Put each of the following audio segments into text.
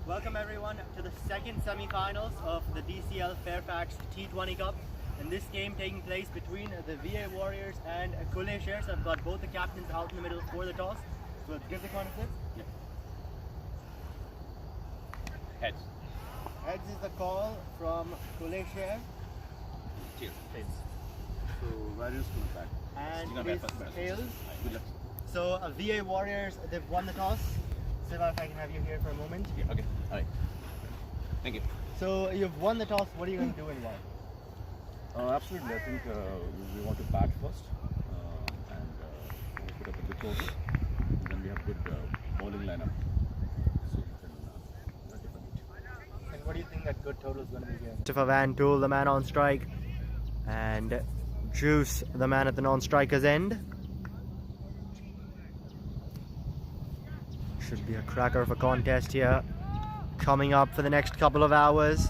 Welcome everyone to the second semi-finals of the DCL FAIRFAX T20 Cup. In this game taking place between the VA Warriors and Coolie Share. So I've got both the captains out in the middle for the toss. So let's give the coin a flip. Yeah. Heads. Heads is the call from Coolie Share. Cheers. Heads. So where is going to bat? And You're gonna it's bat first. tails. Good luck. So VA Warriors, they've won the toss. Siva, if I can have you here for a moment. Yeah, okay. Alright. Thank you. So you've won the toss. What are you going to do and why? Absolutely, I think we want to bat first and put up a good total. Then we have good bowling lineup. So we can defend. And what do you think that good total is going to be here? Christopher Van Tool, the man on strike, and Juice, the man at the non-striker's end. Should be a cracker of a contest here, coming up for the next couple of hours.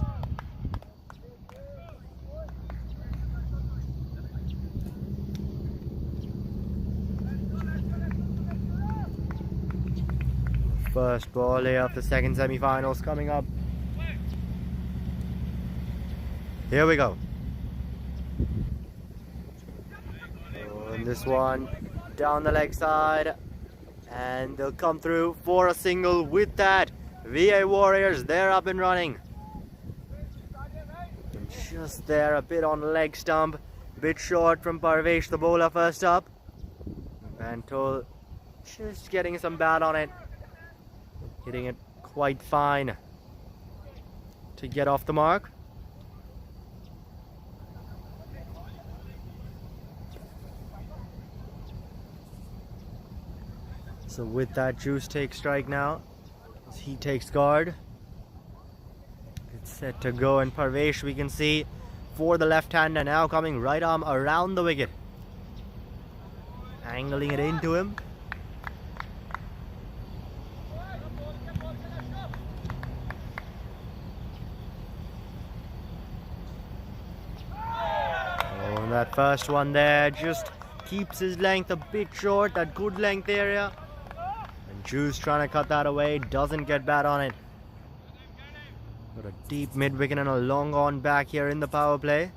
First ball here of the second semi-finals coming up. Here we go. Oh, and this one down the leg side, and they'll come through for a single with that. VA Warriors, they're up and running. And just there, a bit on leg stump, a bit short from Parvesh, the bowler first up. Van Tol just getting some bat on it. Hitting it quite fine to get off the mark. So with that, Juice takes strike now. As he takes guard. It's set to go, and Parvesh, we can see, for the left-hander now coming right arm around the wicket. Angling it into him. Oh, that first one there just keeps his length a bit short, that good length area. And Juice trying to cut that away, doesn't get bat on it. Got a deep mid-wicket and a long on back here in the power play.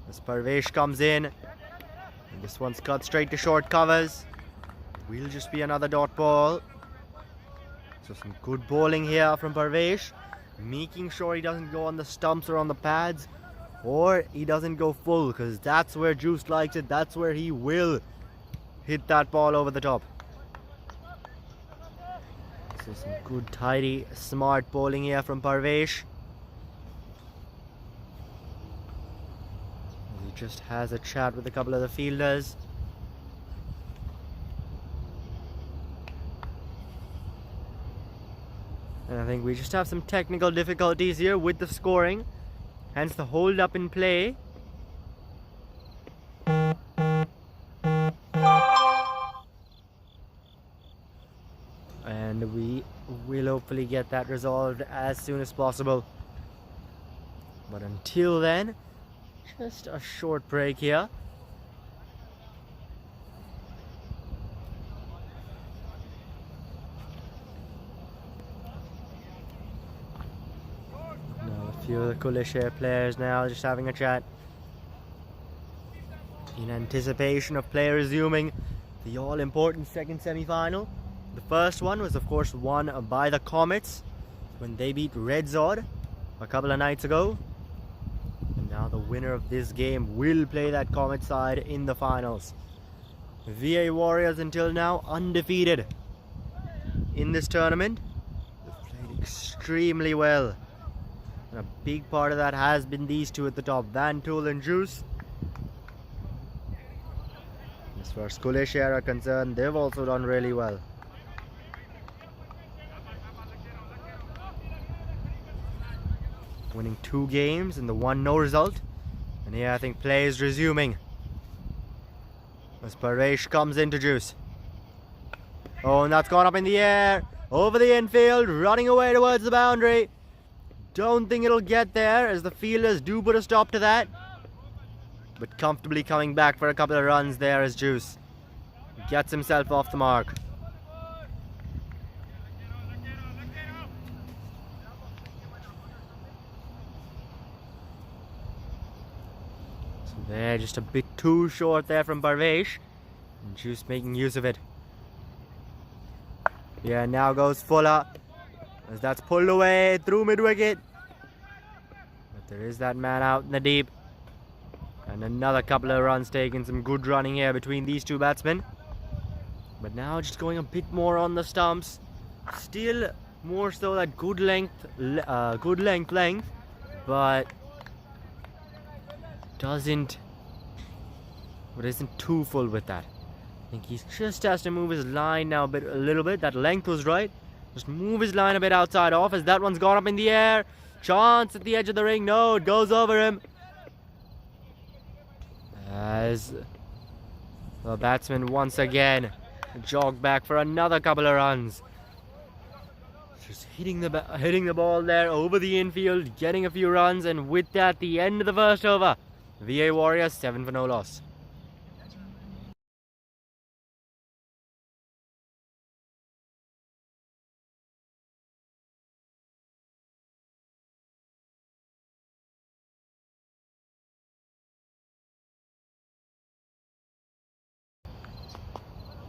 As Parvesh comes in, and this one's cut straight to short covers. Will just be another dot ball. So some good bowling here from Parvesh, making sure he doesn't go on the stumps or on the pads, or he doesn't go full, because that's where Juice likes it. That's where he will hit that ball over the top. So some good, tidy, smart bowling here from Parvesh. He just has a chat with a couple of the fielders. And I think we just have some technical difficulties here with the scoring. Hence the hold up in play. And we will hopefully get that resolved as soon as possible. But until then, just a short break here. Now a few of the Khulle Share players now just having a chat in anticipation of play resuming the all-important second semi-final. The first one was of course won by the Comets when they beat Red Zod a couple of nights ago. And now the winner of this game will play that Comet side in the finals. VA Warriors until now undefeated in this tournament. They've played extremely well. And a big part of that has been these two at the top, Van Tool and Juice. As far as Coolie Share are concerned, they've also done really well. Winning 2 games and the 1 no result. And here I think play is resuming. As Parvesh comes into Juice. Oh, and that's gone up in the air. Over the infield, running away towards the boundary. Don't think it'll get there, as the fielders do put a stop to that. But comfortably coming back for a couple of runs there as Juice gets himself off the mark. There, just a bit too short there from Parvesh. And Juice making use of it. Yeah, now goes Khulle, as that's pulled away through mid-wicket. But there is that man out in the deep. And another couple of runs taken. Some good running here between these two batsmen. But now just going a bit more on the stumps. Still more so that good length, but isn't too full with that. I think he just has to move his line now a little bit. That length was right. Just move his line a bit outside off, as that one's gone up in the air. Chance at the edge of the ring. No, it goes over him. As the batsman once again jog back for another couple of runs. Just hitting the ball there over the infield, getting a few runs, and with that, the end of the first over. VA Warriors 7 for no loss.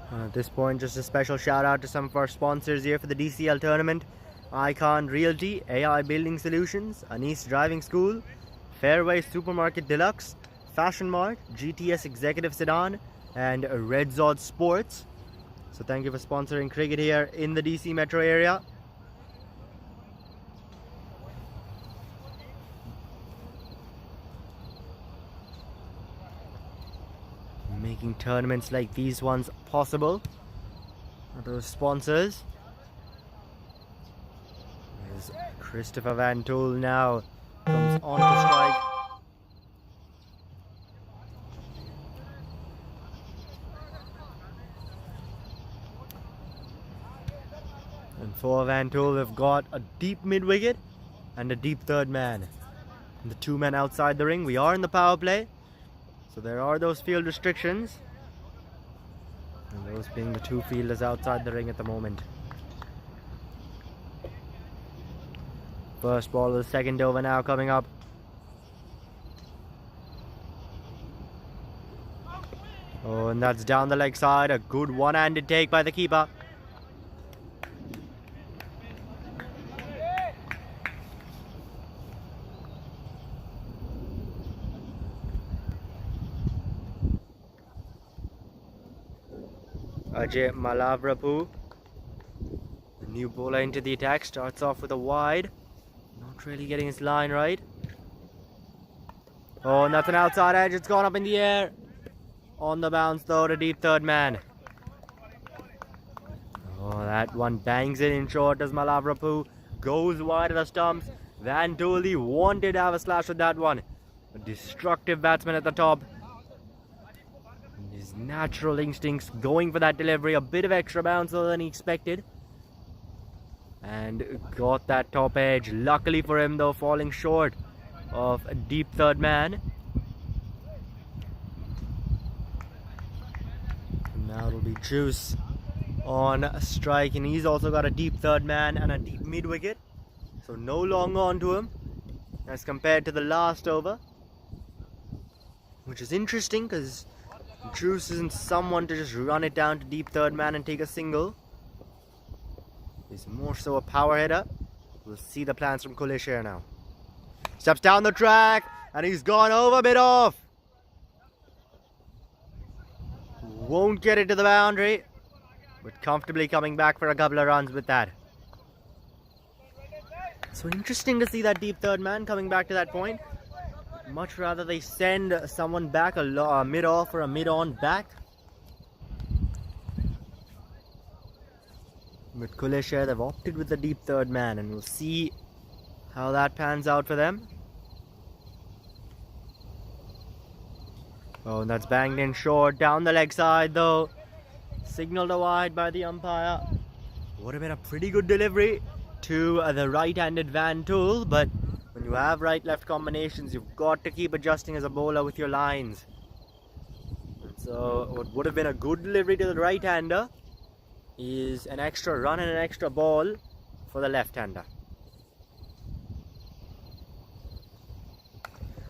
At this point, just a special shout out to some of our sponsors here for the DCL tournament: Icon Realty, AI Building Solutions, Anis Driving School, Fairway Supermarket Deluxe, Fashion Mart, GTS Executive Sedan, and Red Zod Sports. So thank you for sponsoring cricket here in the DC metro area. Making tournaments like these ones possible are those sponsors. There's Christopher Van Tool now comes on to strike. And for Van Tool, they've got a deep mid-wicket and a deep third man. And the two men outside the ring. We are in the power play, so there are those field restrictions. And those being the two fielders outside the ring at the moment. First ball of the second over now coming up. Oh, and that's down the leg side. A good one-handed take by the keeper. Ajay Malavrapu, the new bowler into the attack, starts off with a wide. Not really getting his line right. Oh, and that's an outside edge. It's gone up in the air. On the bounce though, to deep third man. Oh, that one bangs it in short as Malavrapu goes wide of the stumps. Van Tooley wanted to have a slash with that one. A destructive batsman at the top. His natural instincts going for that delivery. A bit of extra bounce than he expected. And got that top edge. Luckily for him though, falling short of a deep third man. And now it'll be Juice on a strike. And he's also got a deep third man and a deep mid wicket. So no long on to him as compared to the last over. Which is interesting because Juice isn't someone to just run it down to deep third man and take a single. He's more so a power hitter. We'll see the plans from Coolie Share now. Steps down the track and he's gone over mid off. Won't get it to the boundary, but comfortably coming back for a couple of runs with that. So interesting to see that deep third man coming back to that point. Much rather they send someone back a mid off or a mid on back. With Coolie Share, they've opted with the deep third man, and we'll see how that pans out for them. Oh, and that's banged in short down the leg side though. Signaled a wide by the umpire. Would have been a pretty good delivery to the right-handed Van Tool, but when you have right-left combinations, you've got to keep adjusting as a bowler with your lines. So what would have been a good delivery to the right-hander is an extra run and an extra ball for the left-hander.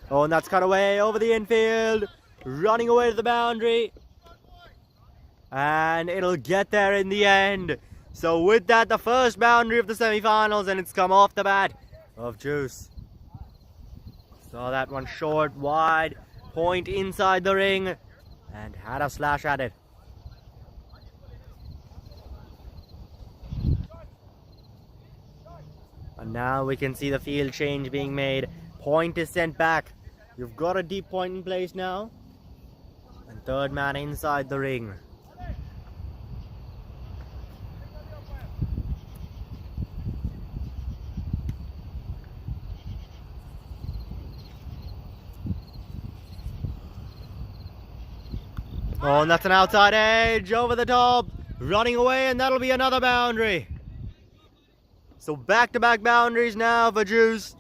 Oh, and that's cut away over the infield. Running away to the boundary. And it'll get there in the end. So with that, the first boundary of the semi-finals, and it's come off the bat of Juice. Saw that one short, wide, point inside the ring, and had a slash at it. And now we can see the field change being made. Point is sent back. You've got a deep point in place now. And third man inside the ring. Oh, and that's an outside edge over the top. Running away, and that'll be another boundary. So back-to-back boundaries now for Juice.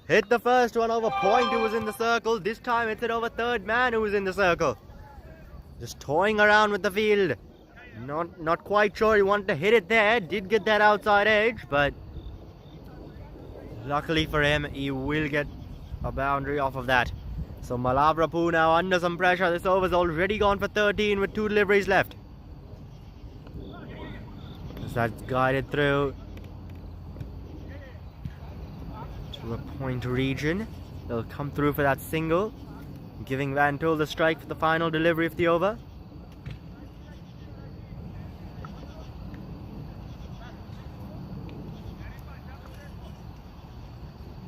Hit the first one over Point, who was in the circle. This time it's hit over third man, who was in the circle. Just toying around with the field. Not quite sure he wanted to hit it there. Did get that outside edge, but luckily for him, he will get a boundary off of that. So Malavrapoo now under some pressure. This over's already gone for 13 with 2 deliveries left. As that's guided through to a Point region. They'll come through for that single, giving Van Tool the strike for the final delivery of the over.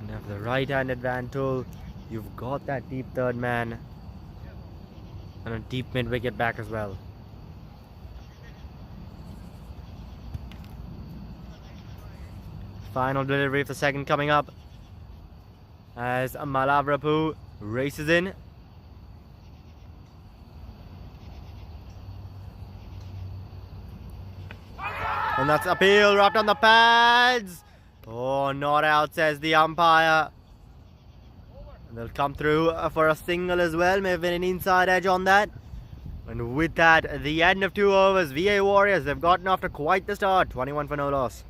Now for the right-handed Van Tool, you've got that deep third man and a deep mid-wicket back as well. Final delivery of the second coming up as Malavrapoo races in. And that's appeal wrapped on the pads. Oh, not out, says the umpire. And they'll come through for a single as well. May have been an inside edge on that. And with that, at the end of 2 overs, VA Warriors, they've gotten off to quite the start. 21 for no loss.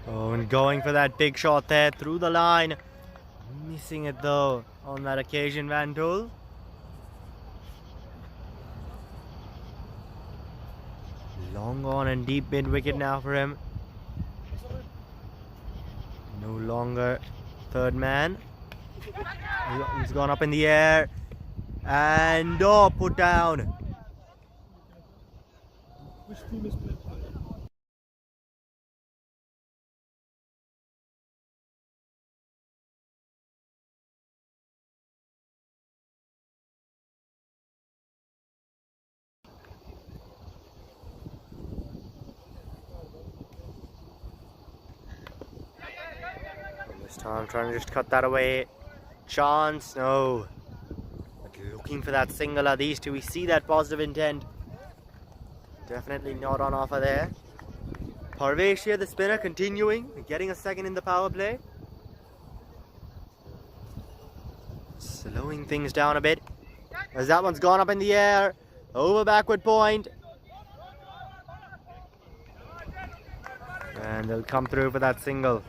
Oh, and going for that big shot there through the line. Missing it though on that occasion, Van Tool. Long on and deep mid wicket now for him. No longer third man. He's gone up in the air. And put down. Which team is playing? This time trying to just cut that away. Chance, no. But looking for that single of these two. We see that positive intent. Definitely not on offer there. Parvesh here, the spinner, continuing, getting a second in the power play. Slowing things down a bit. As that one's gone up in the air. Over backward Point. And they'll come through for that single.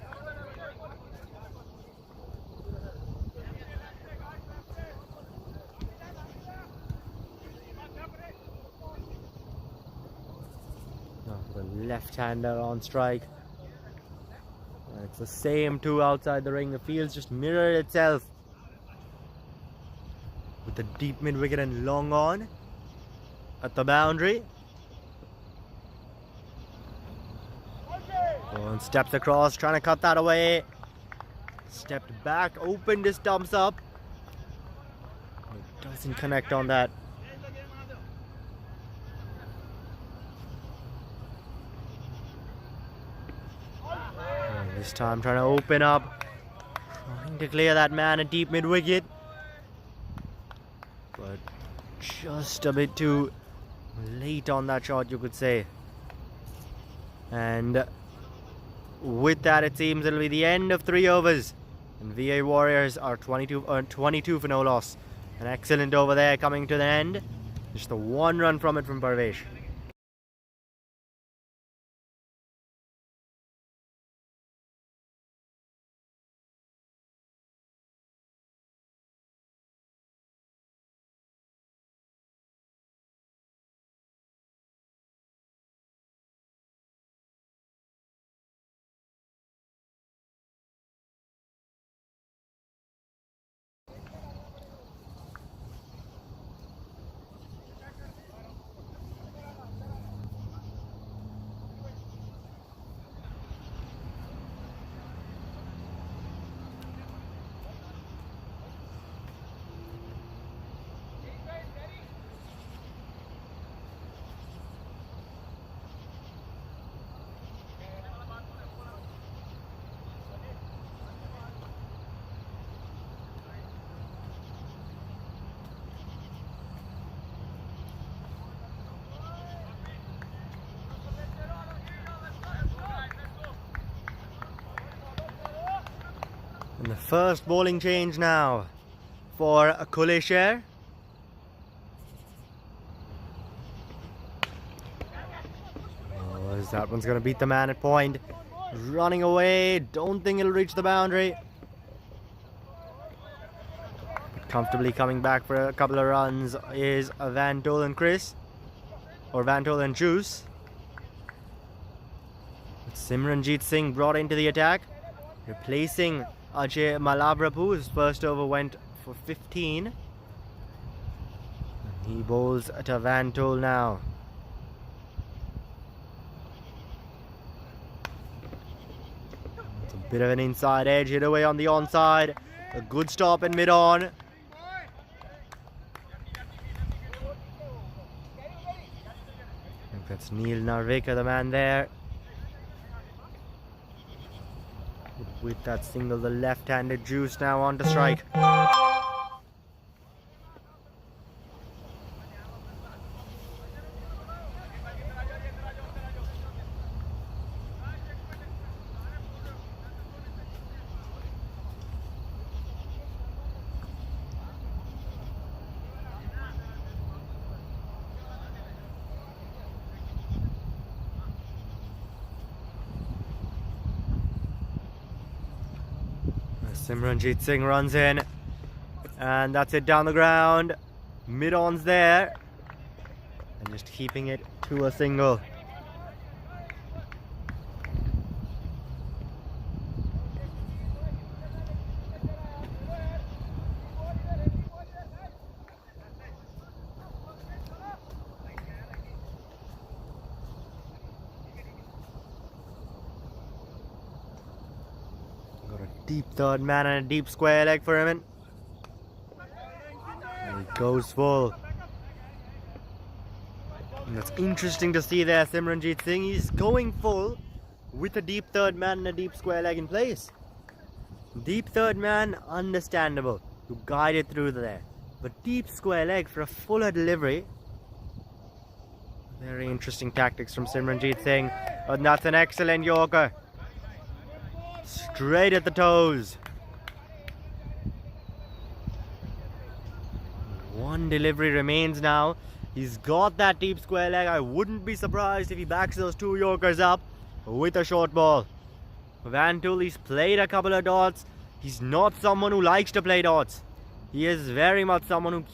Left-hander on strike. It's the same 2 outside the ring. The field's just mirrored itself with the deep mid wicket and long on at the boundary. Oh, and steps across, trying to cut that away. Stepped back, opened his stumps up. It doesn't connect on that. This time trying to open up, trying to clear that man at deep mid wicket, but just a bit too late on that shot, you could say. And with that, it seems it'll be the end of 3 overs, and VA Warriors are 22 for no loss. An excellent over there coming to the end. Just the 1 run from it from Parvesh. And the first bowling change now for Coolie Share. Oh, as that one's going to beat the man at point. Running away. Don't think it'll reach the boundary. Comfortably coming back for a couple of runs is Van Tol and Chris. Or Van Tol and Juice. Simranjeet Singh brought into the attack, replacing Ajay Malabrapu. His first over went for 15. He bowls to Van Tol now. It's a bit of an inside edge, hit away on the onside. A good stop in mid-on. I think that's Neil Narvekar, the man there. With that single, the left-handed Juice now on to strike. Simranjeet Singh runs in, and that's it down the ground. Mid-on's there, and just keeping it to a single. Deep third man and a deep square leg for him. And he goes full. And that's interesting to see there, Simranjeet Singh. He's going full with a deep third man and a deep square leg in place. Deep third man, understandable. You guide it through there. But deep square leg for a fuller delivery. Very interesting tactics from Simranjeet Singh. And that's an excellent Yorker. Straight at the toes. One delivery remains now. He's got that deep square leg. I wouldn't be surprised if he backs those 2 Yorkers up with a short ball. Van Tol, he's played a couple of dots. He's not someone who likes to play dots. He is very much someone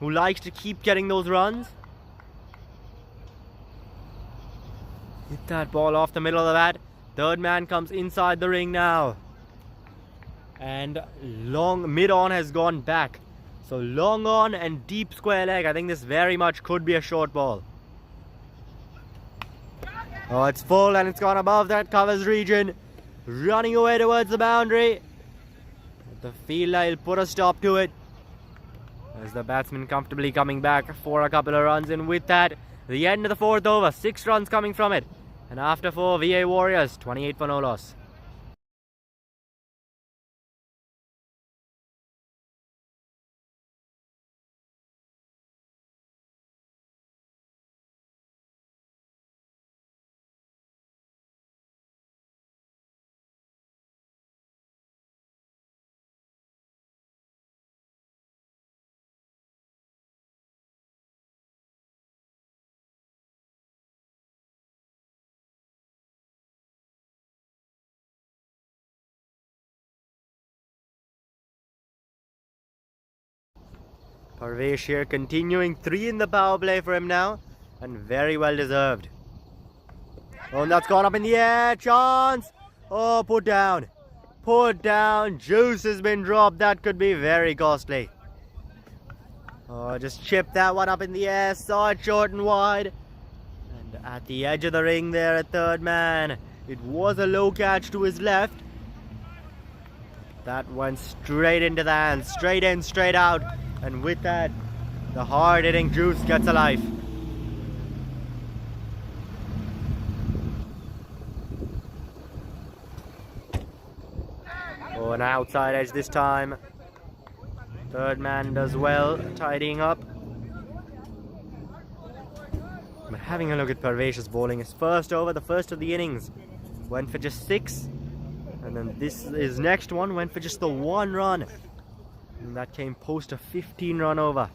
who likes to keep getting those runs. Hit that ball off the middle of the bat. Third man comes inside the ring now. And long mid-on has gone back. So long on and deep square leg. I think this very much could be a short ball. Oh, it's full and it's gone above that covers region. Running away towards the boundary. The fielder will put a stop to it. As the batsman comfortably coming back for a couple of runs. And with that, the end of the 4th over. 6 runs coming from it. And after 4, VA Warriors 28 for no loss. Parvesh here continuing 3 in the power play for him now, and very well deserved. Oh, and that's gone up in the air. Chance. Oh, put down. Put down. Juice has been dropped. That could be very costly. Oh, just chipped that one up in the air. Saw it short and wide. And at the edge of the ring there at third man. It was a low catch to his left. That went straight into the hands. Straight in, straight out. And with that, the hard-hitting Juice gets a life. Oh, an outside edge this time. Third man does well, tidying up. But having a look at Parvesh's bowling, his first over, the first of the innings, went for just 6. And then his next one went for just the 1 run. And that came post a 15-run over.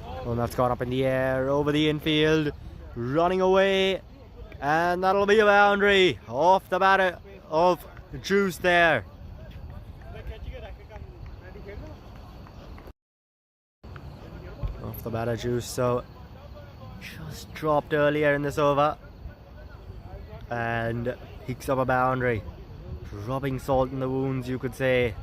Oh, and that's gone up in the air, over the infield, running away. And that'll be a boundary off the bat of Juice there. Off the bat of Juice, so just dropped earlier in this over. And picks up a boundary. Rubbing salt in the wounds, you could say.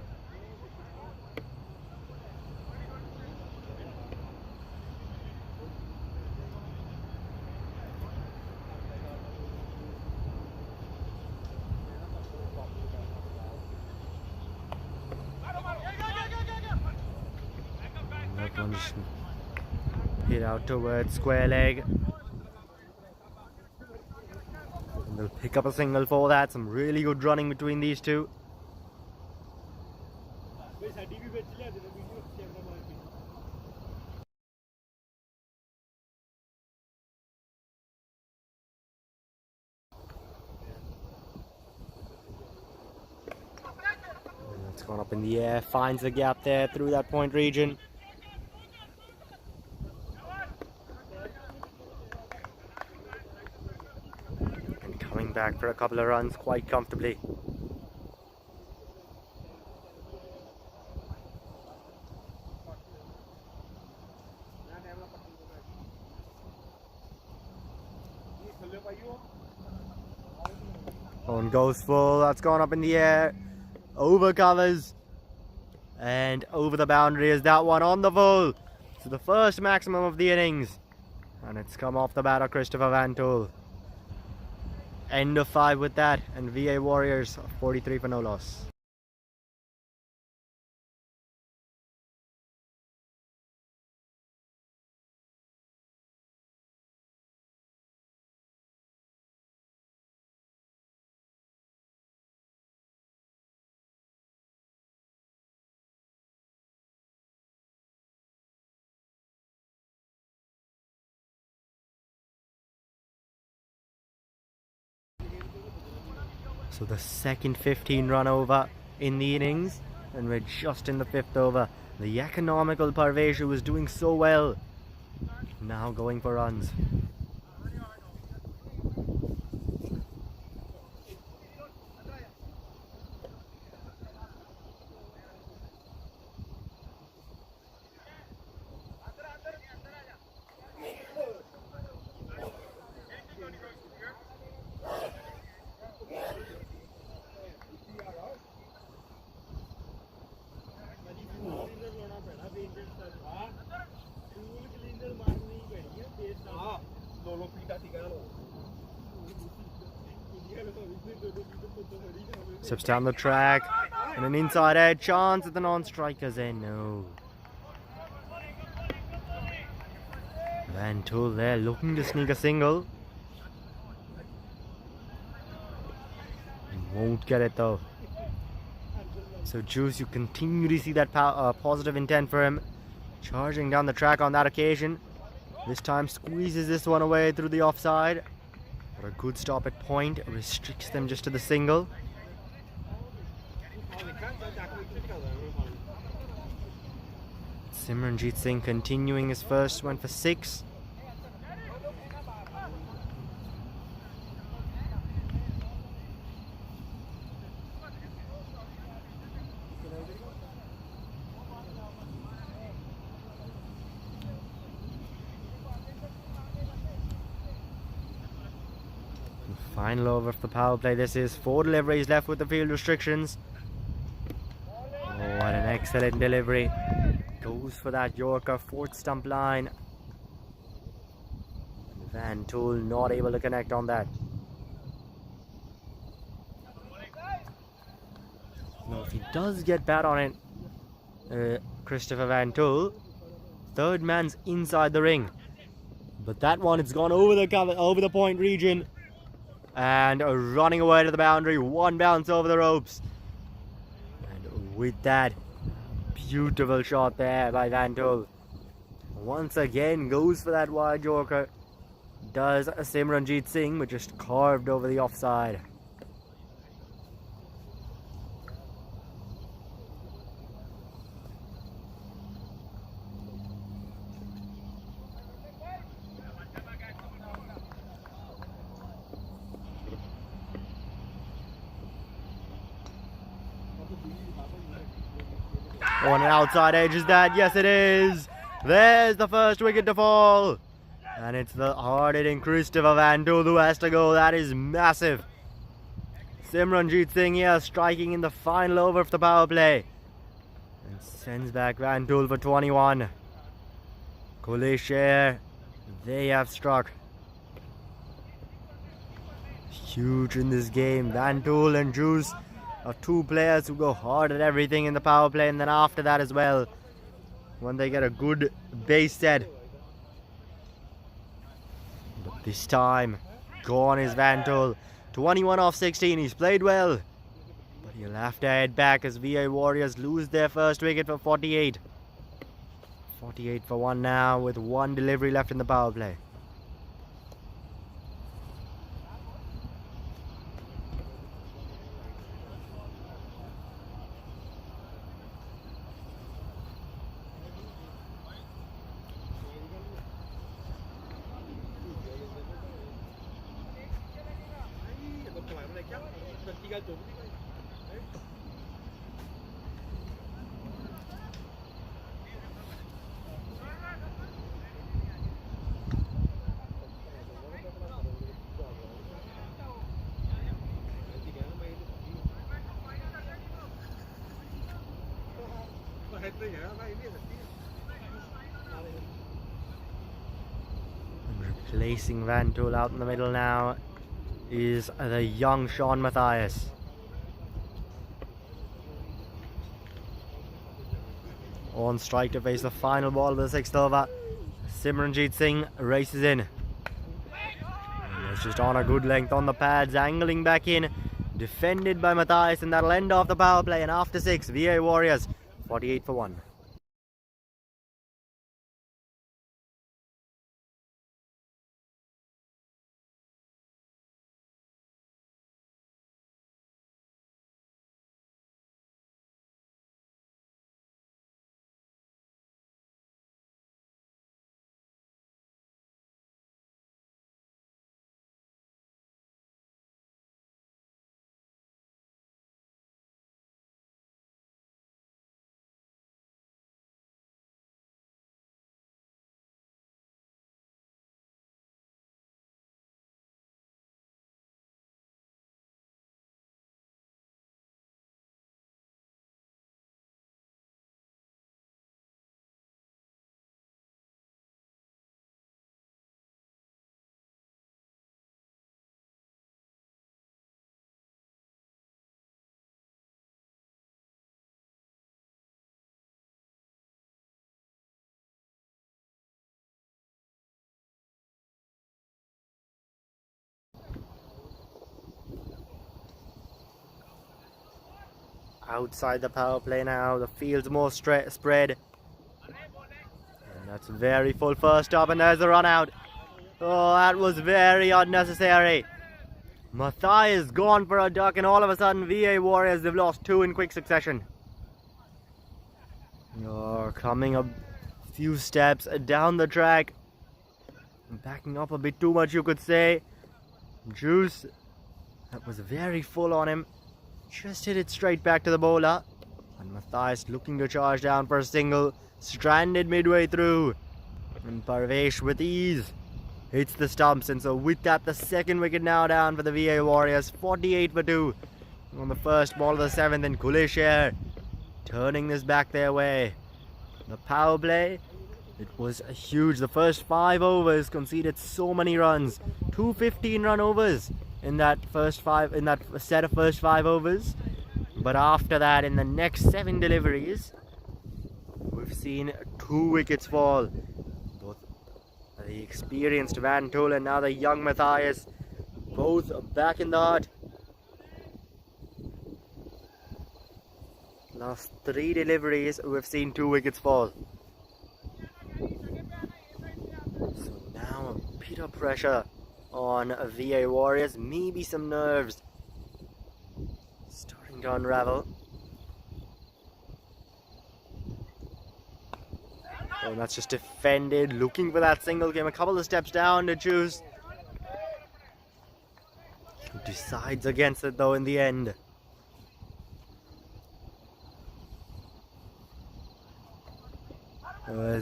That one just hit out towards square leg. And they'll pick up a single for that. Some really good running between these two. It's gone up in the air, finds the gap there through that point region. And coming back for a couple of runs quite comfortably. On goes full, that's gone up in the air. Over covers and over the boundary is that one on the full. So the first maximum of the innings, and it's come off the bat of Christopher Van Tool. End of 5 with that, and VA Warriors 43 for no loss. So the second 15-run over in the innings, and we're just in the 5th over. The economical Parvesh, who was doing so well, now going for runs. Steps down the track, and an inside edge chance at the non-strikers end. No. Van Tool there looking to sneak a single. Won't get it though. So Juice, you continue to see that positive intent for him. Charging down the track on that occasion. This time squeezes this one away through the offside. But a good stop at point. Restricts them just to the single. Simranjeet Singh continuing his first, went for 6. Final over of the power play. This is 4 deliveries left with the field restrictions. Oh, what an excellent delivery. Goes for that Yorker, 4th stump line. Van Tool not able to connect on that. Now if he does get bat on it, Christopher Van Tool, 3rd man's inside the ring. But that one, it's gone over the cover, over the point region. And running away to the boundary, 1 bounce over the ropes. And with that, beautiful shot there by Van Tool. Once again goes for that wide Yorker. Does Simranjeet Singh, but just carved over the offside. On an outside edge, is that? Yes, it is. There's the first wicket to fall. And it's the hard-hitting Christopher Van Tool who has to go. That is massive. Simranjeet Singh here striking in the final over of the power play. And sends back Van Tool for 21. Coolie Share, they have struck. Huge in this game. Van Tool and Juice are 2 players who go hard at everything in the power play, and then after that as well, when they get a good base set. But this time, gone is Van Tool. 21 off 16, he's played well. But he'll have to head back as VA Warriors lose their first wicket for 48. 48 for 1 now with 1 delivery left in the power play. Replacing Van Tool out in the middle now is the young Sean Matthias. On strike to face the final ball of the 6th over. Simranjeet Singh races in. And it's just on a good length on the pads, angling back in. Defended by Matthias, and that'll end off the power play. And after 6, VA Warriors 48 for 1. Outside the power play now, the field's more spread. And that's very full first up, and there's the run out. Oh, that was very unnecessary. Matthias gone for a duck, and all of a sudden VA Warriors, they've lost 2 in quick succession. You're coming a few steps down the track. Backing up a bit too much, you could say. Juice, that was very full on him. Just hit it straight back to the bowler. And Matthias looking to charge down for a single. Stranded midway through. And Parvesh with ease hits the stumps, and so with that, the second wicket now down for the VA Warriors. 48 for 2 on the first ball of the 7th, and Coolie Share turning this back their way. The power play, it was huge. The first 5 overs conceded so many runs. 2 15-run overs in that set of first 5 overs. But after that, in the next 7 deliveries, we've seen 2 wickets fall. Both the experienced Van Tol and now the young Matthias, both back in the hut. Last 3 deliveries, we've seen 2 wickets fall. So now a bit of pressure on VA Warriors, maybe some nerves starting to unravel. Oh, that's just defended, looking for that single. Came a couple of steps down to choose. Decides against it though in the end.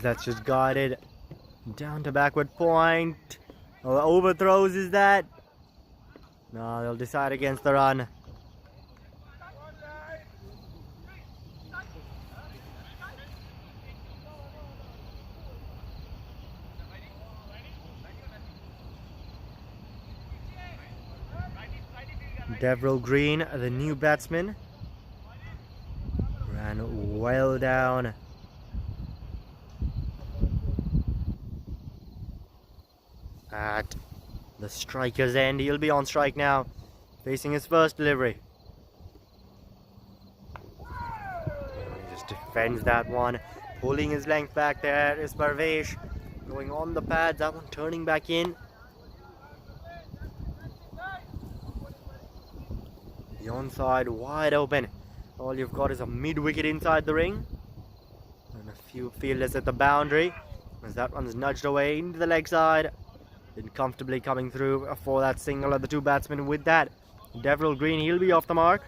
That's just guarded down to backward point. Oh, overthrows is that? No, they'll decide against the run. Devril Green, the new batsman, ran well down. At the striker's end, he'll be on strike now, facing his first delivery. He just defends that one, pulling his length back. There is Parvesh going on the pads, that one turning back in. The onside wide open. All you've got is a mid-wicket inside the ring and a few fielders at the boundary, as that one's nudged away into the leg side. Been comfortably coming through for that single of the 2 batsmen. With that, Devril Green, he'll be off the mark.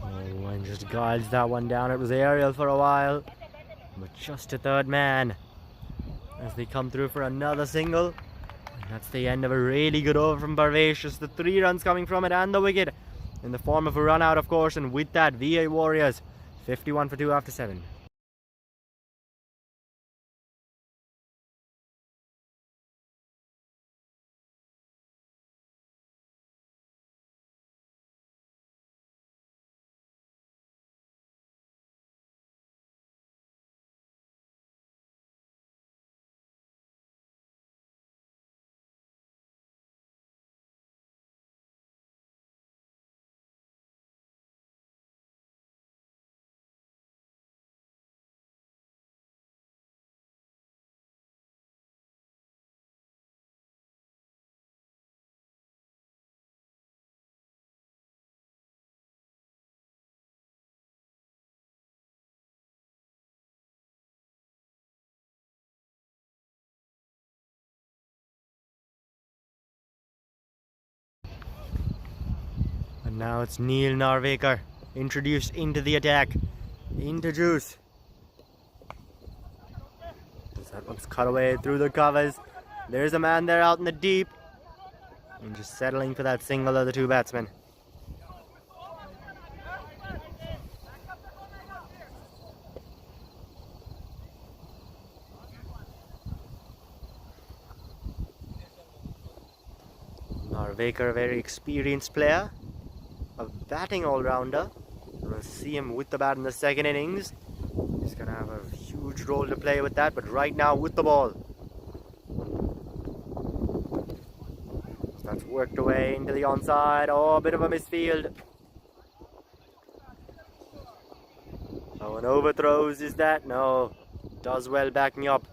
Oh, and just guides that one down. It was aerial for a while, but just a third man as they come through for another single. And that's the end of a really good over from Parvesh. Just the 3 runs coming from it and the wicket in the form of a run out, of course. And with that, VA Warriors 51 for 2 after 7. And now it's Neil Narvekar introduced into the attack, into juice. That one's cut away through the covers. There's a man there out in the deep, and just settling for that single of the 2 batsmen. Narvekar, a very experienced player, a batting all-rounder. We'll see him with the bat in the second innings. He's going to have a huge role to play with that, but right now with the ball. So that's worked away into the onside. Oh, a bit of a misfield. Oh, an overthrows is that? No. Does well backing up.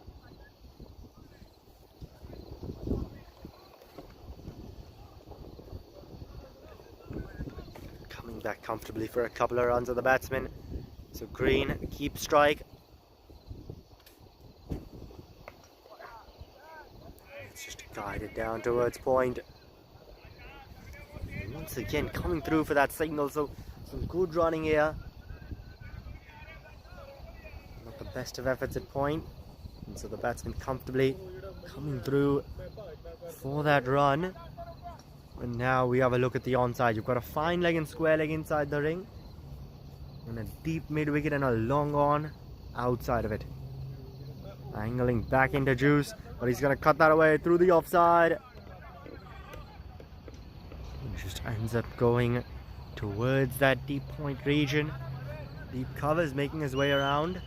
Back comfortably for a couple of runs of the batsman. So Green keeps strike. Guided down towards point. And once again coming through for that signal, so some good running here. Not the best of efforts at point, and so the batsman comfortably coming through for that run. And now we have a look at the onside. You've got a fine leg and square leg inside the ring, and a deep mid wicket and a long on outside of it. Angling back into Juice, but he's going to cut that away through the offside. It just ends up going towards that deep point region. Deep covers making his way around.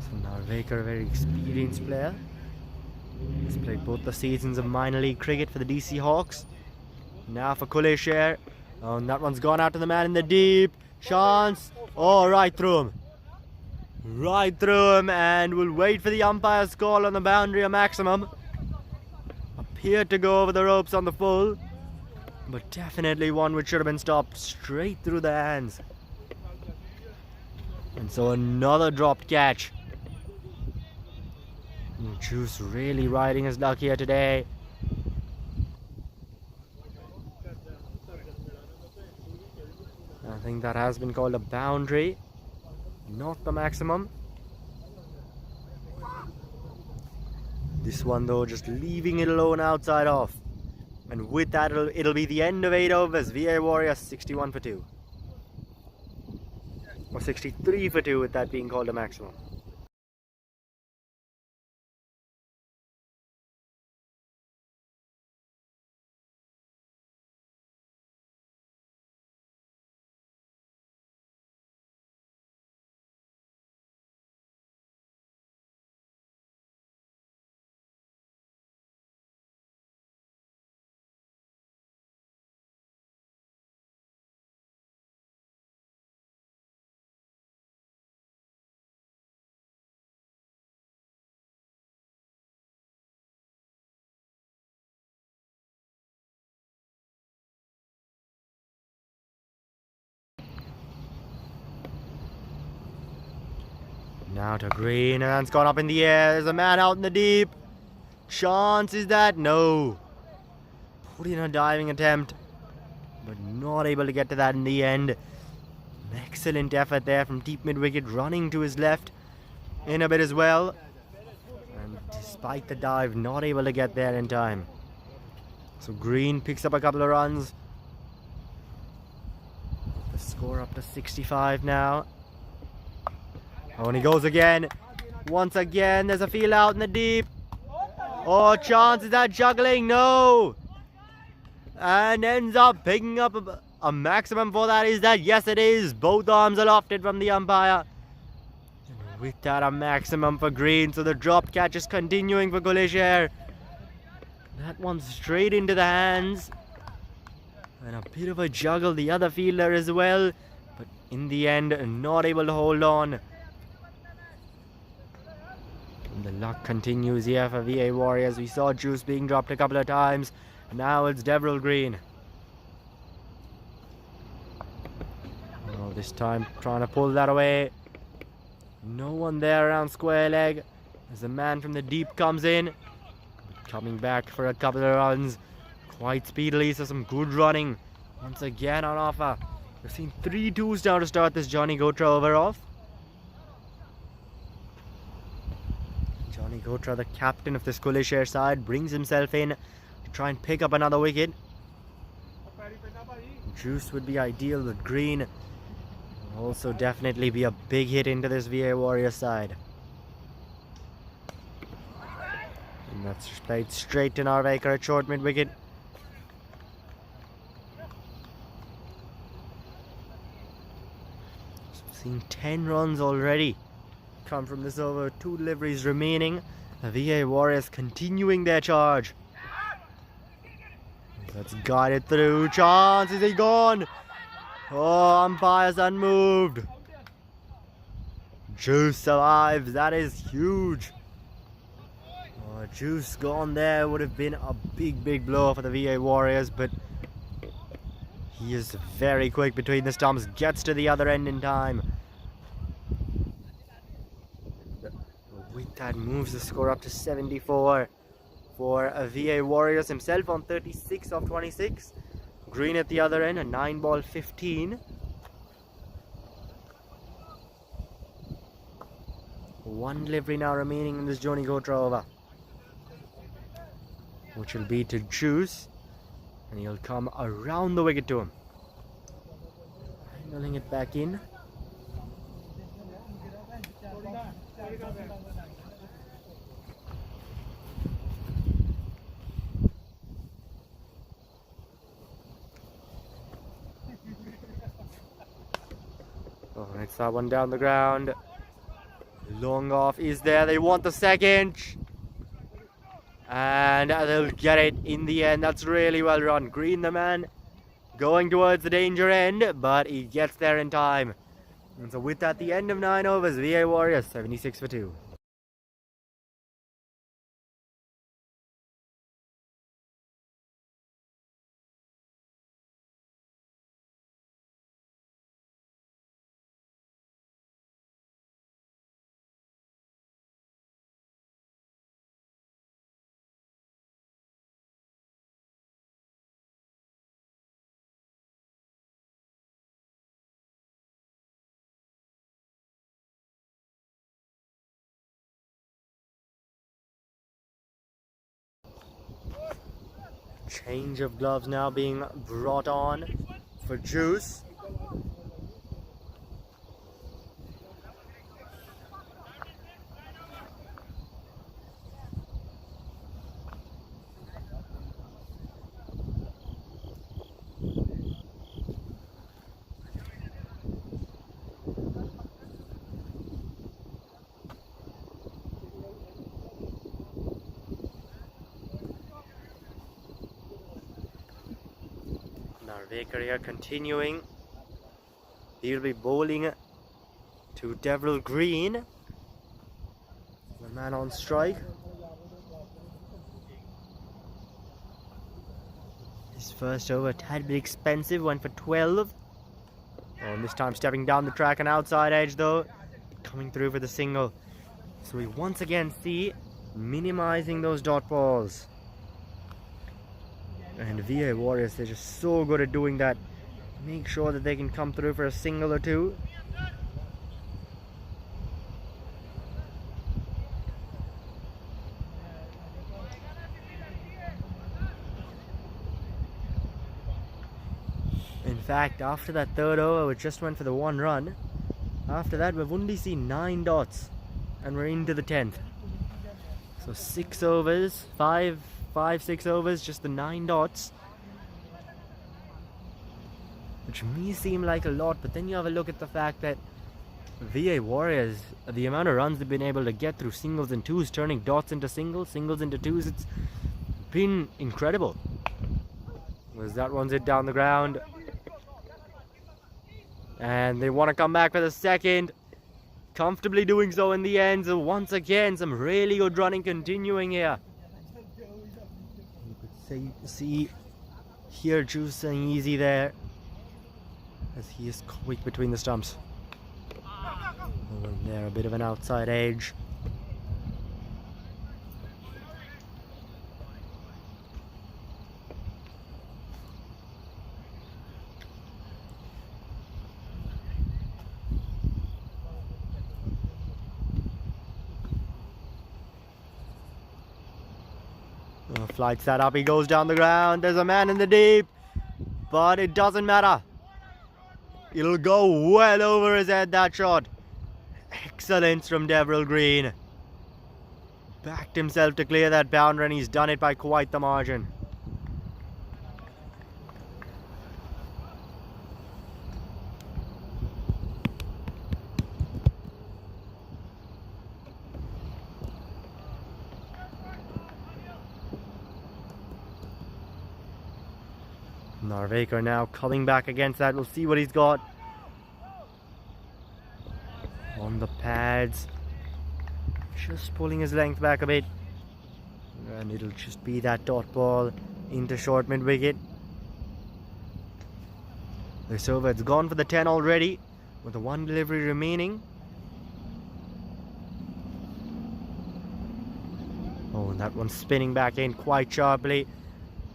So Narvekar, a very experienced player. He's played both the seasons of minor league cricket for the DC Hawks. Now for Coolie Share. Oh, and that one's gone out to the man in the deep. Chance. Oh, right through him. Right through him, and we'll wait for the umpire's call on the boundary a maximum. Appeared to go over the ropes on the full, but definitely one which should have been stopped straight through the hands. And so another dropped catch. Juice really riding his luck here today. I think that has been called a boundary, not the maximum. This one though, just leaving it alone outside off. And with that, it'll be the end of 8 overs. VA Warriors 61 for 2. Or 63 for 2 with that being called a maximum. Now to Green, and it's gone up in the air. There's a man out in the deep. Chance is that? No. Put in a diving attempt, but not able to get to that in the end. An excellent effort there from deep mid wicket, running to his left in a bit as well. And despite the dive, not able to get there in time. So Green picks up a couple of runs. The score up to 65 now. Oh, and he goes again. Once again, there's a field out in the deep. Oh, Chance, is that juggling? No. And ends up picking up a maximum for that. Is that? Yes, it is. Both arms lofted from the umpire. And with that, a maximum for Green. So the drop catch is continuing for Coolie Share. That one straight into the hands. And a bit of a juggle, the other fielder as well. But in the end, not able to hold on. And the luck continues here for VA Warriors. We saw Juice being dropped a couple of times. And now it's Deverell Green. Oh, this time trying to pull that away. No one there around square leg. As the man from the deep comes in. Coming back for a couple of runs. Quite speedily, so some good running. Once again on offer. We've seen 3 twos now to start this Johnny Gotra over off. Johnny Gotra, the captain of this Coolie Share side, brings himself in to try and pick up another wicket. Juice would be ideal with Green. Will also definitely be a big hit into this VA Warriors side. And that's played straight to Narvekar at short mid wicket. Seen 10 runs already come from this over, 2 deliveries remaining. The VA Warriors continuing their charge. That's guided through. Chance, is he gone? Oh, umpires unmoved. Juice survives. That is huge. Oh, Juice gone there would have been a big blow for the VA Warriors, but He is very quick between the stumps, gets to the other end in time. With that, moves the score up to 74 for VA Warriors himself on 36 of 26. Green at the other end, a 9-ball 15. One delivery now remaining in this Joni Gotra over, which will be to Juice, and he'll come around the wicket to him, handling it back in. Oh, it's that one down the ground. Long off is there. They want the second. And they'll get it in the end. That's really well run. Green, the man, going towards the danger end, but he gets there in time. And so with that, the end of 9 overs, VA Warriors 76 for 2. Change of gloves now being brought on for Juice. Their career continuing. He'll be bowling to Devil Green, the man on strike. His first over a tad bit expensive, went for 12. Oh, this time stepping down the track, an outside edge though, coming through for the single. So we once again see minimizing those dot balls. And VA Warriors, they're just so good at doing that. Make sure that they can come through for a single or two. In fact, after that third over, which just went for the 1 run, after that we've only seen 9 dots and we're into the 10th. So 6 overs, 6 overs, just the 9 dots, which may seem like a lot, but then you have a look at the fact that VA Warriors, the amount of runs they've been able to get through singles and twos, turning dots into singles, singles into twos, it's been incredible. Was that one's hit down the ground, and they want to come back for the second, comfortably doing so in the end. So once again, some really good running continuing here. See here, Juice saying easy there, as he is quick between the stumps. Oh, and there, a bit of an outside edge. Flights that up, he goes down the ground. There's a man in the deep, but it doesn't matter. It'll go well over his head, that shot. Excellence from Devil Green. Backed himself to clear that boundary, and he's done it by quite the margin. Narvaker now coming back against that. We'll see what he's got on the pads. Just pulling his length back a bit, and it'll just be that dot ball into short mid wicket. This over, it's gone for the 10 already, with the 1 delivery remaining. Oh, and that one's spinning back in quite sharply,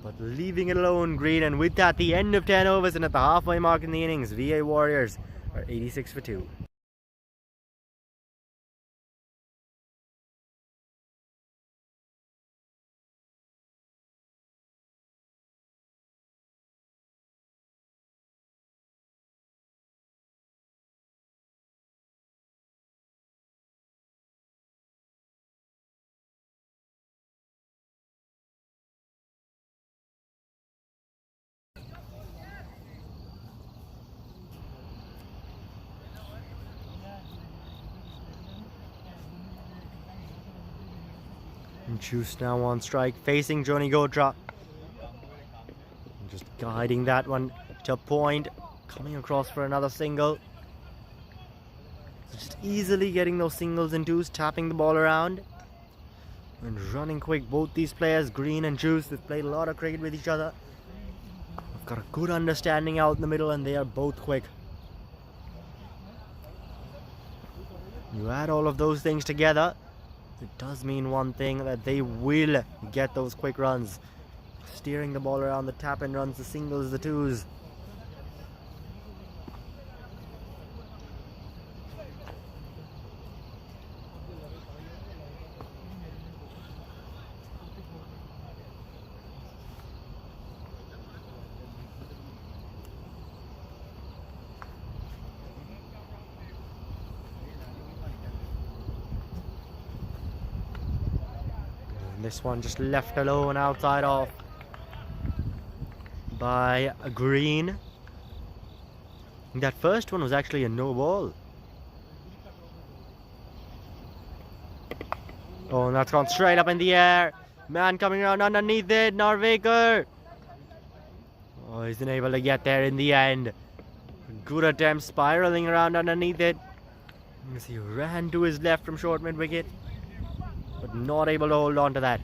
but leaving it alone, Green. And with that, the end of 10 overs, and at the halfway mark in the innings, VA Warriors are 86 for 2. And Juice now on strike, facing Johnny Gotra. Just guiding that one to point, coming across for another single. Just easily getting those singles and twos, tapping the ball around. And running quick, both these players, Green and Juice, they've played a lot of cricket with each other. They've got a good understanding out in the middle, and they are both quick. You add all of those things together, it does mean one thing, that they will get those quick runs. Steering the ball around, the tap and runs, the singles, the twos. This one just left alone outside off by Green. That first one was actually a no ball. Oh, and that's gone straight up in the air. Man coming around underneath it, Narvekar. Oh, he's been able to get there in the end. Good attempt, spiraling around underneath it. As he ran to his left from short mid wicket, but not able to hold on to that.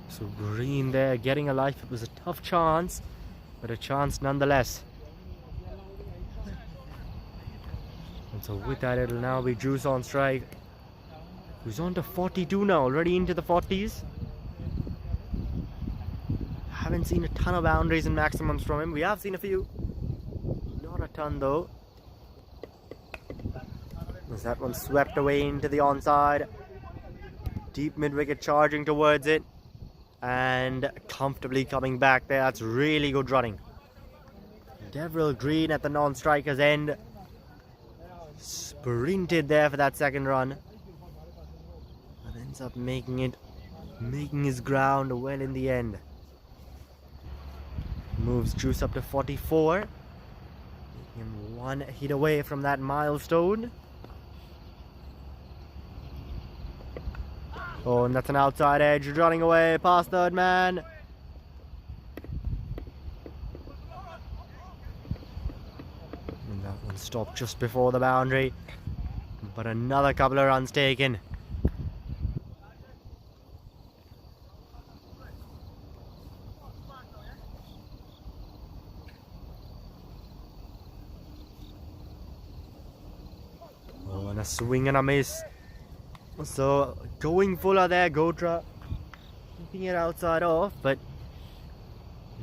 So Green there getting a life. It was a tough chance, but a chance nonetheless. And so with that, it'll now be Juice on strike, who's on to 42 now, already into the 40s. Haven't seen a ton of boundaries and maximums from him. We have seen a few, not a ton though. As that one swept away into the onside, deep mid wicket, charging towards it and comfortably coming back there. That's really good running. Deverill Green at the non-striker's end sprinted there for that second run, and ends up making his ground well in the end. Moves Juice up to 44, making him 1 hit away from that milestone. Oh, and that's an outside edge, running away past third man. And that one stopped just before the boundary, but another couple of runs taken. Oh, and a swing and a miss. So going fuller there, Gotra keeping it outside off, but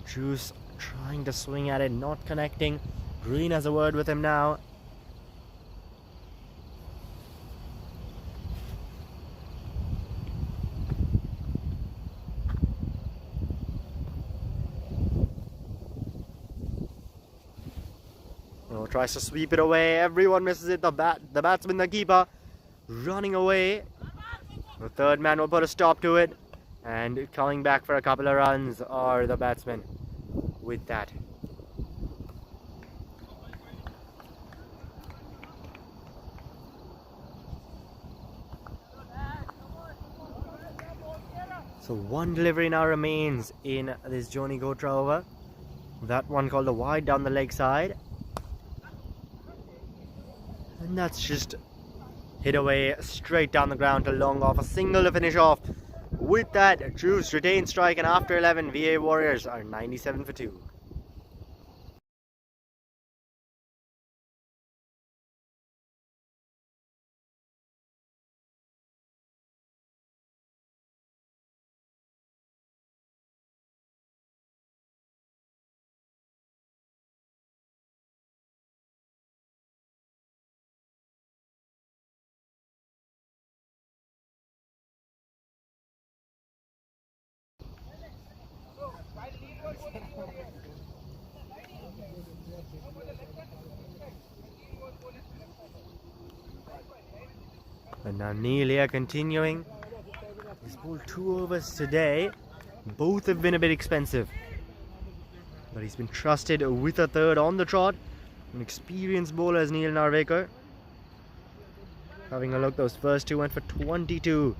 Juice trying to swing at it, not connecting. Green has a word with him now. Oh, tries to sweep it away. Everyone misses it. The batsman, the keeper, running away. The third man will put a stop to it, and coming back for a couple of runs are the batsmen with that. So 1 delivery now remains in this Johnny Gotra over. That one called a wide down the leg side. And that's just hit away straight down the ground to long off. A single to finish off. With that, Juice retains strike, and after 11, VA Warriors are 97 for 2. And now Neil here continuing. He's bowled 2 overs today. Both have been a bit expensive. But he's been trusted with a third on the trot. An experienced bowler as Neil Narvekar. Having a look, those first 2 went for 22.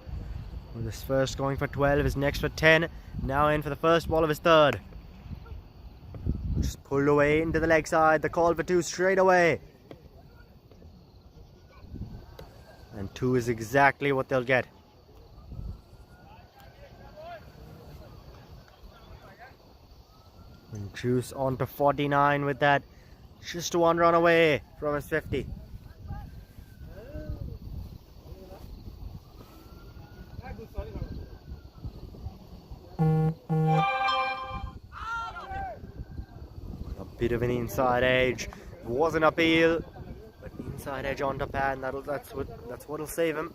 Well, this first going for 12, his next for 10. Now in for the first ball of his third. Just pulled away into the leg side. The call for 2 straight away. And 2 is exactly what they'll get. And Juice on to 49 with that. Just 1 run away from his 50. A bit of an inside edge. Was an appeal. Inside edge onto pan, that's what'll save him.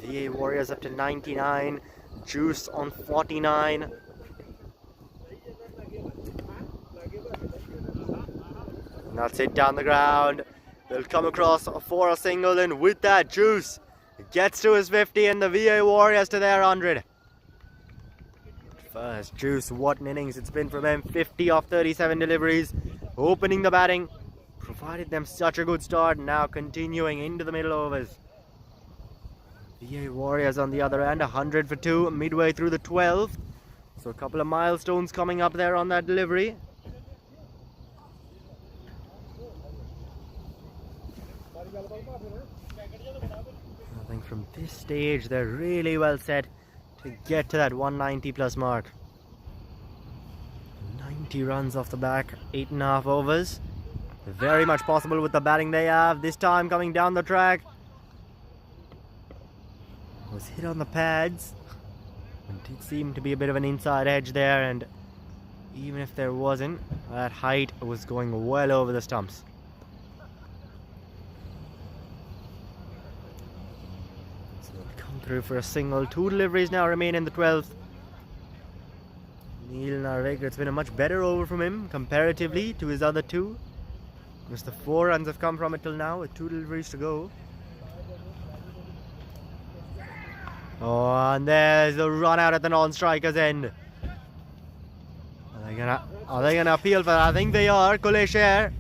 VA Warriors up to 99. Juice on 49. And that's it down the ground. They'll come across for a single, and with that, Juice gets to his 50 and the VA Warriors to their 100. First, Juice, what an innings it's been from him. 50 off 37 deliveries. Opening the batting. Provided them such a good start, and now continuing into the middle overs. VA Warriors on the other end, 100 for 2, midway through the 12th. So a couple of milestones coming up there on that delivery. I think from this stage, they're really well set to get to that 190 plus mark. 90 runs off the back, 8.5 overs. Very much possible with the batting they have. This time coming down the track. Was hit on the pads. And did seem to be a bit of an inside edge there. And even if there wasn't, that height was going well over the stumps. So they'll come through for a single. 2 deliveries now remain in the 12th. Neil Narvekar, it's been a much better over from him comparatively to his other 2. Just the 4 runs have come from it till now with 2 deliveries to go. Oh, and there's the run out at the non-striker's end. Are they gonna appeal for that? I think they are. Coolie Share.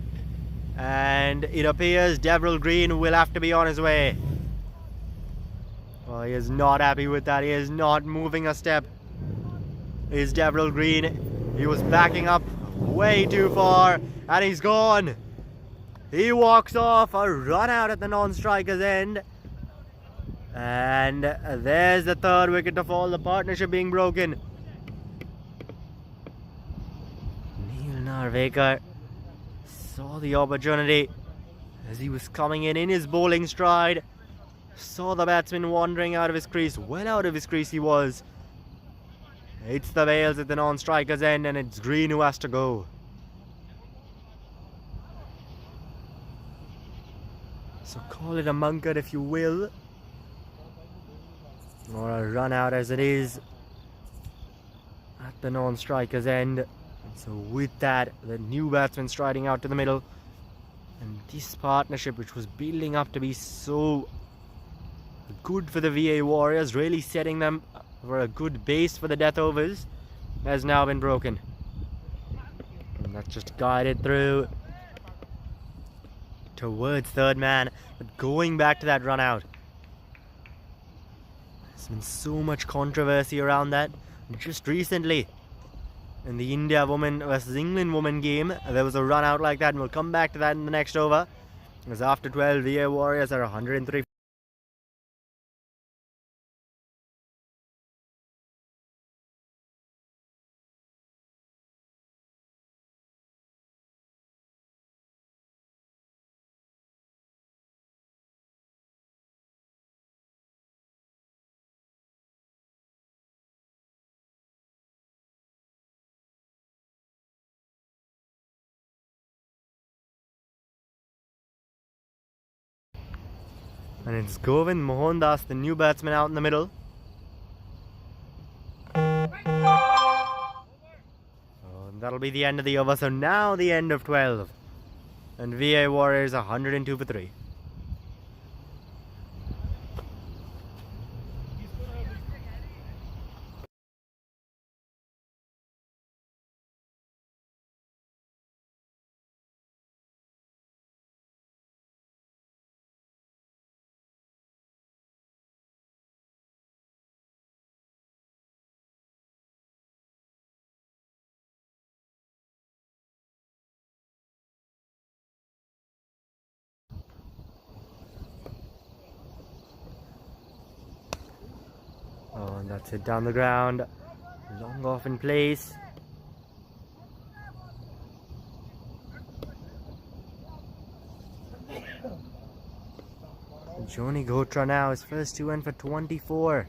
And it appears Devril Green will have to be on his way. Well, he is not happy with that. He is not moving a step. Is Devril Green. He was backing up way too far, and he's gone. He walks off, a run out at the non-striker's end. And there's the 3rd wicket to fall, the partnership being broken. Neil Narvekar saw the opportunity as he was coming in his bowling stride. Saw the batsman wandering out of his crease, well out of his crease he was. It's the bails at the non-striker's end, and it's Green who has to go. So call it a munker if you will, or a run out as it is at the non-striker's end. And so with that, the new batsman striding out to the middle, and this partnership which was building up to be so good for the VA Warriors, really setting them for a good base for the death overs, has now been broken. And that's just guided through towards 3rd man, but going back to that run out. There's been so much controversy around that. Just recently, in the India woman versus England woman game, there was a run out like that, and we'll come back to that in the next over. As after 12, VA Warriors are 103. And it's Govind Mohandas, the new batsman, out in the middle. So that'll be the end of the over. So now the end of 12. And VA Warriors 102 for 3. Oh, and that's it down the ground. Long off in place. Joni Gotra now, his first 2 went for 24.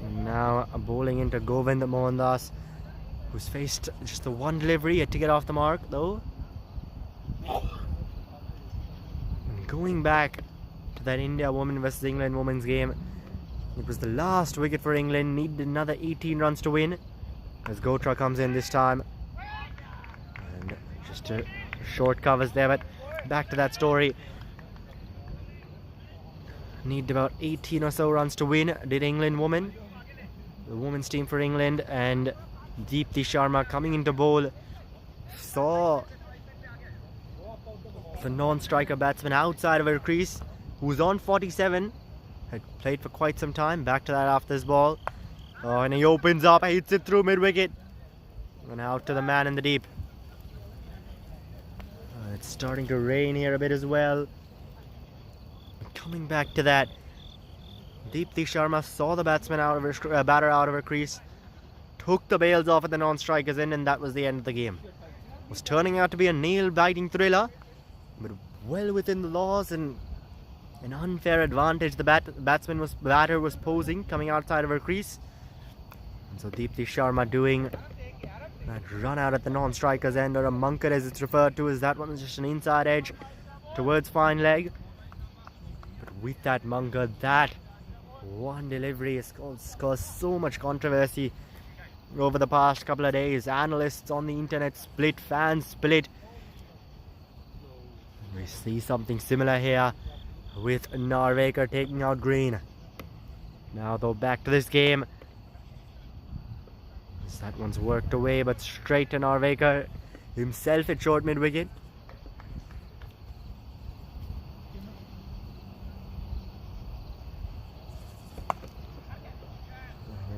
And now bowling into Govind Mohandas, who's faced just the one delivery, yet to get off the mark though. And going back to that India women versus England women's game, it was the last wicket for England, needed another 18 runs to win, as Gotra comes in this time. And just a short covers there, but back to that story. Need about 18 or so runs to win, did England women. The women's team for England, and Deepti Sharma coming into bowl saw the non-striker batsman outside of her crease, who was on 47, had played for quite some time. Back to that after this ball. Oh, and he opens up, hits it through mid-wicket, and out to the man in the deep. It's starting to rain here a bit as well. Coming back to that, Deepti Sharma saw the batsman out of her batter out of her crease, took the bails off at the non-strikers end, and that was the end of the game. It was turning out to be a nail-biting thriller, but well within the laws and an unfair advantage the batter was posing coming outside of her crease. And so Deepti Sharma doing that run out at the non-striker's end, or a munker as it's referred to, as that one was just an inside edge towards fine leg. But with that munker, that one delivery has caused so much controversy over the past couple of days. Analysts on the internet split, fans split. We see something similar here with Narvekar taking out Green. Now though, back to this game. That one's worked away, but straight to Narvekar himself at short mid-wicket.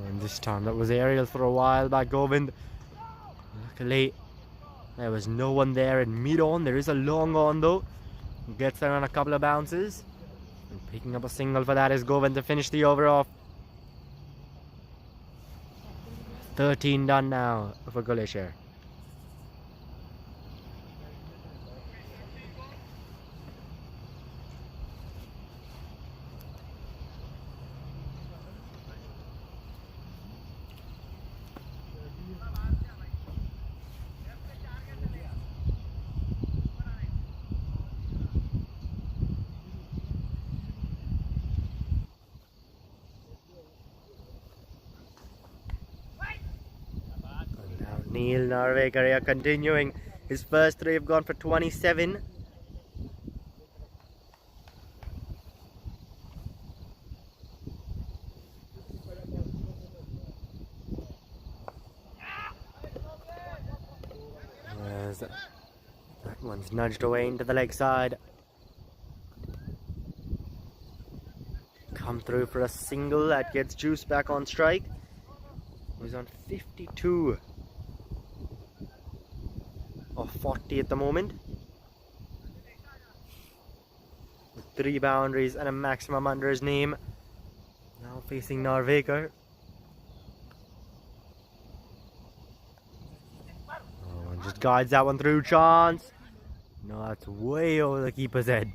And this time that was aerial for a while by Govind. Luckily there was no one there in mid-on. There is a long on though. Gets there on a couple of bounces. And picking up a single for that is Govind to finish the over off. 13 done now for Coolie Share. Neil Narvekar here continuing. His first 3 have gone for 27. Yes, that one's nudged away into the leg side. Come through for a single that gets Juice back on strike. He's on 52. 40 at the moment. With 3 boundaries and a maximum under his name. Now facing Narvekar. Oh, and just guides that one through. Chance. No, that's way over the keeper's head.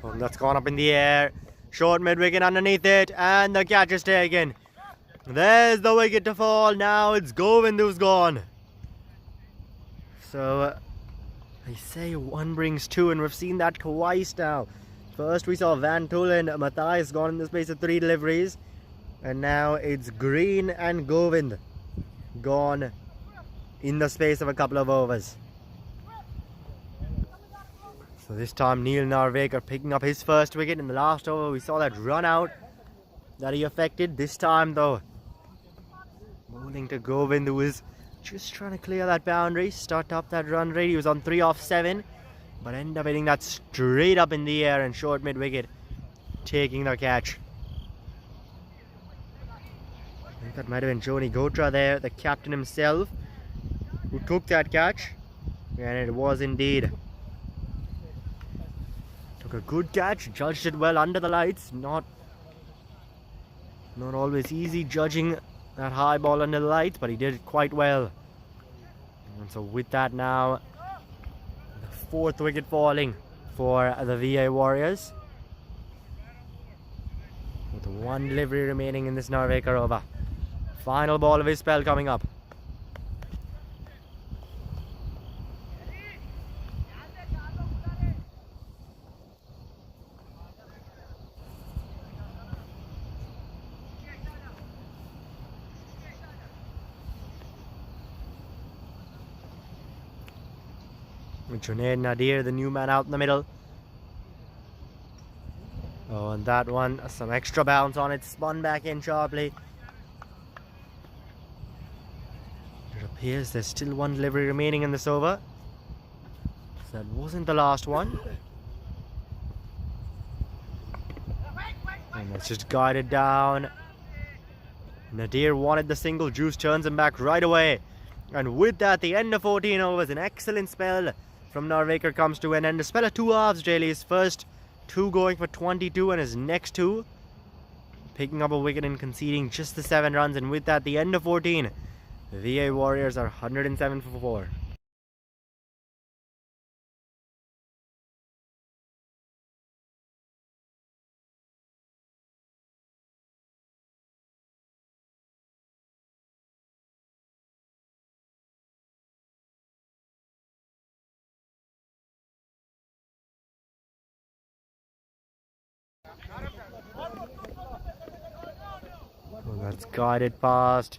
Oh, that's gone up in the air. Short mid wicket underneath it, and the catch is taken. There's the wicket to fall. Now it's Govind who's gone. So they say one brings two, and we've seen that twice now. First we saw Van Tule and Matthias gone in the space of 3 deliveries, and now it's Green and Govind gone in the space of a couple of overs. So this time Neil Narvekar picking up his first wicket in the last over. We saw that run out that he affected. This time though, bowling to Govind, who was just trying to clear that boundary, start up that run rate. He was on 3 off 7, but ended up hitting that straight up in the air and short mid wicket, taking the catch. I think that might have been Joni Gotra there, the captain himself, who took that catch, and it was indeed. Took a good catch, judged it well under the lights. Not always easy judging that high ball under the lights, but he did it quite well. And so with that now, the 4th wicket falling for the VA Warriors, with 1 delivery remaining in this Narvekar over. Final ball of his spell coming up. With Junaid Nadir, the new man, out in the middle. Oh, and that one, some extra bounce on it, spun back in sharply. It appears there's still 1 delivery remaining in this over. So that wasn't the last one. And it's just guided down. Nadir wanted the single, Juice turns him back right away. And with that, the end of 14 overs, an excellent spell from Narvekar comes to an end. A spell of 2 halves, really. His first 2 going for 22, and his next 2 picking up a wicket and conceding just the 7 runs. And with that, the end of 14, the VA Warriors are 107 for 4. Oh, that's guided past.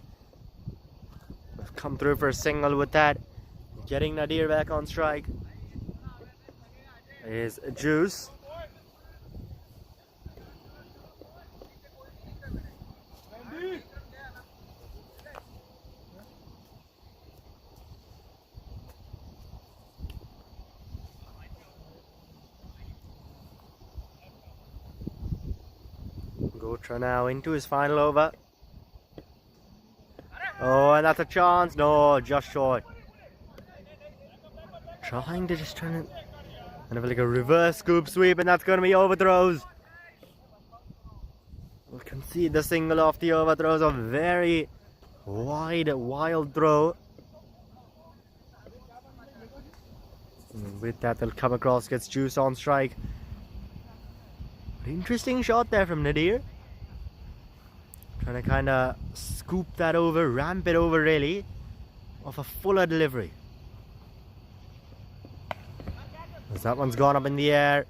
We've come through for a single with that. Getting Nadir back on strike is Juice. Gotra now into his final over. Oh, and that's a chance. No, just short. Trying to just turn it kind of like a reverse scoop sweep, and that's going to be overthrows. We'll concede the single off the overthrows. A very wide, wild throw. And with that, they'll come across, gets Juice on strike. Interesting shot there from Nadir. Trying to kind of scoop that over, ramp it over really, off a fuller delivery. As that one's gone up in the air.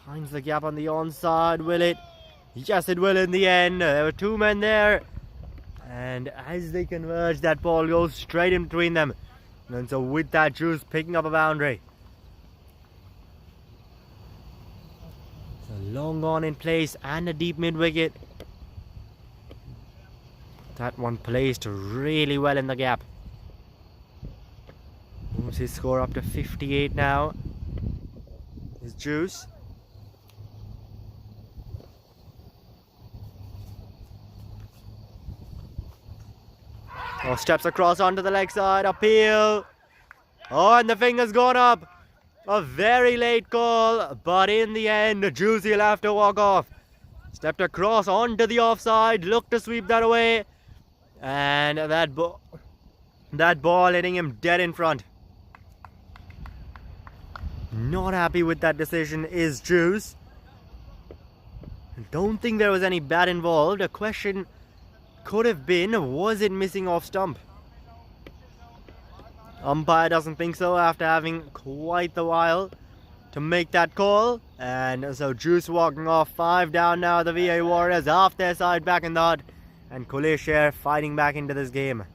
Finds the gap on the onside. Will it? Yes, it will in the end. There were 2 men there. And as they converge, that ball goes straight in between them. And so with that, Juice picking up a boundary. So long on in place and a deep mid wicket. That one placed really well in the gap. Moves his score up to 58 now. His Juice. Oh, steps across onto the leg side, appeal. Oh, and the finger's gone up. A very late call, but in the end, Juice will have to walk off. Stepped across onto the offside, looked to sweep that away. And that ball hitting him dead in front. Not happy with that decision is Juice. Don't think there was any bat involved. A question could have been, was it missing off stump? Umpire doesn't think so after having quite the while to make that call. And so Juice walking off, 5 down now. The VA Warriors half their side back in the hut. And Coolie Share fighting back into this game.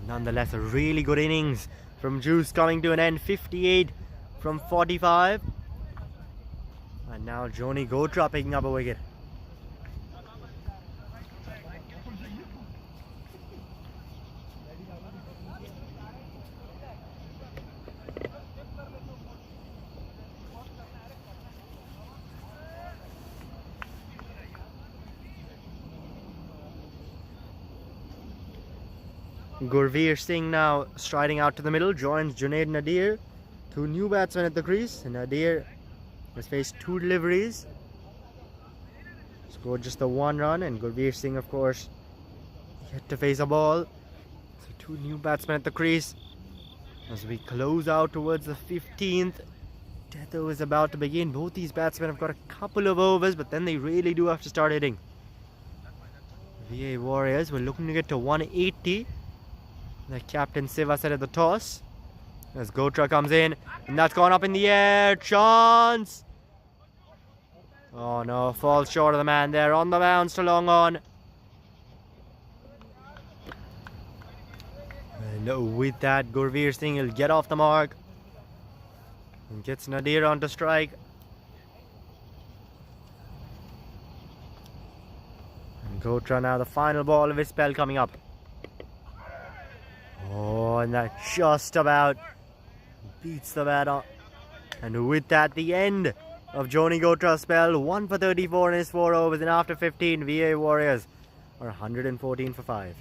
Nonetheless, a really good innings from Juice coming to an end. 58 from 45. And now Joni Gotra picking up a wicket. Gurveer Singh now striding out to the middle, joins Junaid Nadir. 2 new batsmen at the crease. Nadir has faced 2 deliveries. Scored just the 1 run, and Gurveer Singh, of course, yet to face a ball. So 2 new batsmen at the crease. As we close out towards the 15th, death over is about to begin. Both these batsmen have got a couple of overs, but then they really do have to start hitting. VA Warriors were looking to get to 180. The captain Siva said at the toss. As Gotra comes in, and that's gone up in the air. Chance! Oh no, falls short of the man there. On the bounce to long on. And with that, Gurveer Singh will get off the mark. And gets Nadir on to strike. And Gotra now the final ball of his spell coming up. Oh, and that just about beats the bat on. And with that, the end of Joni Gotra's spell. 1 for 34 in his 4 overs, and after 15, VA Warriors are 114 for 5.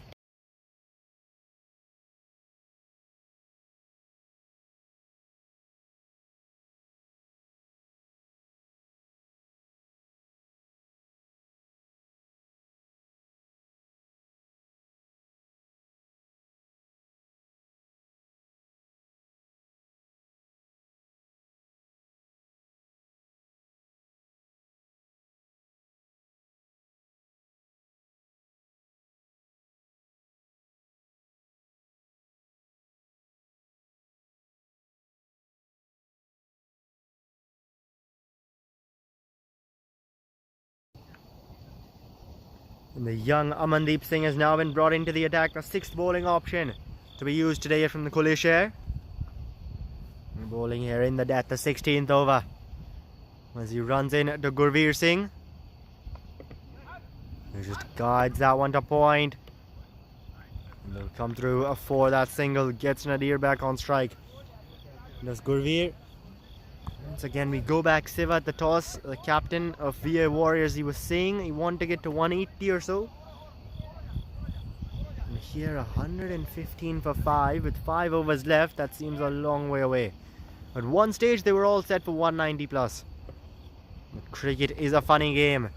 And the young Amandeep Singh has now been brought into the attack, the 6th bowling option to be used today from the Coolie Share. Bowling here in the 16th over. As he runs in to Gurveer Singh. He just guides that one to point. And they'll come through for that single, gets Nadir back on strike. And there's Gurveer. Once again, we go back. Siva at the toss, the captain of VA Warriors, he was saying he wanted to get to 180 or so. And here 115 for 5 with 5 overs left. That seems a long way away. At one stage they were all set for 190 plus. But cricket is a funny game.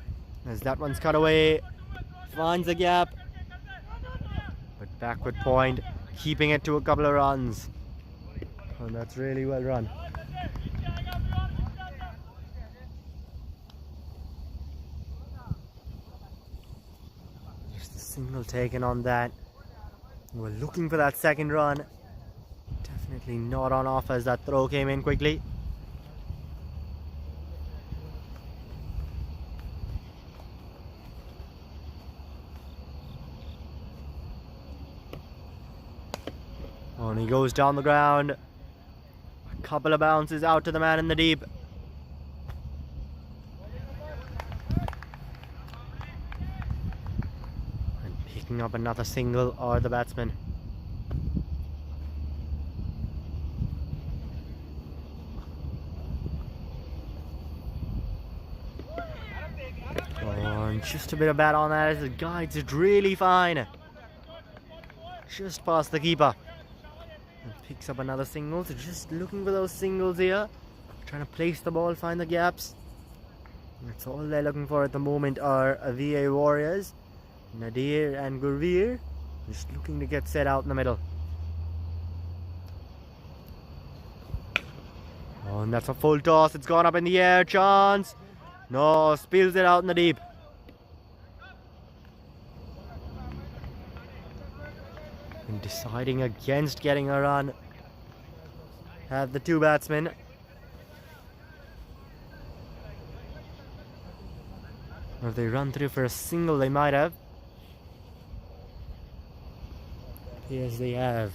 As that one's cut away, finds a gap. But backward point, keeping it to a couple of runs. And that's really well run. Single taken on that. We're looking for that second run. Definitely not on offer as that throw came in quickly. And he goes down the ground. A couple of bounces out to the man in the deep. And picking up another single are the batsmen. And just a bit of bat on that as it guides it really fine. Just past the keeper. And picks up another single. So just looking for those singles here. Trying to place the ball, find the gaps. That's all they're looking for at the moment are VA Warriors. Nadir and Gurveer. Just looking to get set out in the middle. Oh, and that's a full toss. It's gone up in the air. Chance. No, spills it out in the deep. And deciding against getting a run have the two batsmen. Or if they run through for a single, they might have. Yes, they have.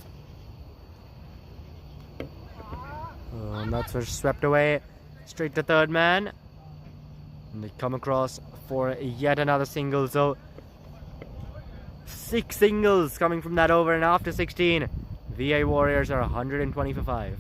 Oh, and that's what's swept away. Straight to third man. And they come across for yet another single. So 6 singles coming from that over, and after 16, VA Warriors are 120 for 5.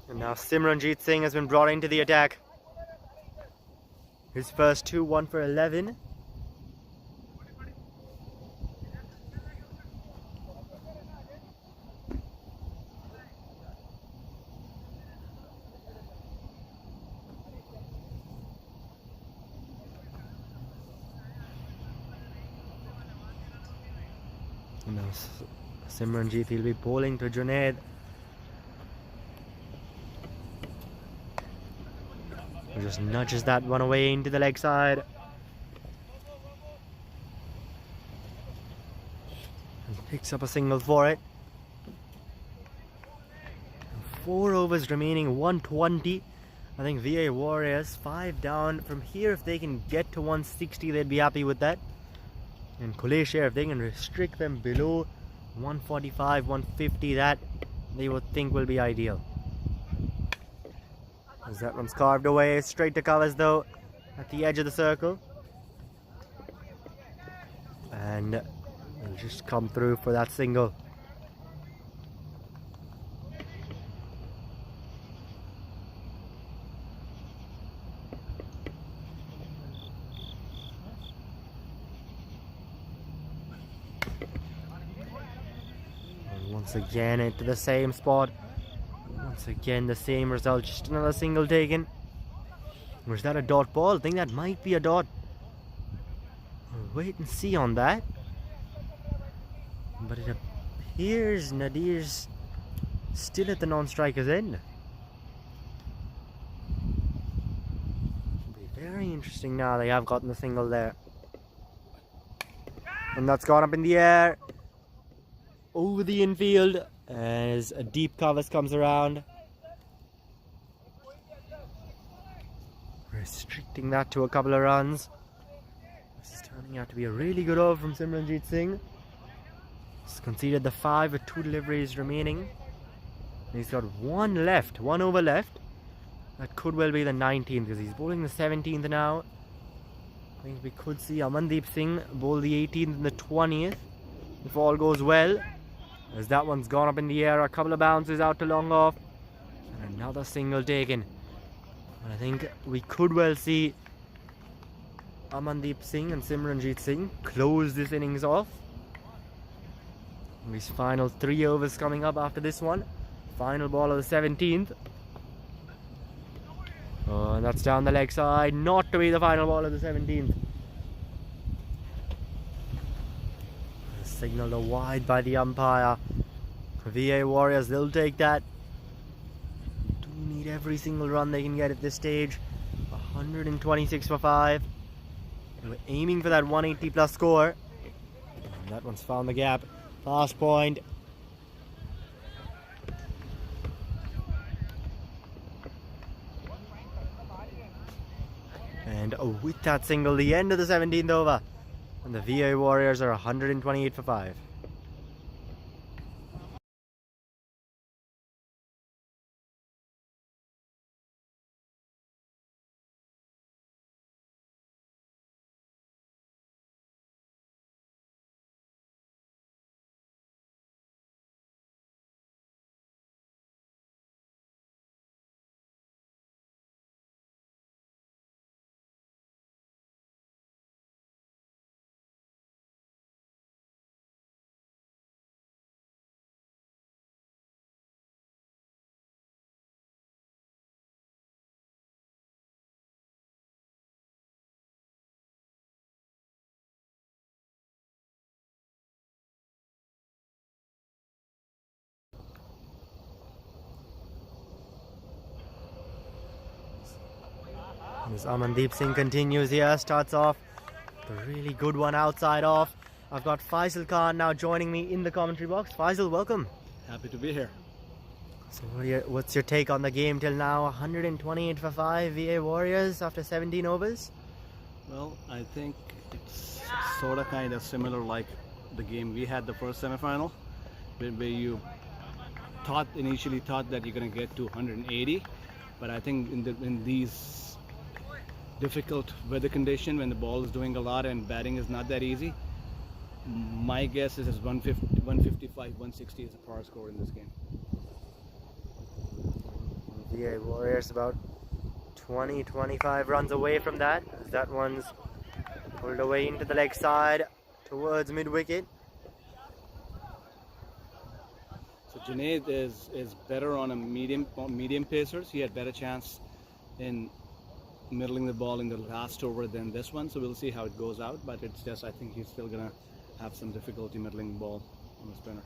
And now Simranjeet Singh has been brought into the attack. His first 2, 1 for 11. And now Simranjeet, he'll be bowling to Junaid. Just nudges that one away into the leg side. And picks up a single for it. 4 overs remaining, 120. I think VA Warriors 5 down. From here, if they can get to 160, they'd be happy with that. And Coolie Share, if they can restrict them below 145, 150, that they would think will be ideal. As that one's carved away, straight to covers though, at the edge of the circle. And they'll just come through for that single. And once again into the same spot. Once again the same result, just another single taken. Or is that a dot ball? I think that might be a dot. We'll wait and see on that. But it appears Nadir's still at the non-striker's end. It'll be very interesting now. They have gotten the single there. And that's gone up in the air. Over the infield. As a deep covers comes around, restricting that to a couple of runs. This is turning out to be a really good over from Simranjeet Singh. He's conceded the 5 with 2 deliveries remaining. And he's got 1 left, 1 over left. That could well be the 19th because he's bowling the 17th now. think we could see Amandeep Singh bowl the 18th and the 20th if all goes well. As that one's gone up in the air, a couple of bounces out to long off, and another single taken. And I think we could well see Amandeep Singh and Simranjeet Singh close this innings off. These final 3 overs coming up after this one. Final ball of the 17th. Oh, and that's down the leg side, not to be the final ball of the 17th. Signalled a wide by the umpire. VA Warriors, they'll take that. Do need every single run they can get at this stage. 126 for 5. And we're aiming for that 180 plus score. And that one's found the gap. Fast point. And with that single, the end of the 17th over. And the VA Warriors are 128 for 5. As Amandeep Singh continues here, starts off the really good one outside off. I've got Faisal Khan now joining me in the commentary box. Faisal, welcome. Happy to be here. So what's your take on the game till now? 128 for 5 VA Warriors after 17 overs? Well, I think it's sort of kind of similar like the game we had the first semifinal, where you initially thought that you're going to get to 180, but I think in these difficult weather condition when the ball is doing a lot and batting is not that easy, my guess is 155, 160 is a par score in this game. VA Warriors about 20-25 runs away from that, as that one's pulled away into the leg side towards mid-wicket. So Junaid is better on a medium pacers. He had better chance in middling the ball in the last over than this one, so we'll see how it goes out, but it's just I think he's still gonna have some difficulty middling the ball on the spinner.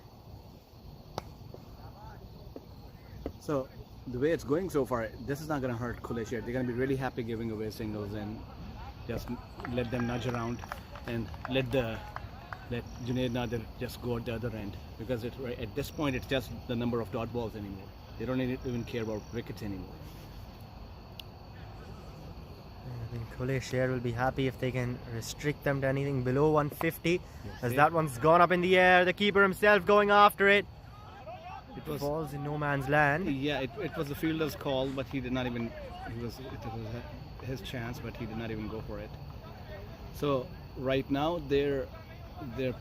So the way it's going so far, this is not gonna hurt Coolie Share. They're gonna be really happy giving away singles and just let them nudge around and let Junaid Nadir just go at the other end, because at this point it's just the number of dot balls anymore. They don't even care about wickets anymore. I think Khulle Sher will be happy if they can restrict them to anything below 150. As that one's gone up in the air, the keeper himself going after it. It falls in no man's land. Yeah, it was the fielder's call, but he did not even. It was his chance, but he did not even go for it. So right now their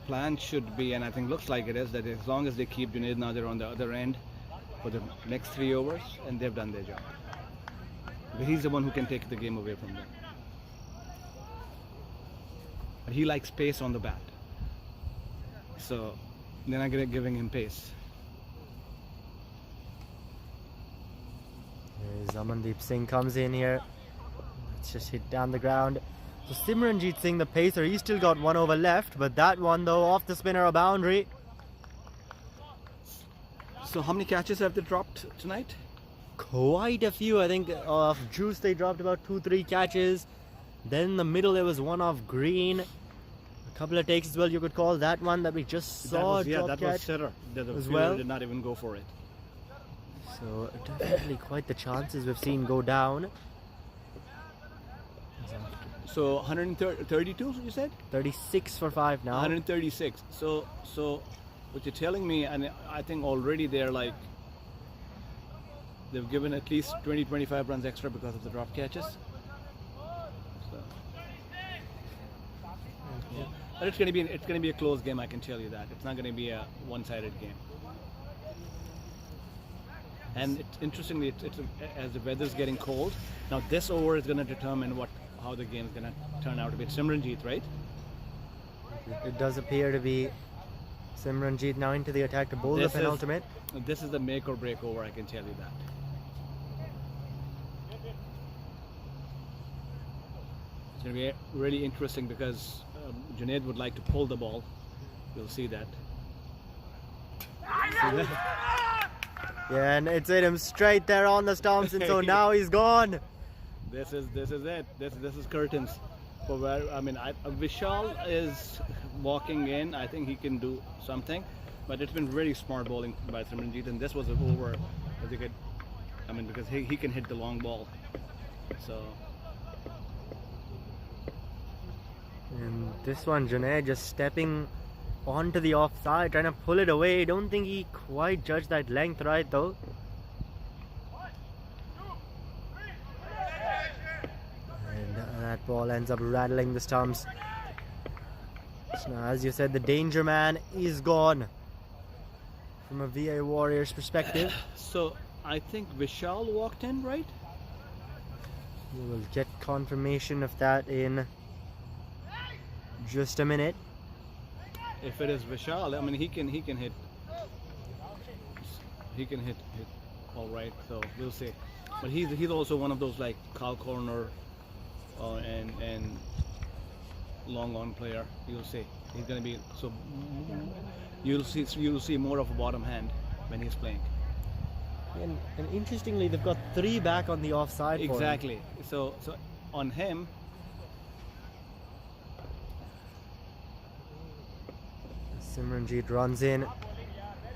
plan should be, and I think looks like it is, that as long as they keep Junaid Nadir on the other end for the next 3 overs, and they've done their job. But he's the one who can take the game away from them. But he likes pace on the bat, so they're not giving him pace. Amandeep Singh comes in here. It's just hit down the ground. So Simranjeet Singh, the pacer, he's still got 1 over left, but that one though off the spinner, a boundary. So how many catches have they dropped tonight? Quite a few. I think of Juice they dropped about 2-3 catches. Then in the middle there was one off Green. A couple of takes as well, you could call that one that we just saw. That was Sher. The fielder did not even go for it. So definitely quite the chances we've seen go down. So 132 you said? 36 for 5 now. 136. So what you're telling me, and I think already they're like, they've given at least 20-25 runs extra because of the drop catches. So. But it's gonna be a close game. I can tell you that. It's not gonna be a one-sided game. And interestingly, as the weather's getting cold, now this over is gonna determine how the game is gonna turn out to be. It's Simranjeet, right? It does appear to be Simranjeet now into the attack to bowl the penultimate. This is the make or break over. I can tell you that. It's going to be really interesting because Junaid would like to pull the ball. You'll see that. Yeah, and it's hit him straight there on the stumps, and so now he's gone. This is it. This is curtains. For where Vishal is walking in. I think he can do something, but it's been really smart bowling by Simranjeet, and this was an over. Because he can hit the long ball. So. And this one, Junaid just stepping onto the offside, trying to pull it away. Don't think he quite judged that length right though. And that ball ends up rattling the stumps. So now, as you said, the danger man is gone from a VA Warriors perspective. So I think Vishal walked in, right? We will get confirmation of that in just a minute. If it is Vishal, he can hit. He can hit all right. So we'll see. But he's also one of those like cow corner and long on player. You'll see. He's gonna be so. You'll see more of a bottom hand when he's playing. And interestingly, they've got 3 back on the offside. Exactly. So on him. Simranjeet runs in.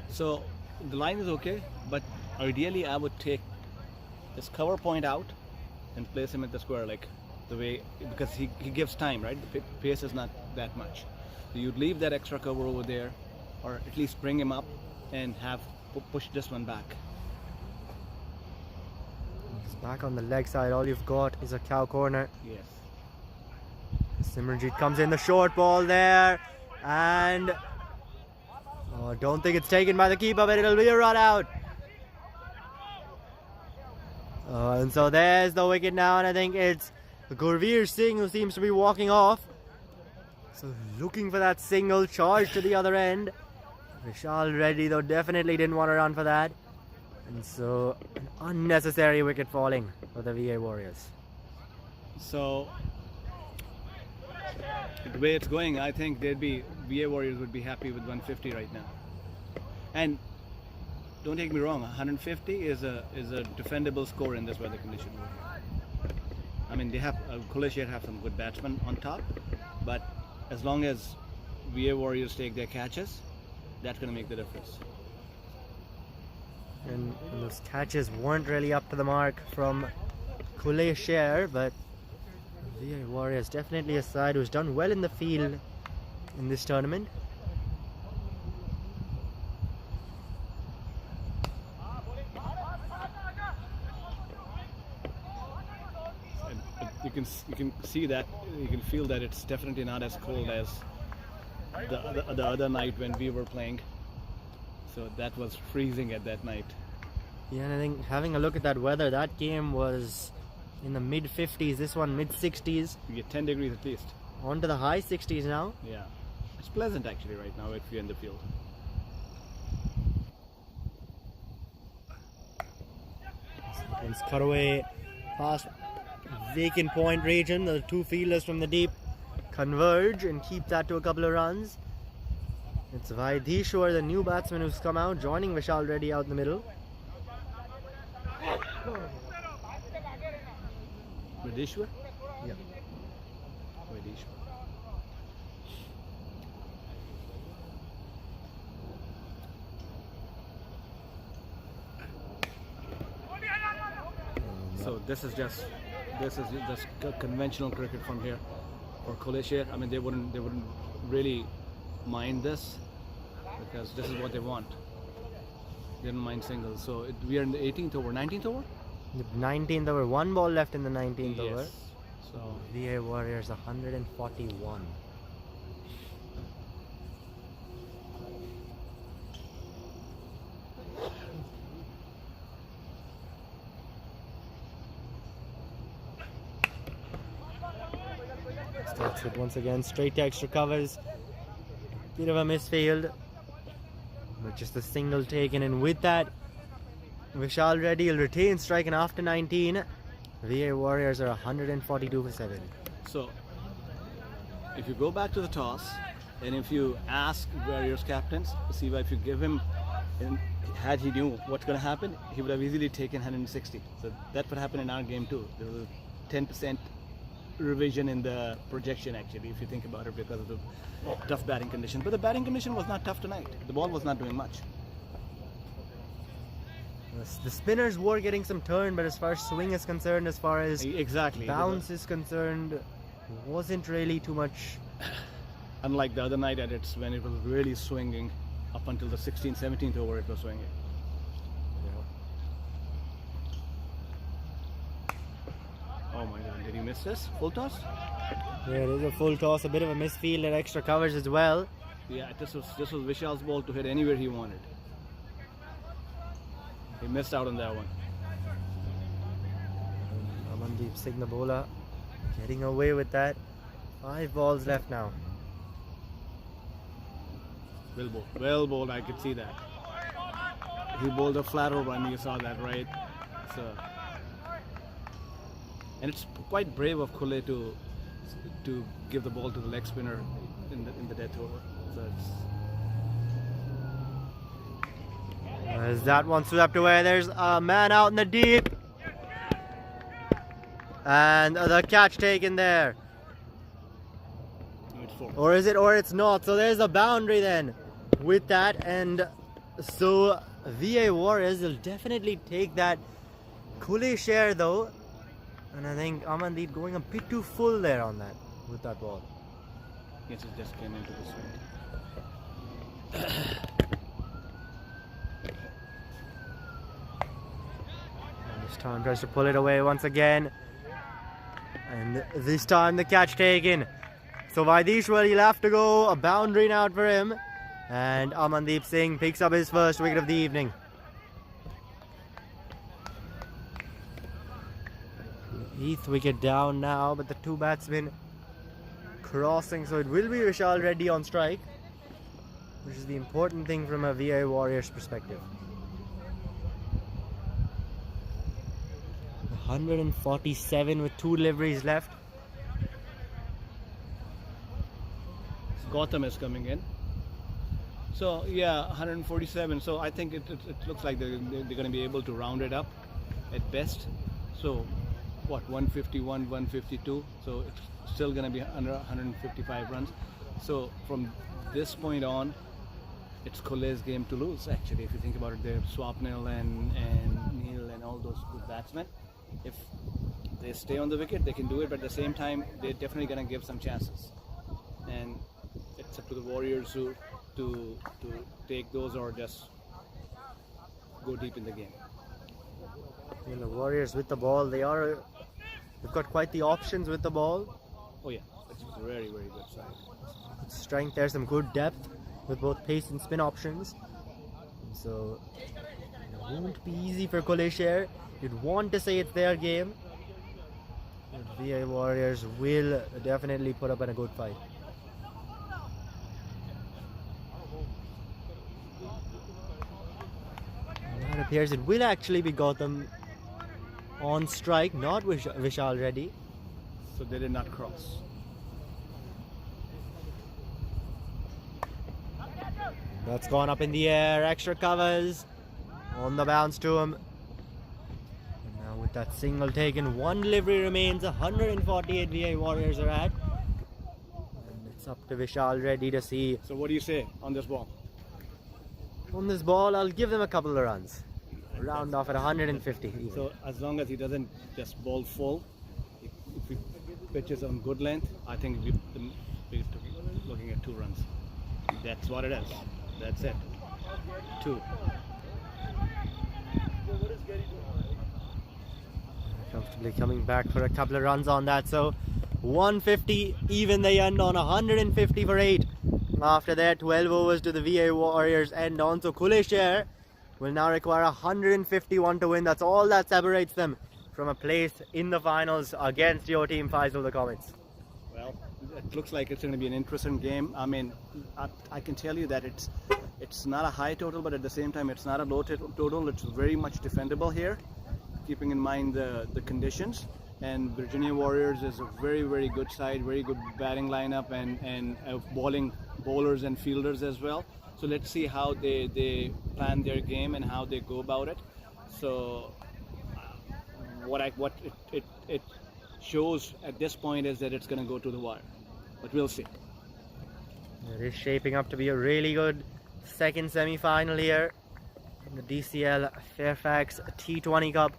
So the line is okay, but ideally I would take this cover point out and place him at the square, like the way, because he gives time, right? The pace is not that much. So you'd leave that extra cover over there, or at least bring him up and push this one back. He's back on the leg side. All you've got is a cow corner. Yes. Simranjeet comes in, the short ball there, and don't think it's taken by the keeper, but it'll be a run out. And so there's the wicket now, and I think it's Gurveer Singh who seems to be walking off. So looking for that single charge to the other end. Vishal Reddy though definitely didn't want to run for that. And so an unnecessary wicket falling for the VA Warriors. So the way it's going, I think VA Warriors would be happy with 150 right now. And don't take me wrong, 150 is a defendable score in this weather condition. They have Khulle Share have some good batsmen on top, but as long as VA Warriors take their catches, that's going to make the difference. And those catches weren't really up to the mark from Coolie Share, but VA Warriors definitely a side who's done well in the field in this tournament. You can see that, you can feel that it's definitely not as cold as the other night when we were playing. So that was freezing at that night. Yeah, and I think having a look at that weather, that game was in the mid-50s, this one mid-60s. You get 10 degrees at least. On to the high 60s now. Yeah, it's pleasant actually right now if you're in the field. It's cut away past vacant point region. The 2 fielders from the deep converge and keep that to a couple of runs. It's Vaidishwar, the new batsman who's come out, joining Vishal Reddy out in the middle. Vaidishwar? Yeah. Vaidishwar. So this is just conventional cricket from here for Khulle Share. They wouldn't really mind this because this is what they want. They don't mind singles. So we are in the 18th over, 19th over. The 19th over, 1 ball left in the 19th over. So VA Warriors 141. That's it once again. Straight to extra covers. Bit of a misfield. But just a single taken, and with that, Vishal Reddy will retain striking after 19. VA Warriors are 142 for 7. So, if you go back to the toss, and if you ask Warriors captains, see if you give him, and had he knew what's going to happen, he would have easily taken 160. So that would happen in our game too. There was a 10% revision in the projection actually, if you think about it, because of the tough batting condition. But the batting condition was not tough tonight. The ball was not doing much. The spinners were getting some turn, but as far as swing is concerned, as far as Exactly. bounce is concerned, wasn't really too much. Unlike the other night at its when it was really swinging up until the 16th, 17th over, it was swinging. Oh my god, did he miss this? Full toss? Yeah, it is a full toss, a bit of a misfield and extra covers as well. Yeah, this was Vishal's ball to hit anywhere he wanted. He missed out on that one. Amandeep Singh, the bowler, getting away with that. 5 balls left now. Well bowled, I could see that. He bowled a flatter one, you saw that, right? So, and it's quite brave of Khulle to give the ball to the leg spinner in the death over. So it's As that one swept away, there's a man out in the deep. And the catch taken there. it's 4. Or is it, or it's not. So there's a boundary then with that. And so VA Warriors will definitely take that. Coolie Share though. And I think Amandeep going a bit too full there on that, with that ball. Yes, it just came into the swing. And this time tries to pull it away once again. And this time the catch taken. So Vaidishwar, he'll have to go a boundary now for him. And Amandeep Singh picks up his first wicket of the evening. 8th wicket down now, but the 2 batsmen crossing, so it will be Vishal Reddy on strike, which is the important thing from a VA Warriors perspective. 147 with 2 deliveries left. Gautam is coming in. So yeah, 147. So I think it looks like they're going to be able to round it up at best. So what, 151, 152. So it's still going to be under 155 runs. So from this point on, it's Khulle's game to lose. Actually, if you think about it, they're Swapnil and Neil and all those good batsmen. If they stay on the wicket, they can do it. But at the same time, they're definitely going to give some chances. And it's up to the Warriors to take those or just go deep in the game. And the Warriors with the ball, they've got quite the options with the ball. Oh yeah, it's a very, very good side. Good strength there, some good depth with both pace and spin options. So it won't be easy for Coolie Share. You'd want to say it's their game. But VA Warriors will definitely put up in a good fight. And it appears it will actually be Gautam on strike, not Vishal Reddy. So they did not cross. That's gone up in the air, extra covers on the bounce to him. And now with that single taken, 1 delivery remains, 148 VA Warriors are at. And it's up to Vishal Reddy to see. So what do you say on this ball? On this ball, I'll give them a couple of runs. Round off at 150 even. So as long as he doesn't just bowl full, if he pitches on good length, I think we're looking at 2 runs. That's what it is. That's it. 2. Comfortably coming back for a couple of runs on that. So 150, even they end on 150 for 8. After that, 12 overs to the VA Warriors end on. So Coolie Share will now require 151 to win. That's all that separates them from a place in the finals against your team. Fives of the comments. Well, it looks like it's going to be an interesting game. I mean, I can tell you that it's not a high total, but at the same time, it's not a low total. It's very much defendable here, keeping in mind the conditions. And Virginia Warriors is a very, very good side, very good batting lineup, and bowlers and fielders as well. So let's see how they plan their game and how they go about it. So what it shows at this point is that it's going to go to the wire, but we'll see. It is shaping up to be a really good second semi-final here in the DCL Fairfax T20 Cup.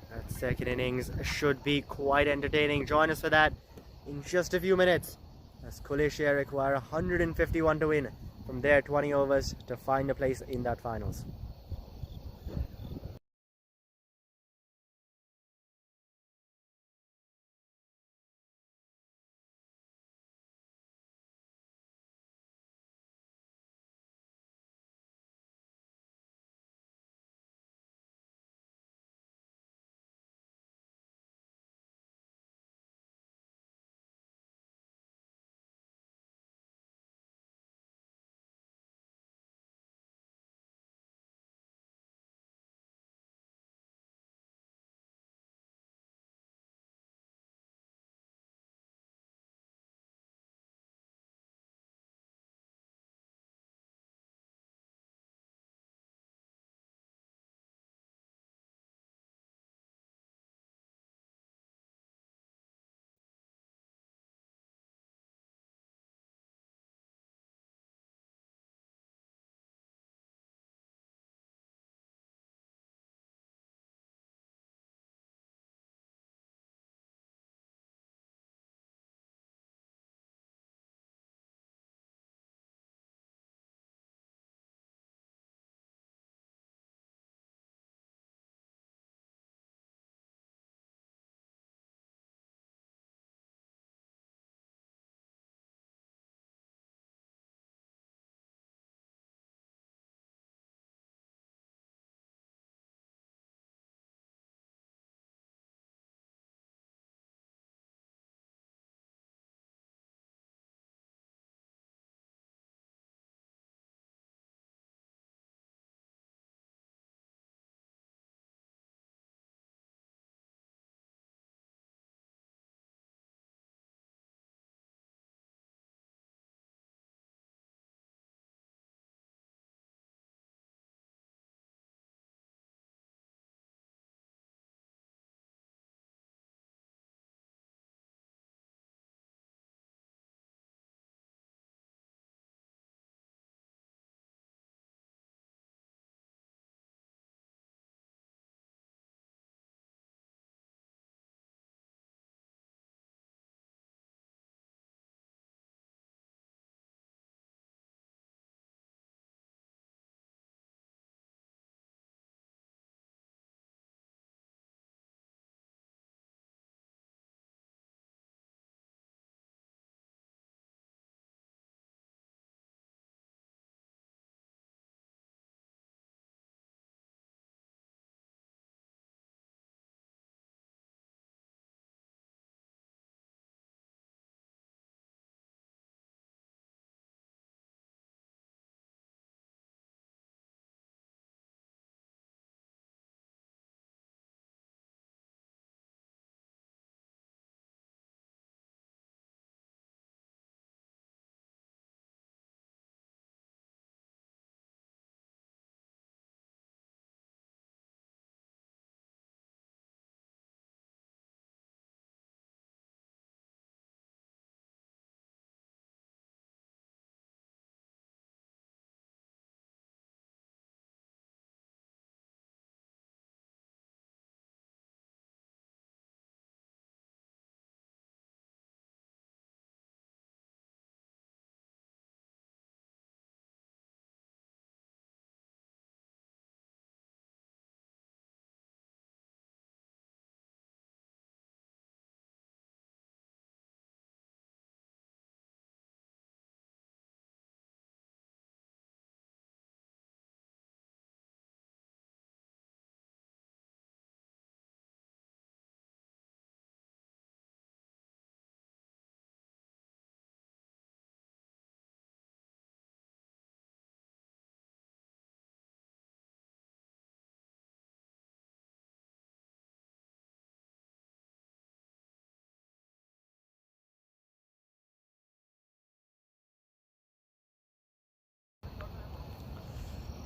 That second innings should be quite entertaining. Join us for that in just a few minutes as Coolie Share require 151 to win from their 20 overs to find a place in that finals.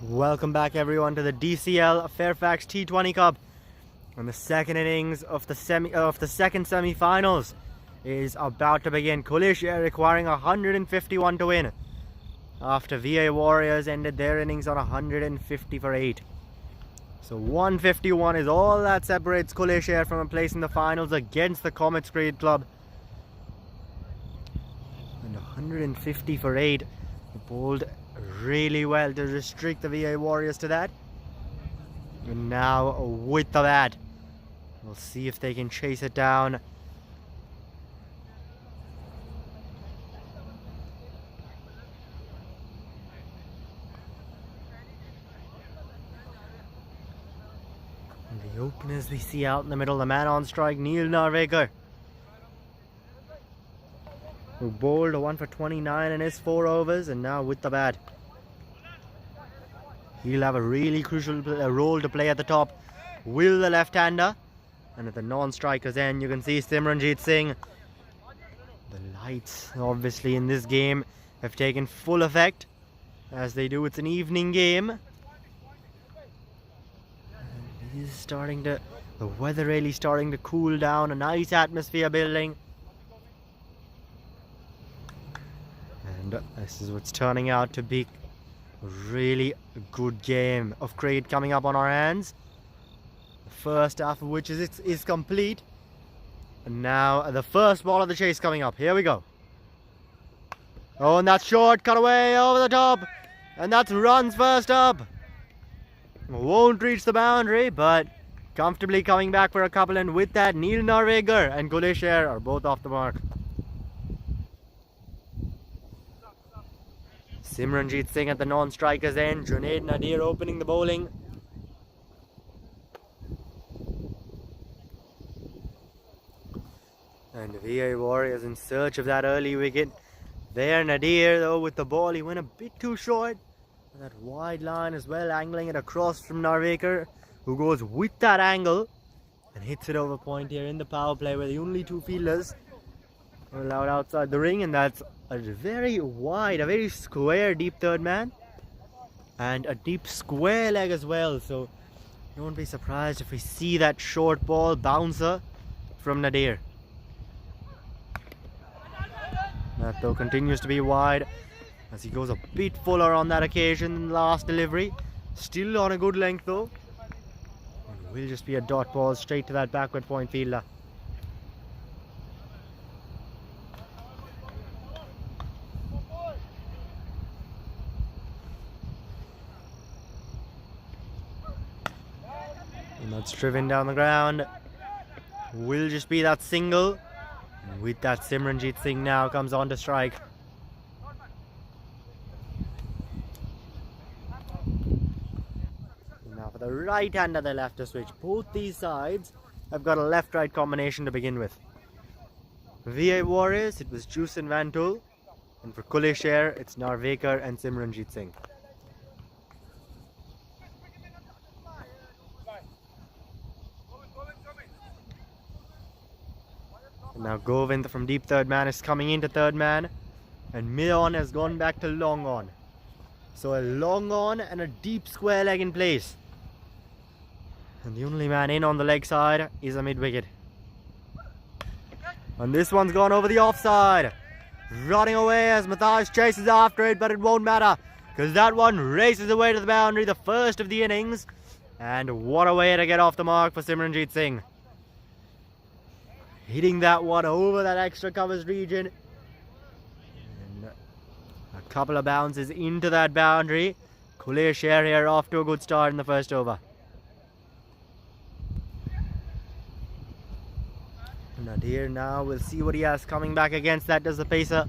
Welcome back everyone to the DCL FAIRFAX T20 Cup. And the second innings of the second semi-finals is about to begin. Coolie Share requiring 151 to win after VA Warriors ended their innings on 150 for 8. So 151 is all that separates Coolie Share from a place in the finals against the Comets Grade Club. And 150 for 8 bowled really well to restrict the VA Warriors to that. And now with the bat, we'll see if they can chase it down. And the openers we see out in the middle, the man on strike, Neil Narvekar, who bowled a 1 for 29 in his 4 overs, and now with the bat, he'll have a really crucial role to play at the top. Will the left-hander? And at the non-striker's end, you can see Simranjeet Singh. The lights, obviously, in this game have taken full effect, as they do. It's an evening game. And it is starting to, the weather really starting to cool down. A nice atmosphere building. And this is what's turning out to be a really good game of cricket coming up on our hands. The first half of which is complete. And now the first ball of the chase coming up. Here we go. Oh, and that's short, cut away over the top. And that's runs first up. Won't reach the boundary, but comfortably coming back for a couple. And with that, Neil Narvekar and Coolie Share are both off the mark. Simranjeet Singh at the non-striker's end. Junaid Nadir opening the bowling. And VA Warriors in search of that early wicket. There Nadir though with the ball. He went a bit too short. And that wide line as well, angling it across from Narvekar, who goes with that angle and hits it over point here in the power play, where the only 2 fielders are allowed outside the ring. And that's a very wide, a very square deep third man, and a deep square leg as well. So you won't be surprised if we see that short ball bouncer from Nadir. That though continues to be wide, as he goes a bit fuller on that occasion than the last delivery. Still on a good length though. It will just be a dot ball straight to that backward point fielder. And that's driven down the ground. Will just be that single. And with that, Simranjeet Singh now comes on to strike. And now for the right hander, they'll have to switch. Both these sides have got a left-right combination to begin with. VA Warriors, it was Juice and Vantul. And for Coolie Share, it's Narvekar and Simranjeet Singh. And now Govind from deep third man is coming into third man, and mid-on has gone back to long on. So a long on and a deep square leg in place. And the only man in on the leg side is a mid-wicket. And this one's gone over the offside. Running away as Matthias chases after it, but it won't matter, because that one races away to the boundary, the first of the innings. And what a way to get off the mark for Simranjeet Singh. Hitting that one over that extra covers region. And a couple of bounces into that boundary. Coolie Share here off to a good start in the first over. Nadir now, we'll see what he has coming back against that, does the pacer.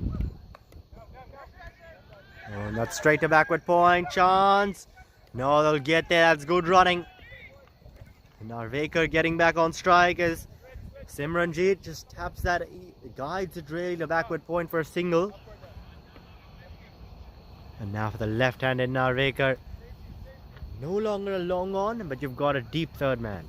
And that's straight to backward point. Chance. No, they'll get there. That's good running. Narvekar getting back on strike as Simranjeet just taps that, guides it really to backward point for a single. And now for the left-handed Narvekar. No longer a long on, but you've got a deep third man.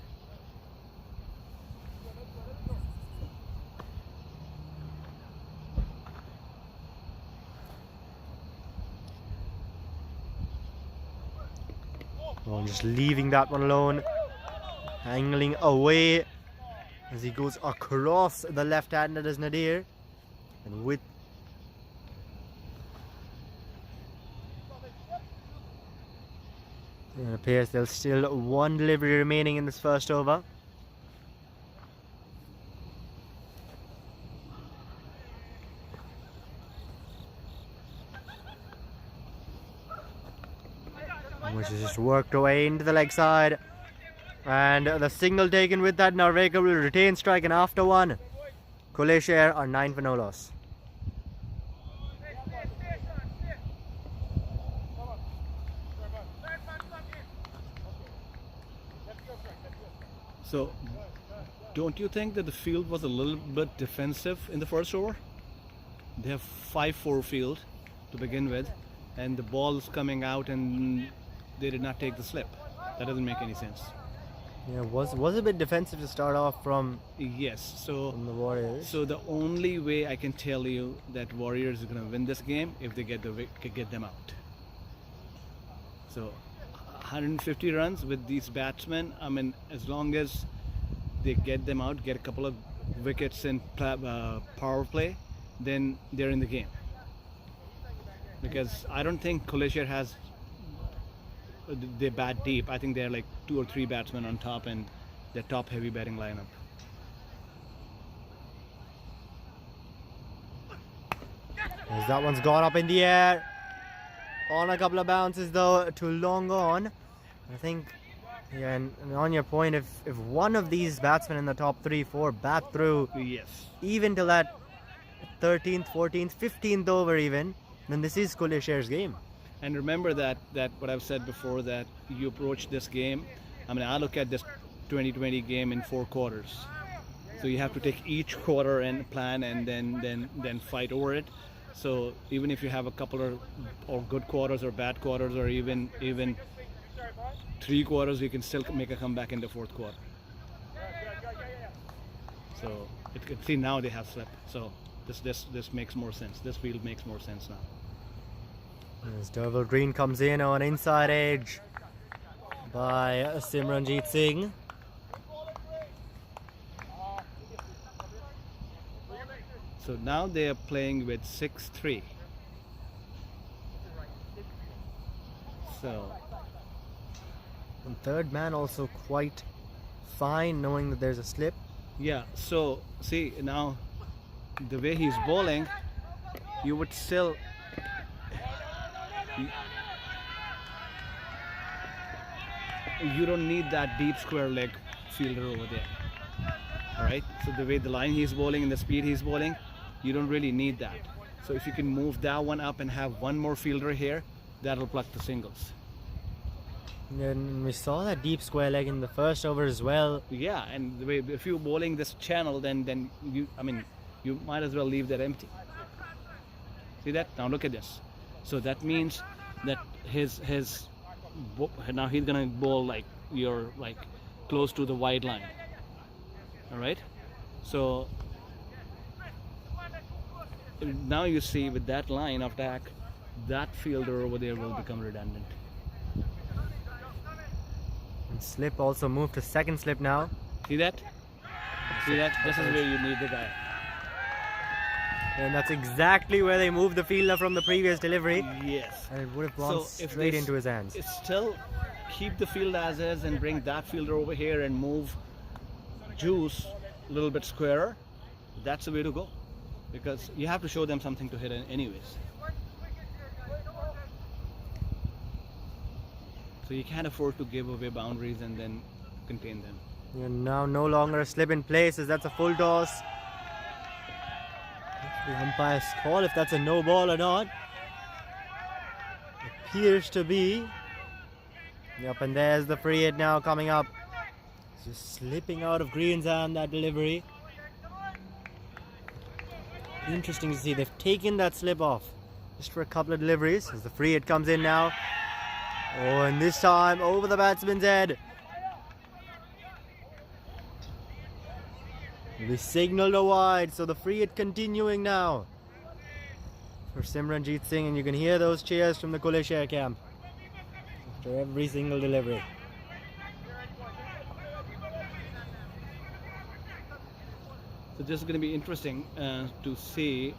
And just leaving that one alone. Angling away as he goes across the left-handed as Nadir. And with it appears there's still one delivery remaining in this first over. Which is just worked away into the leg side. And the single taken with that, Narveka will retain strike, and after one, Coolie Share are 9 for no loss. So, don't you think that the field was a little bit defensive in the first over? They have 5-4 field to begin with, and the ball's coming out and they did not take the slip. That doesn't make any sense. Yeah, was a bit defensive to start off from Yes, so the Warriors. so the only way I can tell you that Warriors are going to win this game if they get them out. So 150 runs with these batsmen. I mean, as long as they get them out, get a couple of wickets in power play, then they're in the game. Because I don't think Khulle Share has they bat deep. I think they're like 2 or 3 batsmen on top and their top heavy batting lineup. As that one's gone up in the air. On a couple of bounces though, too long on. I think, yeah, and on your point, if one of these batsmen in the top 3-4 bat through Yes. even till that 13th, 14th, 15th over even, then this is Coolie Share's game. And remember that what I've said before, that you approach this game. I mean, I look at this 2020 game in 4 quarters. So you have to take each quarter and plan and then fight over it. So even if you have a couple of good quarters or bad quarters or even 3 quarters, you can still make a comeback in the 4th quarter. So see, now they have slip. So this makes more sense. This field makes more sense now. As Derval Green comes in on inside edge by Simranjeet Singh. So now they are playing with 6-3. So And third man also quite fine, knowing that there's a slip. yeah, so see now the way he's bowling, you would still you don't need that deep square leg fielder over there. Alright, so the way the line he's bowling and the speed he's bowling, you don't really need that. So if you can move that one up and have one more fielder here, that'll pluck the singles. And we saw that deep square leg in the first over as well. Yeah, and the way if you're bowling this channel, then you might as well leave that empty. See that? Now look at this. So that means that now he's gonna bowl like you're like close to the wide line. All right. So now you see with that line of attack, that fielder over there will become redundant. And slip also moved to second slip now. See that? See that? This is where you need the guy. And that's exactly where they moved the fielder from the previous delivery. Yes. And it would have gone So if straight they into his hands. Still keep the field as is and bring that fielder over here and move Juice a little bit squarer, that's the way to go. Because you have to show them something to hit anyways. So you can't afford to give away boundaries and then contain them. And now no longer a slip in place, as that's a full toss. The umpire's call if that's a no ball or not. Appears to be. Yep, and there's the free hit now coming up. Just slipping out of Green's hand, that delivery. Interesting to see, they've taken that slip off just for a couple of deliveries as the free hit comes in now. Oh, and this time over the batsman's head. We signaled a wide, so the free hit continuing now for Simranjeet Singh, and you can hear those cheers from the Coolie Share camp after every single delivery. So this is going to be interesting to see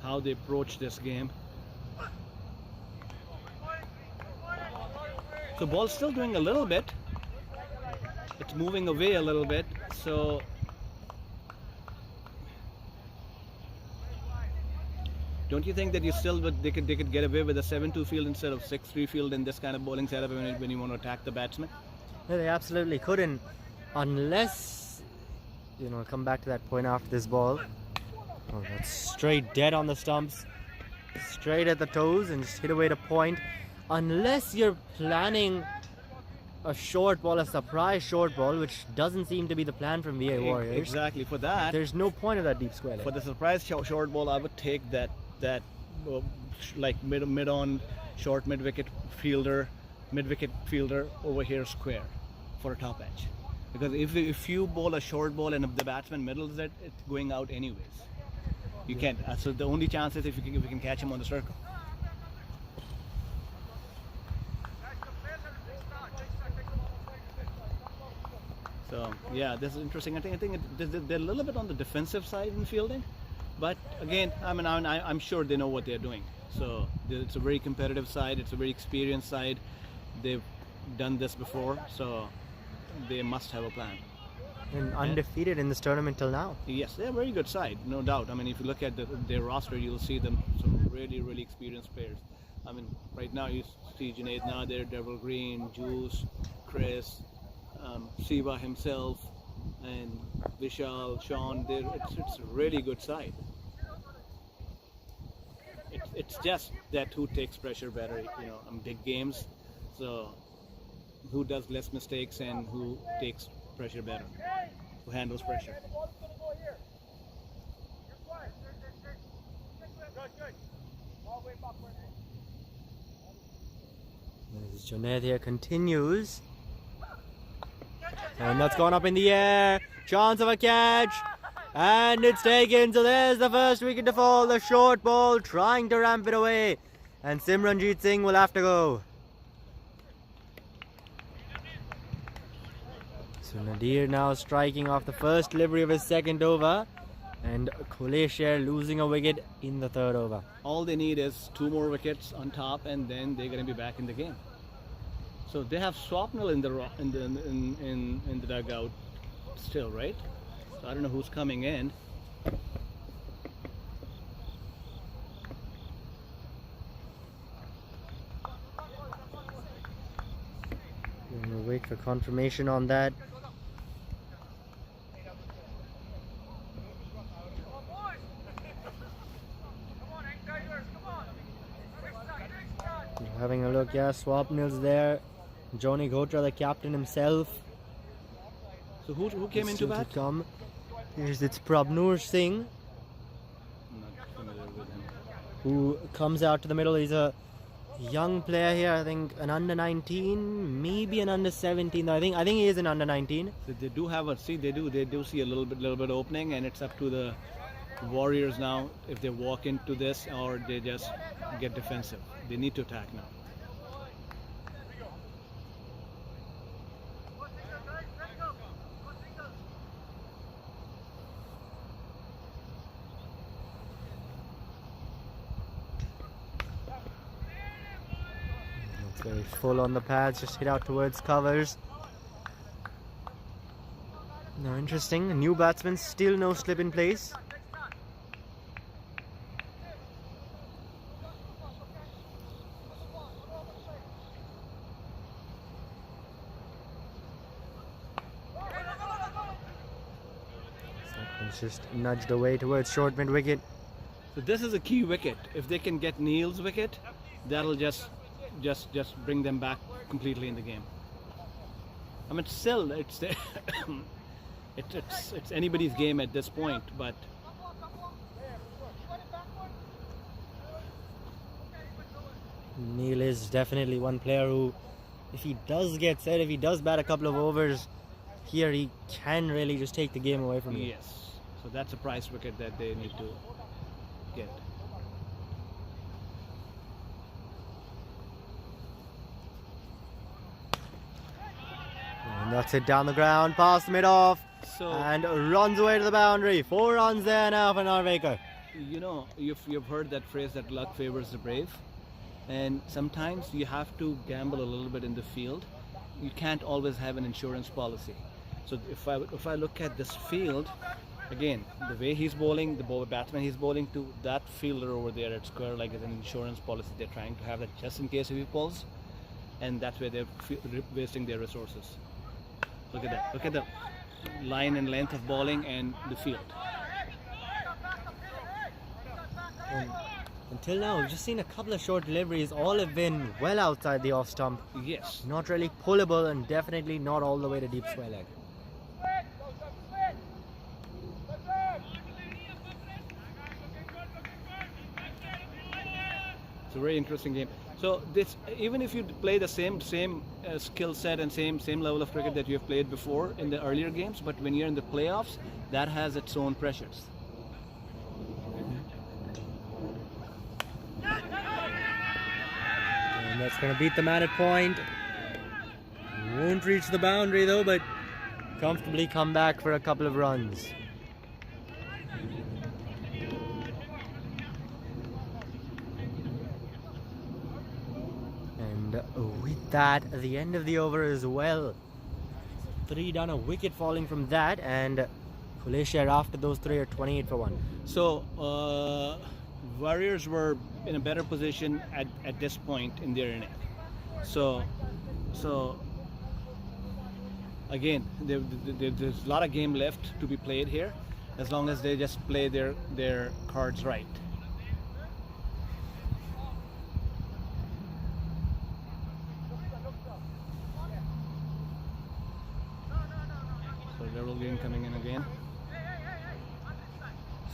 how they approach this game. So ball's still doing a little bit. It's moving away a little bit. So don't you think that they could get away with a 7-2 field instead of 6-3 field in this kind of bowling setup when you want to attack the batsman? Yeah, they absolutely couldn't, unless, you know, come back to that point after this ball. Oh, that's straight dead on the stumps, straight at the toes, and just hit away to point. Unless you're planning a short ball, a surprise short ball, which doesn't seem to be the plan from VA Warriors. Exactly. For that, there's no point of that deep square leg. For the surprise short ball, I would take that like mid-on short mid-wicket fielder over here square for a top edge. Because if you bowl a short ball and if the batsman middles it, it's going out anyways. You can't. So the only chance is if we can catch him on the circle. So yeah, this is interesting. I think they're a little bit on the defensive side in fielding, but again, I mean, I'm sure they know what they're doing. So it's a very competitive side. It's a very experienced side. They've done this before, so they must have a plan. And undefeated in this tournament till now. Yes, they're a very good side, no doubt. I mean, if you look at their roster, you'll see some really experienced players. I mean, right now you see Junaid Nadir, Devil Green, Juice, Chris, Siva himself, and Vishal, Sean. It's a really good side. It's just that who takes pressure better, you know, on big games. So who does less mistakes and who takes pressure better, who handles pressure. Junaid here continues. And that's gone up in the air. Chance of a catch. And it's taken. So there's the first wicket to fall. The short ball trying to ramp it away. And Simranjeet Singh will have to go. So Nadir now striking off the first delivery of his second over. And Coolie Share losing a wicket in the third over. All they need is 2 more wickets on top, and then they're going to be back in the game. So they have Swapnil in the dugout still, right? So I don't know who's coming in. We'll wait for confirmation on that. Having a look, yeah, Swapnil's there. Johnny Gotra, the captain himself. So who came into bat? Here's it's Prabnur Singh, I'm not familiar with him. who comes out to the middle. He's a young player here. I think an under 19, maybe an under 17. I think he is an under 19. So they do have they do see a little bit opening, and it's up to the Warriors now if they walk into this or they just get defensive. They need to attack now. It's very full on the pads, just hit out towards covers. Now interesting, a new batsman, still no slip in place. It's just nudged away towards short mid wicket. So this is a key wicket. If they can get Neil's wicket, that'll just bring them back completely in the game. I mean, still, it's anybody's game at this point, but Neil is definitely one player who, if he does get set, if he does bat a couple of overs here, he can really just take the game away from you. Yes. So that's a price wicket that they need to get. And that's it down the ground, past mid off. So and runs away to the boundary. 4 runs there now for Norvega. you know, you've heard that phrase that luck favors the brave, and sometimes you have to gamble a little bit in the field. You can't always have an insurance policy. So if I look at this field, again, the way he's bowling, the batsman he's bowling to, that fielder over there at square leg is an insurance policy. They're trying to have that just in case if he pulls, and that's where they're wasting their resources. Look at that. Look at the line and length of bowling and the field. And until now, we've just seen a couple of short deliveries. All have been well outside the off stump. Yes. Not really pullable, and definitely not all the way to deep square leg. It's a very interesting game. So this, even if you play the same skill set and same level of cricket that you have played before in the earlier games, but when you're in the playoffs, that has its own pressures. And that's going to beat the man at point. Won't reach the boundary though, but comfortably come back for a couple of runs. And with that, at the end of the over as well. 3 done, a wicket falling from that, and Khulle Share after those 3 are 28 for 1. So Warriors were in a better position at this point in their inning. So again, there's a lot of game left to be played here, as long as they just play their cards right. So Daryl Green coming in again.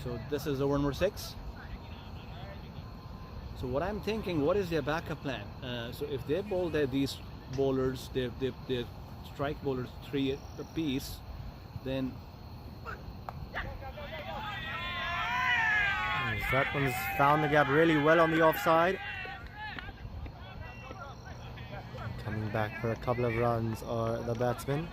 So this is over number 6. So what I'm thinking, what is their backup plan? So if they bowl these bowlers, their strike bowlers 3 apiece, then that one's found the gap really well on the offside. Coming back for a couple of runs are the batsmen.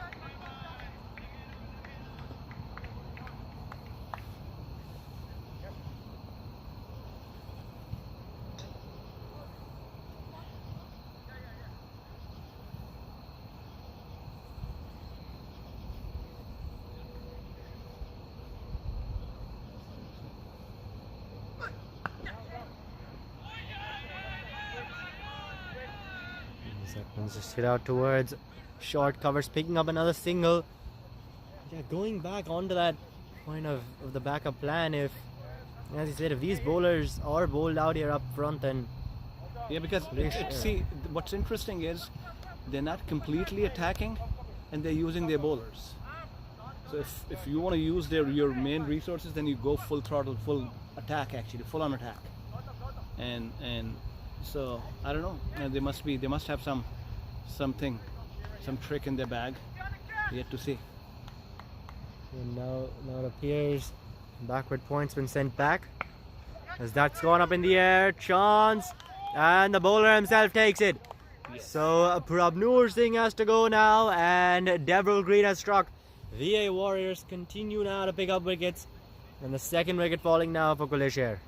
That one's just hit out towards short covers, picking up another single. Yeah, going back onto that point of the backup plan, if, as you said, if these bowlers are bowled out here up front, then yeah, because see, what's interesting is they're not completely attacking, and they're using their bowlers. So if you want to use your main resources, then you go full throttle, full attack, actually full on attack, and so I don't know. They must have some trick in their bag. Yet to see. And now it appears backward point's been sent back, as that's gone up in the air. Chance, and the bowler himself takes it. Yes. So Prabnur Singh has to go now, and Daryl Green has struck. VA Warriors continue now to pick up wickets, and the second wicket falling now for Khulle Share.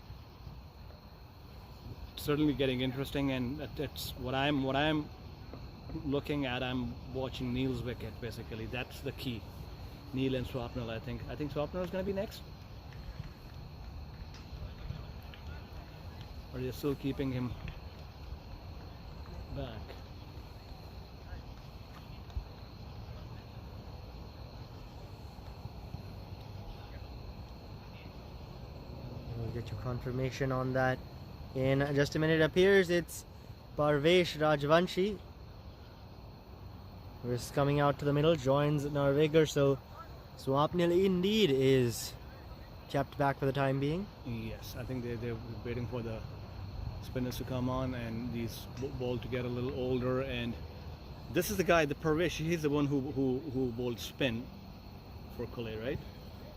Certainly getting interesting, and that's what I'm looking at. I'm watching Neil's wicket, basically. That's the key. Neil and Swapnil, I think Swapnil is going to be next, or they're still keeping him back. We'll get your confirmation on that in just a minute. It appears it's Parvesh Rajvanshi who is coming out to the middle, joins Norvega, so Swapnil indeed is kept back for the time being. Yes, I think they're waiting for the spinners to come on, and these bowled to get a little older. And this is the guy, the Parvesh, he's the one who bowled spin for Khulle, right?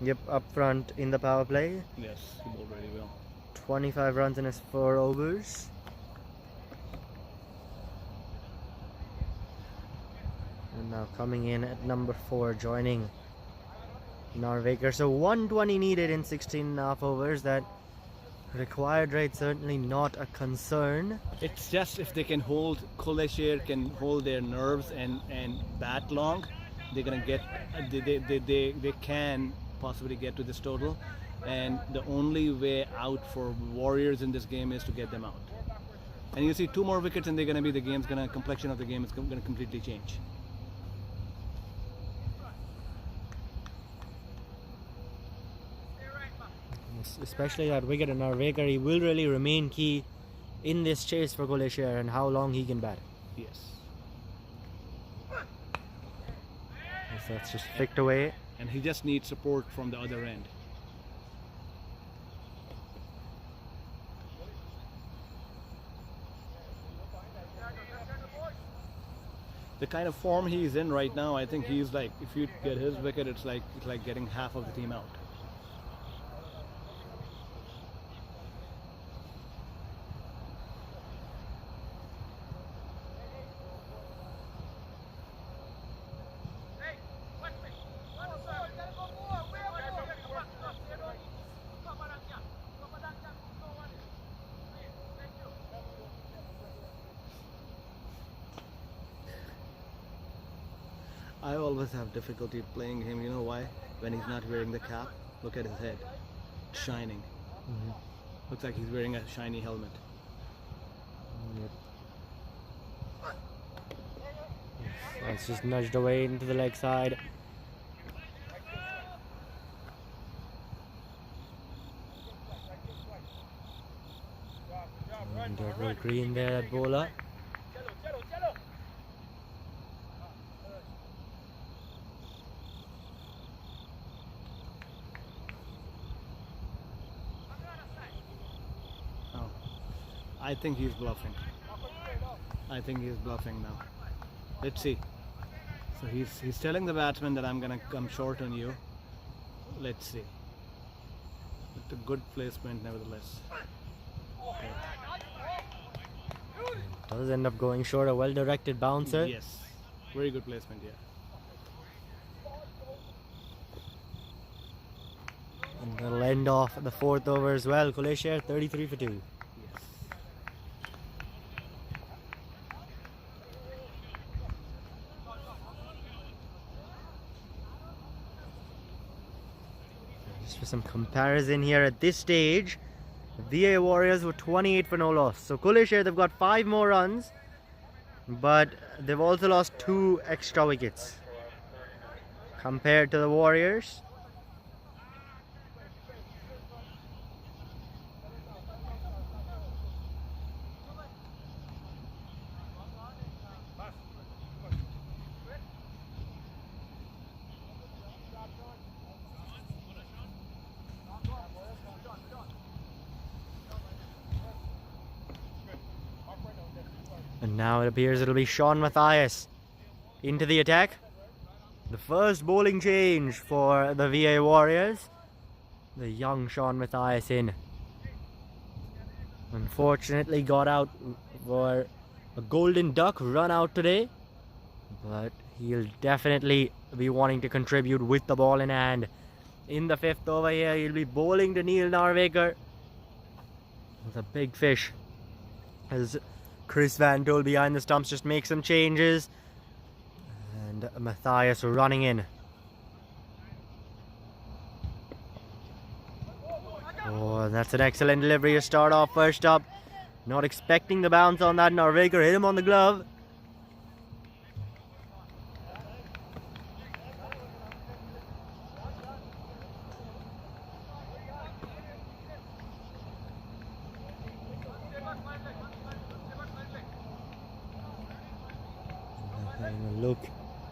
Yep, up front in the power play. Yes, he bowled really well. 25 runs in his 4 overs. And now coming in at number 4, joining Narvekar. So 120 needed in 16.5 overs. That required rate certainly not a concern. It's just if they can hold, Coolie Share can hold their nerves and bat long, they're gonna get, they can possibly get to this total. And the only way out for Warriors in this game is to get them out. And you see 2 more wickets and they're gonna be, the game's gonna, complexion of the game is gonna completely change. Especially that wicket in Narvekar, he will really remain key in this chase for Coolie Share and how long he can bat. Yes. So that's just flicked away. And he just needs support from the other end. The kind of form he's in right now, I think he's like, if you get his wicket, it's like getting half of the team out. I always have difficulty playing him. You know why? When he's not wearing the cap, look at his head. It's shining. Looks like he's wearing a shiny helmet. It's just nudged away into the leg side. And double green there at bowler. I think he's bluffing. I think he's bluffing now. Let's see. So he's telling the batsman that I'm gonna come short on you. Let's see. It's a good placement nevertheless. Okay. Does end up going short, a well-directed bouncer. Yes. Very good placement here. And that'll end off the 4th over as well. Khulle Share 33 for 2. Just for some comparison here at this stage, VA Warriors were 28 for no loss. So Khulle Share, they've got 5 more runs, but they've also lost 2 extra wickets compared to the Warriors. And now it appears it'll be Sean Matthias into the attack. The first bowling change for the VA Warriors. The young Sean Matthias in. Unfortunately got out for a golden duck run out today. But he'll definitely be wanting to contribute with the ball in hand. In the 5th over here, he'll be bowling to Neil Narvekar. With a big fish. As Chris Van Dole behind the stumps just makes some changes. And Matthias running in. Oh, that's an excellent delivery to start off first up. Not expecting the bounce on that. Narvekar hit him on the glove. Look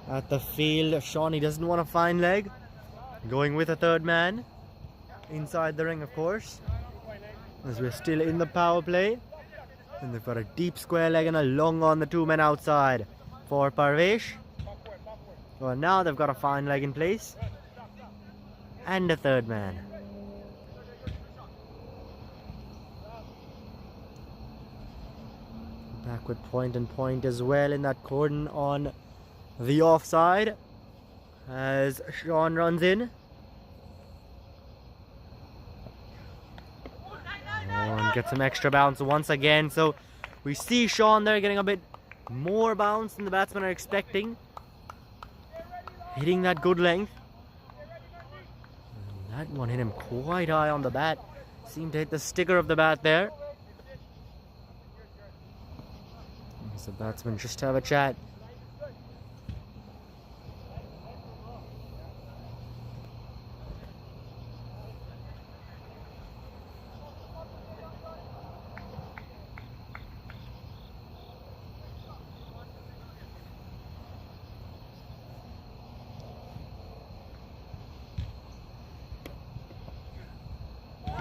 at the field. Sean, he doesn't want a fine leg. Going with a 3rd man. Inside the ring, of course. As we're still in the power play. And they've got a deep square leg and a long on the 2 men outside for Parvesh. Well, now they've got a fine leg in place. And a 3rd man. Backward point and point as well in that cordon on the offside as Sean runs in. Get some extra bounce once again. So we see Sean there getting a bit more bounce than the batsmen are expecting. Hitting that good length. And that one hit him quite high on the bat. Seemed to hit the sticker of the bat there. As the batsmen just have a chat.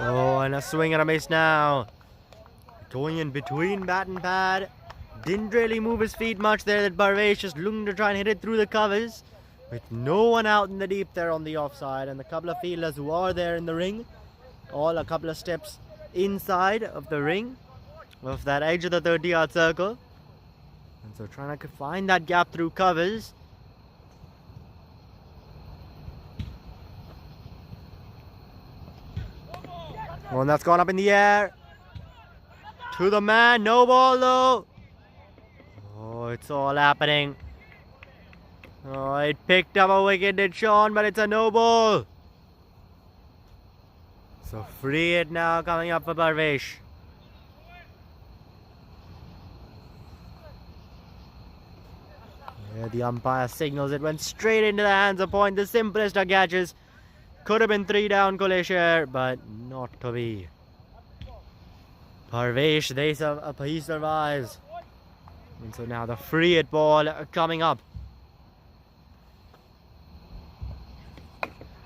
Oh, and a swing and a miss now. Going in between bat and pad. Didn't really move his feet much there. That Parvesh just looking to try and hit it through the covers. With no one out in the deep there on the offside. And the couple of fielders who are there in the ring. All a couple of steps inside of the ring. Of that edge of the 30-yard circle. And so trying to find that gap through covers. One that's gone up in the air. To the man. No ball though. Oh, it's all happening. Oh, it picked up a wicket, did Sean, but it's a no ball. So free hit now coming up for Parvesh. Yeah, the umpire signals it went straight into the hands of point. The simplest of catches. Could have been 3 down Coolie Share, but not to be. Parvesh, he survives. And so now the free hit ball coming up.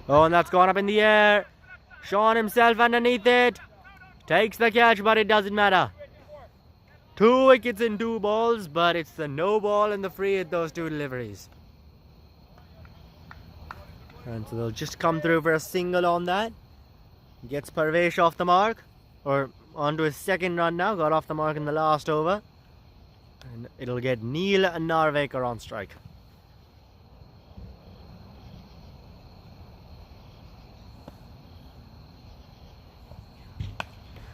Oh, and that's gone up in the air. Sean himself underneath it. Takes the catch, but it doesn't matter. 2 wickets in 2 balls, but it's the no ball and the free hit, those 2 deliveries. And so they'll just come through for a single on that. Gets Parvesh off the mark. Or onto his second run now. Got off the mark in the last over. And it'll get Neil Narvekar on strike.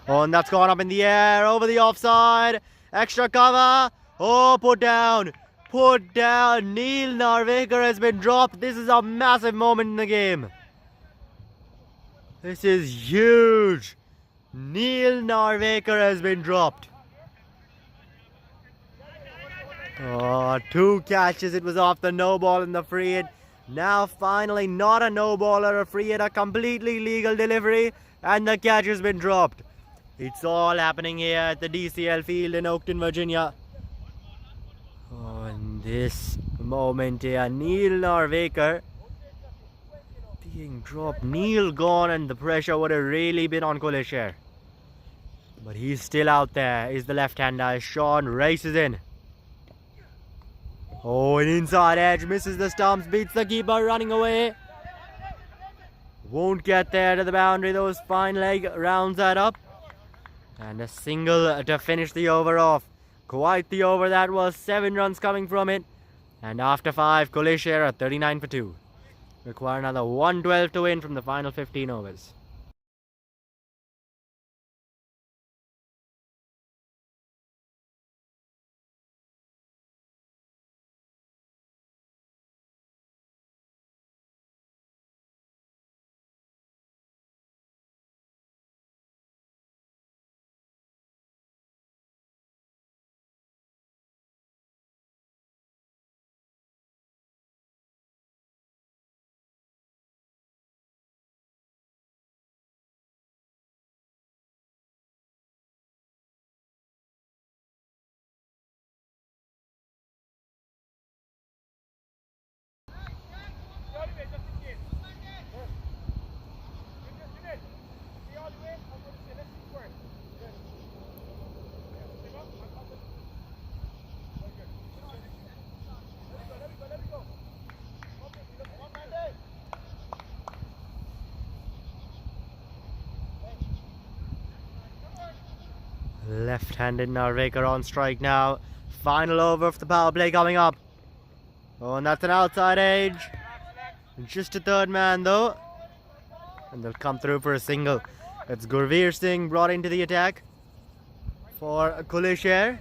Oh, and that's gone up in the air. Over the offside. Extra cover. Oh, put down. Put down. Neil Narvekar has been dropped. This is a massive moment in the game. This is huge. Neil Narvekar has been dropped. Oh, 2 catches. It was off the no ball and the free hit. Now finally not a no ball or a free hit. A completely legal delivery. And the catch has been dropped. It's all happening here at the DCL field in Oakton, Virginia. Oh, and this moment here, Neil Narvekar being dropped. Neil gone and the pressure would have really been on Khulle Sher. But he's still out there. Is the left-hander. Sean races in. Oh, an inside edge. Misses the stumps. Beats the keeper running away. Won't get there to the boundary. Those fine leg rounds that up. And a single to finish the over off. Quite the over that was. 7 runs coming from it. And after 5, Khulle Sher at 39 for 2. Require another 112 to win from the final 15 overs. Left-handed Narvekar on strike now. Final over of the power play coming up. Oh, and that's an outside edge. Just a third man though. And they'll come through for a single. It's Gurveer Singh brought into the attack. for Coolie Share.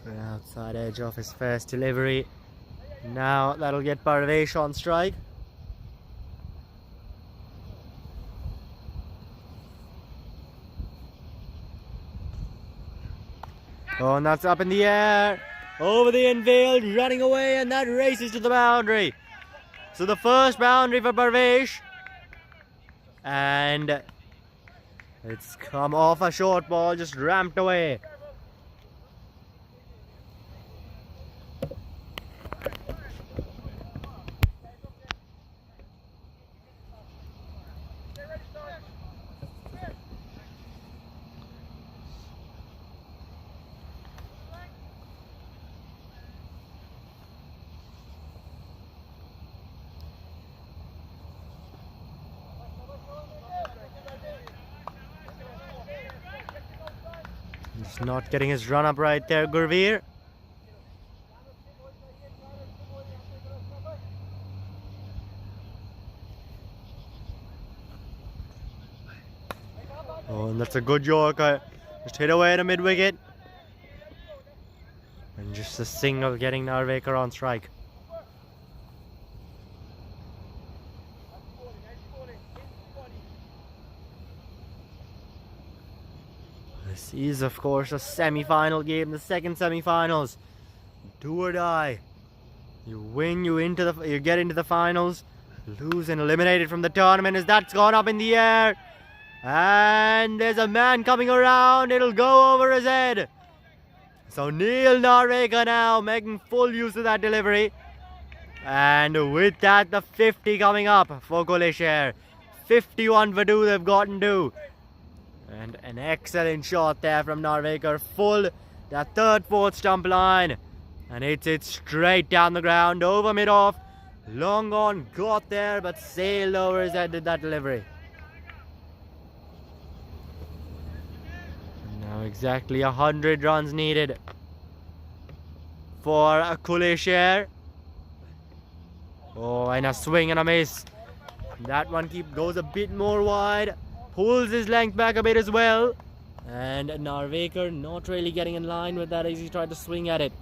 The outside edge of his first delivery. Now that'll get Parvesh on strike. Oh, and that's up in the air. Over the infield, running away, and that races to the boundary. So the first boundary for Parvesh. And it's come off a short ball, just ramped away. He's not getting his run up right there, Gurveer. Oh, and that's a good Yorker. Just hit away to mid wicket. And just a single getting Narvekar on strike. This is, of course, a semi-final game, the second semi-finals. Do or die. You win, you get into the finals. Lose and eliminated from the tournament as that's gone up in the air. And there's a man coming around. It'll go over his head. So Neil Narvekar now making full use of that delivery. And with that, the 50 coming up for Coolie Share. 51 for 2 they've gotten to. And an excellent shot there from Narvekar. Full that third, fourth stump line. And it's it straight down the ground, over mid-off. Long on, got there, but sailed over his head, did that delivery. And now exactly 100 runs needed for a Coolie Share. Oh, and a swing and a miss. That one goes a bit more wide. Pulls his length back a bit as well. And Narvekar not really getting in line with that as he tried to swing at it.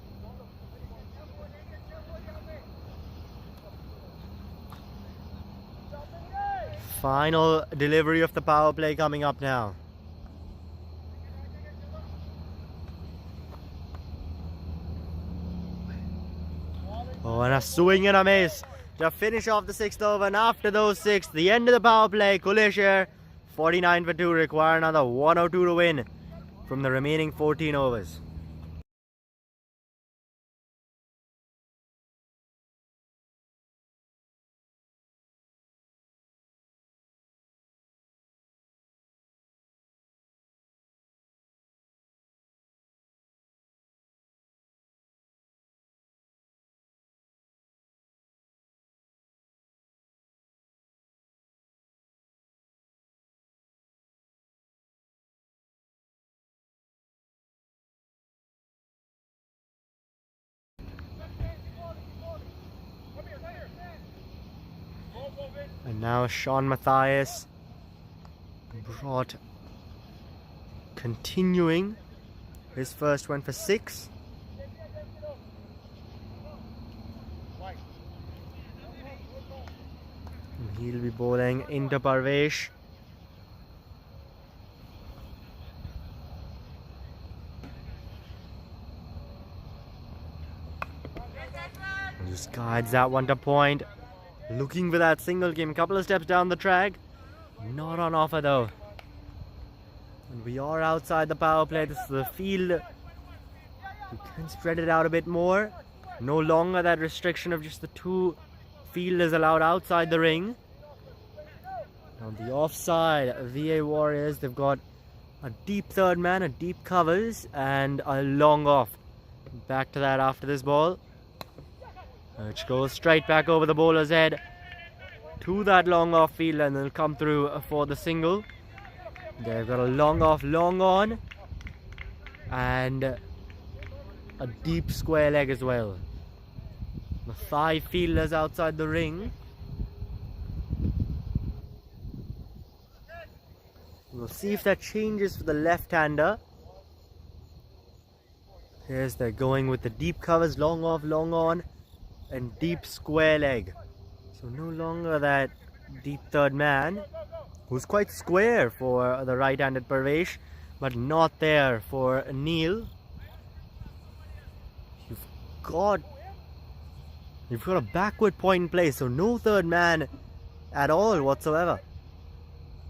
Final delivery of the power play coming up now. Oh, and a swing and a miss to finish off the 6th over. And after those 6, the end of the power play, Coolie Share 49 for 2, require another 102 to win from the remaining 14 overs. And now Sean Matthias continuing his first one for 6. And he'll be bowling into Parvesh. And just guides that one to point. Looking for that single game, couple of steps down the track. Not on offer though. And we are outside the power play. This is the field. We can spread it out a bit more. No longer that restriction of just the 2 fielders allowed outside the ring. On the offside, VA Warriors, they've got a deep third man, a deep covers, and a long off. Back to that after this ball. Which goes straight back over the bowler's head to that long off field, and they'll come through for the single. They've got a long off, long on, and a deep square leg as well. The 5 fielders outside the ring. We'll see if that changes for the left-hander. Here's they're going with the deep covers, long off, long on, and deep square leg. So no longer that deep third man, who's quite square for the right-handed Parvesh, but not there for Neil. You've got a backward point in play, so no third man at all whatsoever,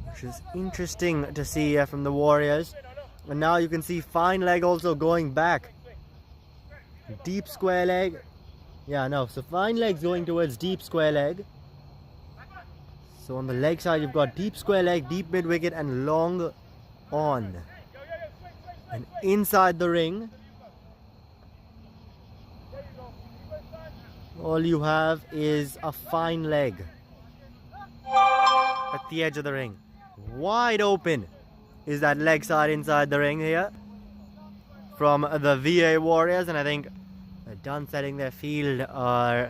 which is interesting to see from the Warriors. And now you can see fine leg also going back. Deep square leg. Yeah, no, so fine leg's going towards deep square leg. So on the leg side you've got deep square leg, deep mid wicket and long on. And inside the ring, all you have is a fine leg at the edge of the ring. Wide open is that leg side inside the ring here from the VA Warriors, and I think they're done setting their field on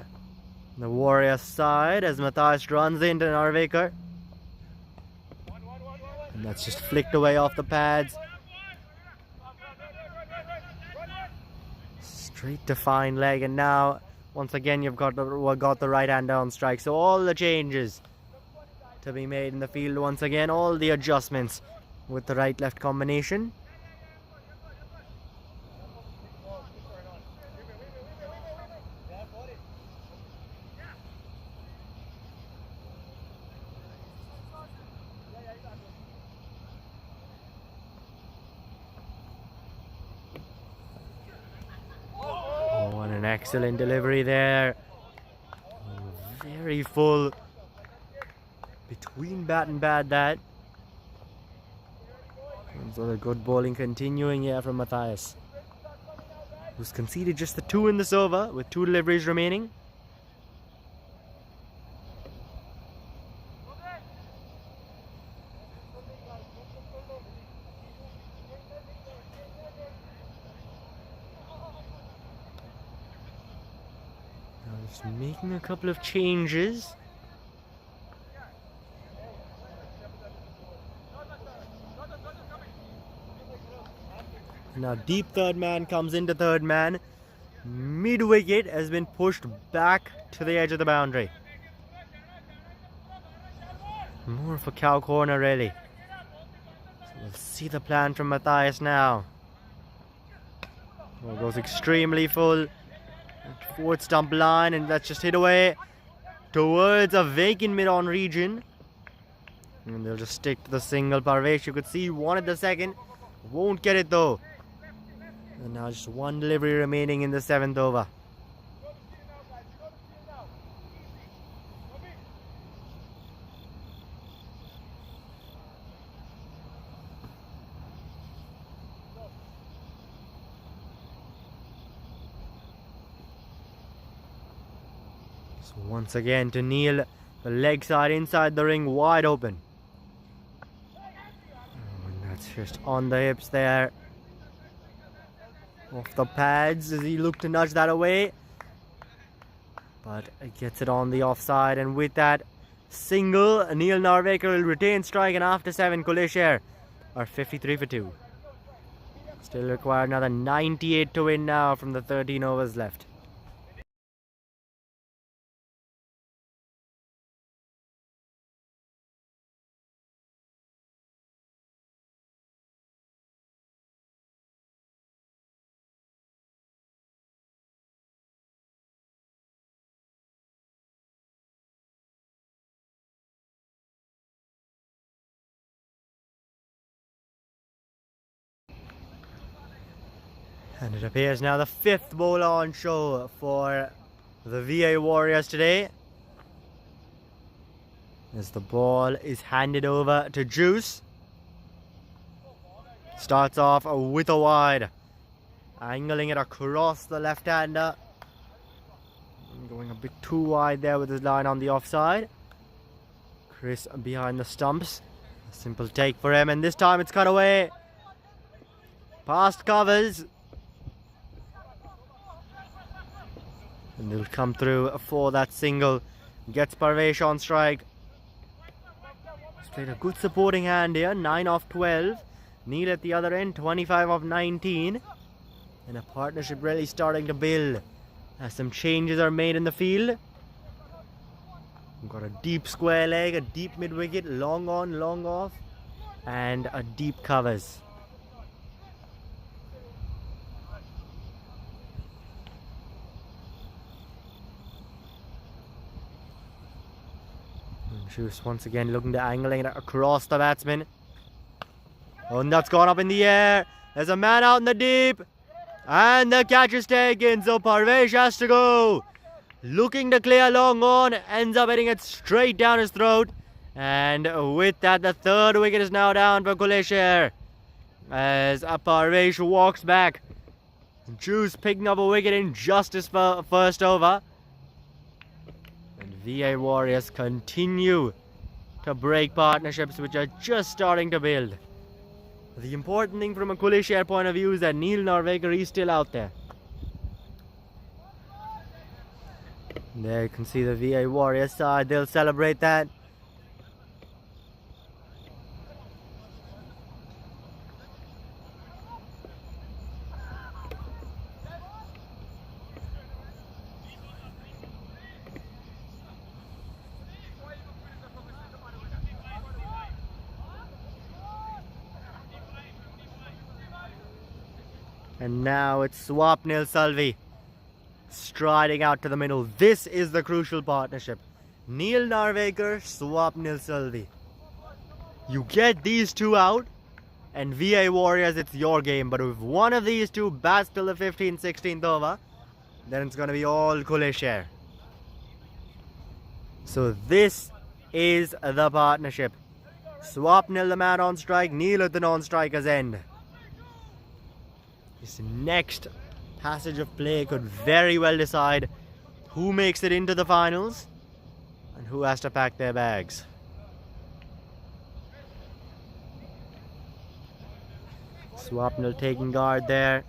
the Warriors side as Matthias runs into Narvekar. And that's just flicked away off the pads. Straight to fine leg, and now once again you've got the right hand on strike. So all the changes to be made in the field once again, all the adjustments with the right left combination. Oh, and an excellent delivery there. Very full between bat and bad that. And so the good bowling continuing here from Matthias, who's conceded just the 2 in this over with 2 deliveries remaining. Now just making a couple of changes. Now deep third man comes into third man. Mid wicket has been pushed back to the edge of the boundary. More of a cow corner really. So we'll see the plan from Matthias now. Ball goes extremely full. Fourth stump line, and that's just hit away towards a vacant mid-on region. And they'll just stick to the single. Parvesh, you could see he wanted the second. Won't get it though. And now just 1 delivery remaining in the 7th over. So once again to Neil, the leg side inside the ring, wide open. Oh, and that's just on the hips there. Off the pads as he looked to nudge that away, but it gets it on the offside, and with that single, Neil Narvekar will retain strike, and after 7 Coolie Share are 53 for 2. Still require another 98 to win now from the 13 overs left. And it appears now the 5th bowler on show for the VA Warriors today, as the ball is handed over to Juice. Starts off with a wide, angling it across the left-hander, going a bit too wide there with his line on the offside. Chris behind the stumps, a simple take for him, and this time it's cut away past covers. And they'll come through for that single. Gets Parvesh on strike. He's played a good supporting hand here. 9 off 12. Neil at the other end, 25 off 19. And a partnership really starting to build as some changes are made in the field. We've got a deep square leg, a deep mid wicket, long on, long off, and a deep covers. Juice once again looking to angling it across the batsman. Oh, and that's gone up in the air. There's a man out in the deep. And the catch is taken, so Parvesh has to go. Looking to clear long on, ends up hitting it straight down his throat. And with that, the third wicket is now down for Coolie Share as Parvesh walks back. Juice picking up a wicket in just his first over. And VA Warriors continue to break partnerships which are just starting to build. The important thing from a Coolie Share point of view is that Neil Narvekar is still out there. There you can see the VA Warriors side, they'll celebrate that. And now it's Swapnil Salvi striding out to the middle. This is the crucial partnership. Neil Narvekar, Swapnil Salvi. You get these two out and VA Warriors, it's your game. But if one of these two bats till the 15th, 16th over, then it's going to be all Coolie Share. So this is the partnership. Swapnil the man on strike, Neil at the non-striker's end. This next passage of play could very well decide who makes it into the finals and who has to pack their bags. Swapnil taking guard there.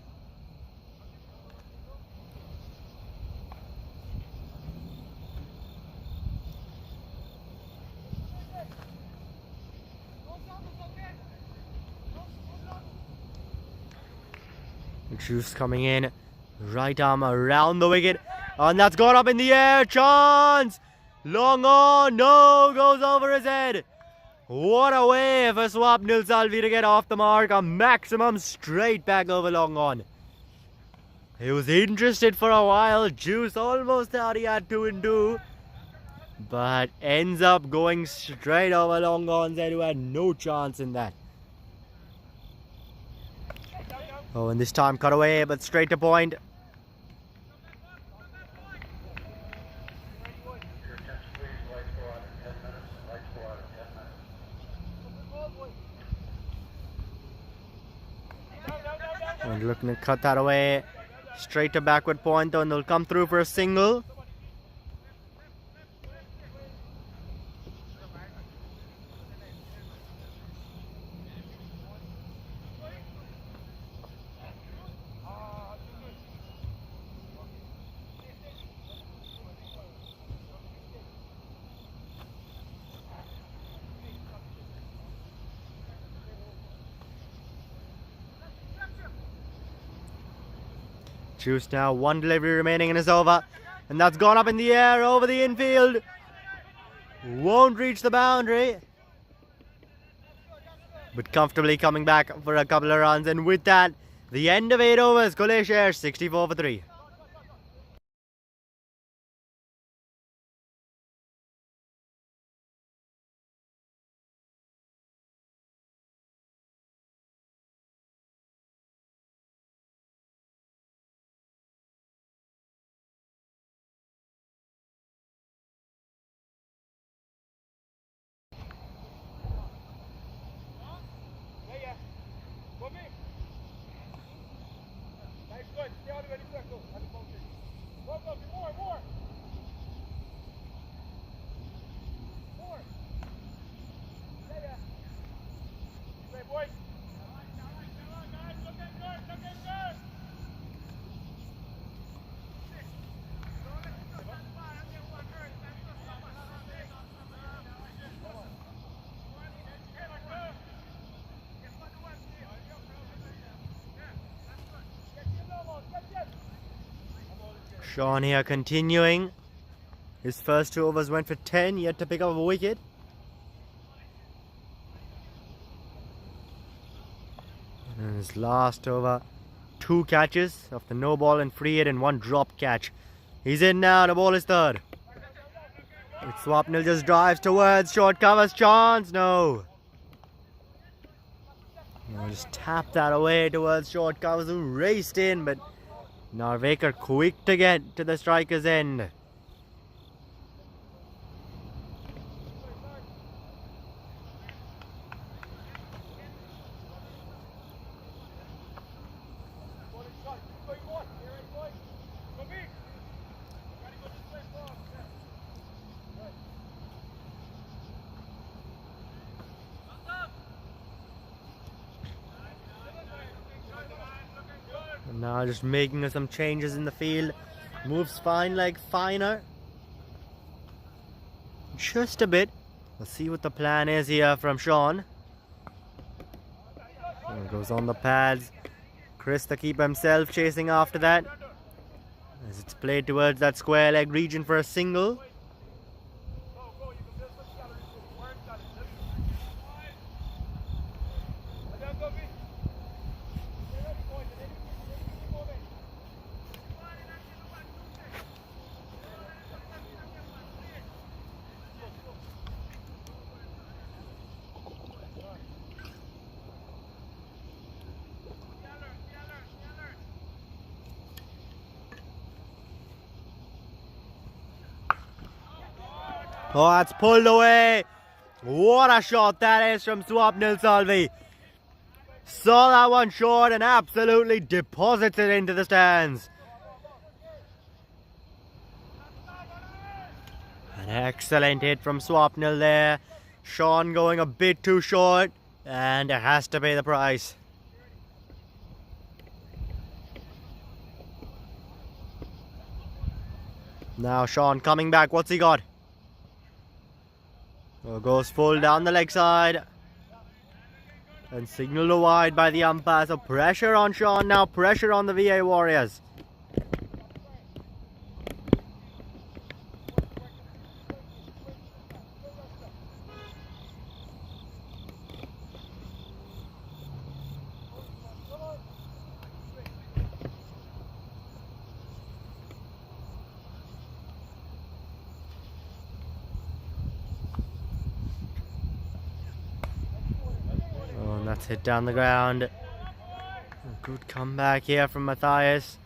Juice coming in, right arm around the wicket, and that's gone up in the air. Chance, long on, no, goes over his head. What a way for Swapnil Salvi to get off the mark. A maximum straight back over long on. He was interested for a while. Juice almost thought he had 2 and 2, but ends up going straight over long on's head, who had no chance in that. Oh, and this time cut away, but straight to point. And looking to cut that away. Straight to backward point, and they'll come through for a single. Juice now, 1 delivery remaining in his over, and that's gone up in the air over the infield. Won't reach the boundary, but comfortably coming back for a couple of runs. And with that, the end of 8 overs. Coolie Share 64 for 3. Nice one. Stay on the ready circle. Sean here continuing. His first 2 overs went for 10, yet to pick up a wicket. And his last over, 2 catches of the no ball and free hit and 1 drop catch. He's in now, the ball is third. Swapnil just drives towards short covers, chance, no. Just tap that away towards short covers, who raced in, but Narvekar quick to get to the striker's end. And now just making some changes in the field. Moves fine like finer. Just a bit. Let's see what the plan is here from Sean. There goes on the pads. Chris, the keeper himself, chasing after that. As it's played towards that square leg region for a single. Oh, that's pulled away. What a shot that is from Swapnil Salvi. Saw that one short and absolutely deposits it into the stands. An excellent hit from Swapnil there. Sean going a bit too short and it has to pay the price. Now Sean coming back. What's he got? Goes full down the leg side. And signaled wide by the umpire. So pressure on Sean now. Pressure on the VA Warriors. That's hit down the ground. A good comeback here from Matthias.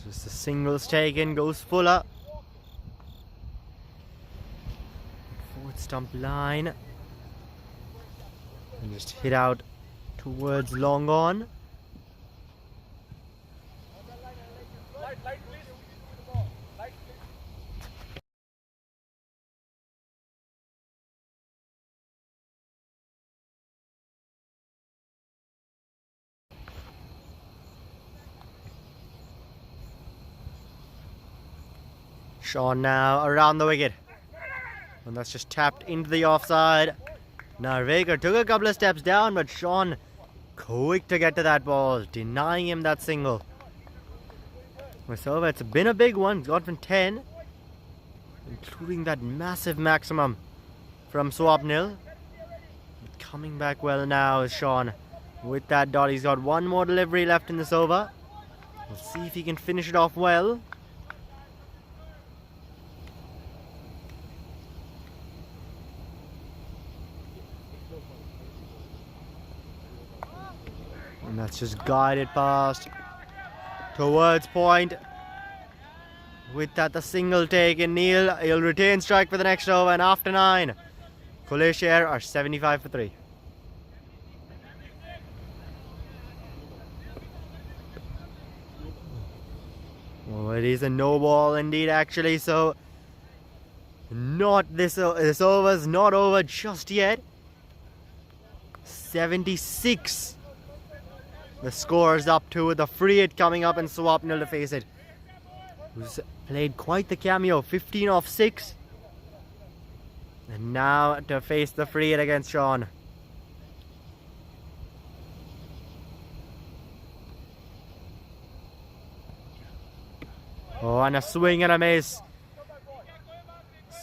Just the singles taken, goes Fuller. Fourth stump line. And just hit out towards long on. Sean now around the wicket. And that's just tapped into the offside. Narvekar took a couple of steps down, but Sean quick to get to that ball, denying him that single. So it's been a big one. It's got from 10, including that massive maximum from Swapnil. Coming back well now is Sean. With that dot, he's got one more delivery left in this over. We'll see if he can finish it off well. And that's just guided past towards point. With that, the single taken. Neil, he'll retain strike for the next over. And after 9, Coolie Share are 75 for 3. Well, it is a no ball indeed, actually. So, not this over's not over just yet. 76. The score is up to with the free hit coming up and Swapnil to face it. Who's played quite the cameo, 15 off 6. And now to face the free hit against Sean. and a swing and a miss.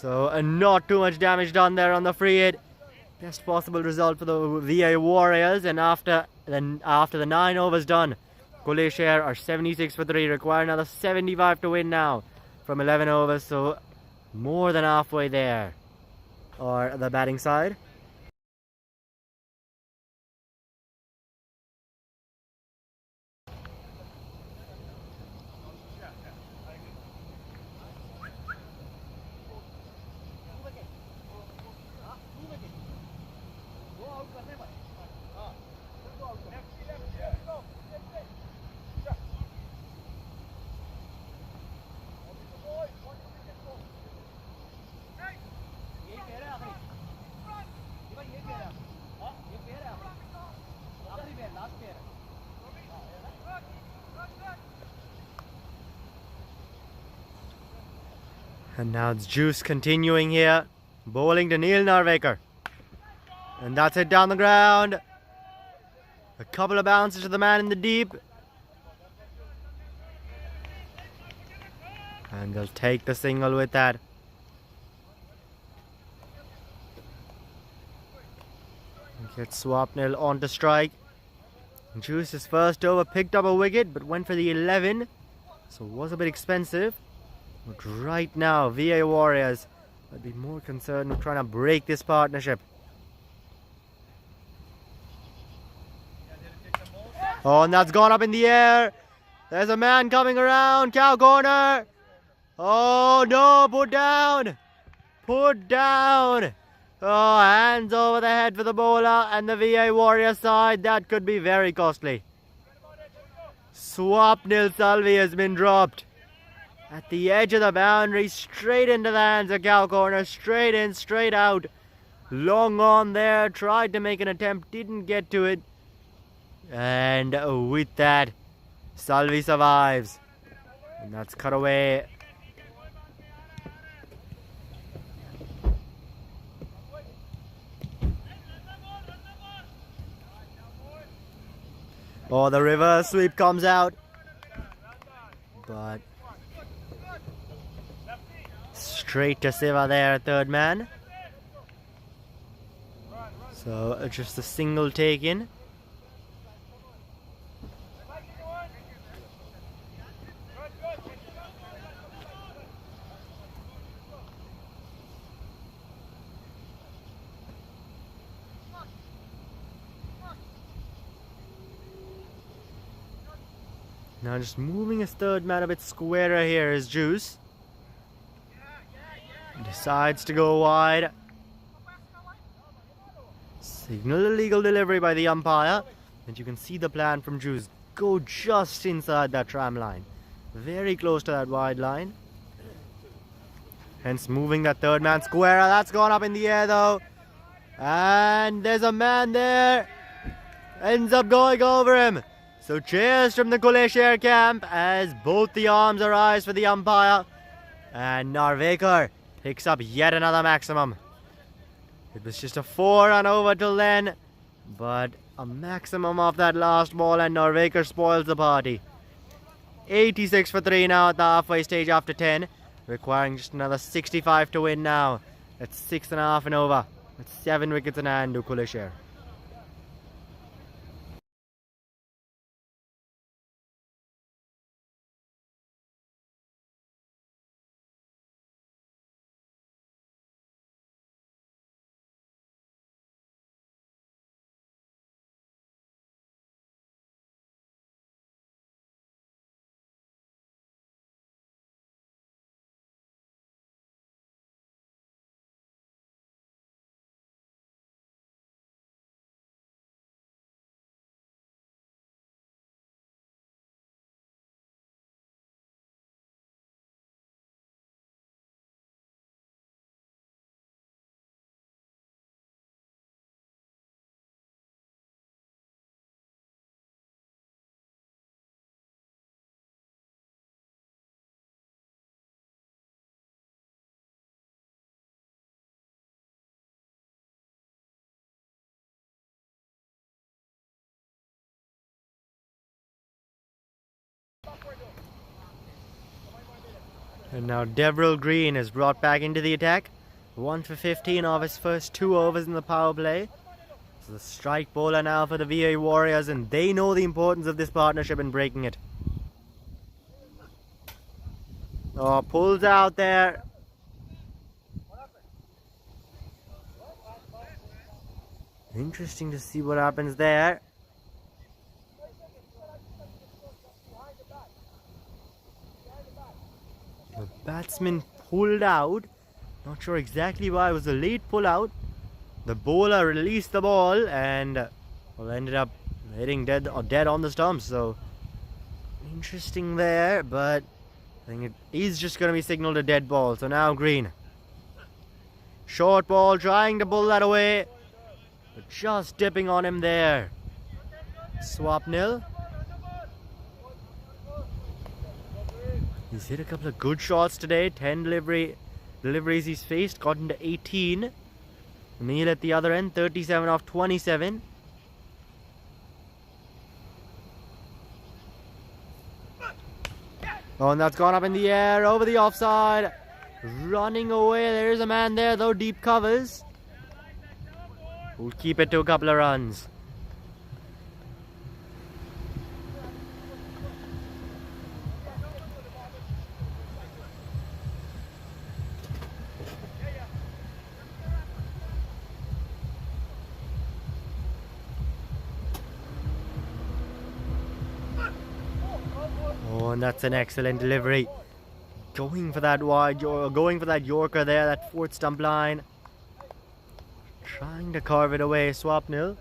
So not too much damage done there on the free hit. Best possible result for the VA Warriors. And after the 9 overs done, Coolie Share are 76 for 3. Require another 75 to win now from 11 overs. So more than halfway there. Or the batting side. And now it's Juice continuing here. Bowling to Neil Narvekar. And that's it down the ground. A couple of bounces to the man in the deep. And they'll take the single with that. Gets Swapnil on to strike. Juice's first over picked up a wicket but went for the 11. So it was a bit expensive. But right now, VA Warriors would be more concerned with trying to break this partnership. Oh, and that's gone up in the air. There's a man coming around. Cow corner. Oh, no. Put down. Put down. Oh, hands over the head for the bowler and the VA Warrior side. That could be very costly. Swapnil Salvi has been dropped. At the edge of the boundary, straight into the hands of Cow corner. Straight in, straight out. Long on there. Tried to make an attempt. Didn't get to it. And with that, Salvi survives. And that's cut away. Oh, the reverse sweep comes out. But straight to Siva there, third man. So just a single take in. Now just moving his third man a bit squarer here is Juice. Decides to go wide. Signal illegal delivery by the umpire. And you can see the plan from Juice. Go just inside that tram line. Very close to that wide line. Hence moving that third man squarer. That's gone up in the air though. And there's a man there. Ends up going over him. So cheers from the Coolie Share camp as both the arms are raised for the umpire. And Narvekar picks up yet another maximum. It was just a 4-run over till then. But a maximum of that last ball and Narvekar spoils the party. 86 for 3 now at the halfway stage after 10. Requiring just another 65 to win now. That's 6.5 and over. That's 7 wickets in hand to Coolie Share. And now Devril Green is brought back into the attack. 1 for 15 of his first 2 overs in the power play. So the strike bowler now for the VA Warriors, and they know the importance of this partnership in breaking it. Oh, pulls out there. Interesting to see what happens there. The batsman pulled out. Not sure exactly why. It was a late pull out. The bowler released the ball and ended up hitting dead on the stumps. So interesting there, but I think it is just going to be signaled a dead ball. So now Green. Short ball, trying to pull that away, but just dipping on him there. Swap nil. He's hit a couple of good shots today. 10 deliveries he's faced, gotten to 18. Neil at the other end, 37 off 27. Oh, and that's gone up in the air, over the offside. Running away, there is a man there though, deep covers. We'll keep it to a couple of runs. Oh, and that's an excellent delivery. Going for that wide, going for that Yorker there, that fourth stump line. Trying to carve it away, swap nil.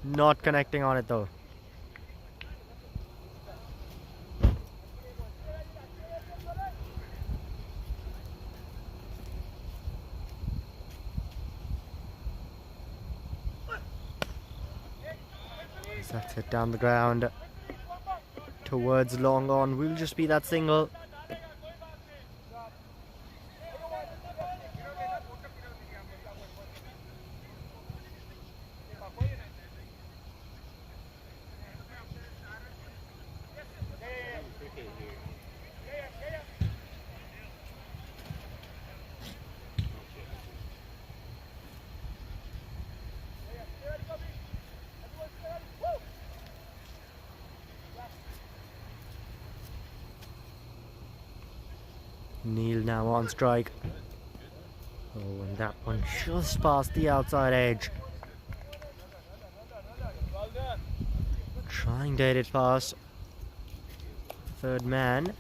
Not connecting on it though. That's hit down the ground. Towards long on, will just be that single. Neil now on strike. Oh, and that one just past the outside edge. Trying to hit it past third man.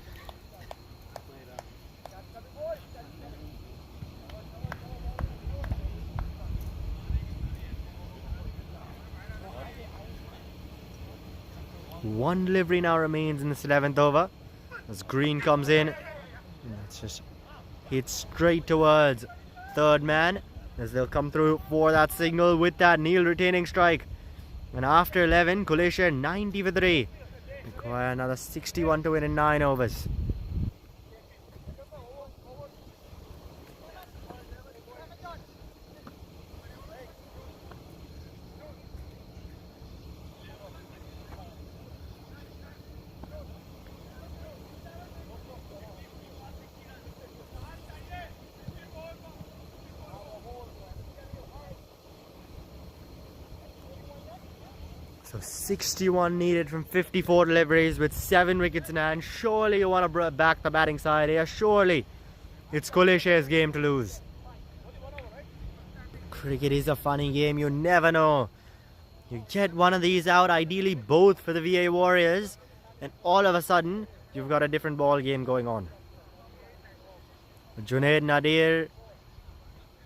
One delivery now remains in this 11th over as Green comes in. It's just hit straight towards third man as they'll come through for that signal with that Neil retaining strike. And after 11, Coolie Share 90 for 3. Require another 61 to win in 9 overs. So 61 needed from 54 deliveries with 7 wickets in hand. Surely you want to back the batting side here. Surely it's Coolie Share's game to lose. Cricket is a funny game. You never know. You get one of these out, ideally both for the VA Warriors, and all of a sudden you've got a different ball game going on. Junaid Nadir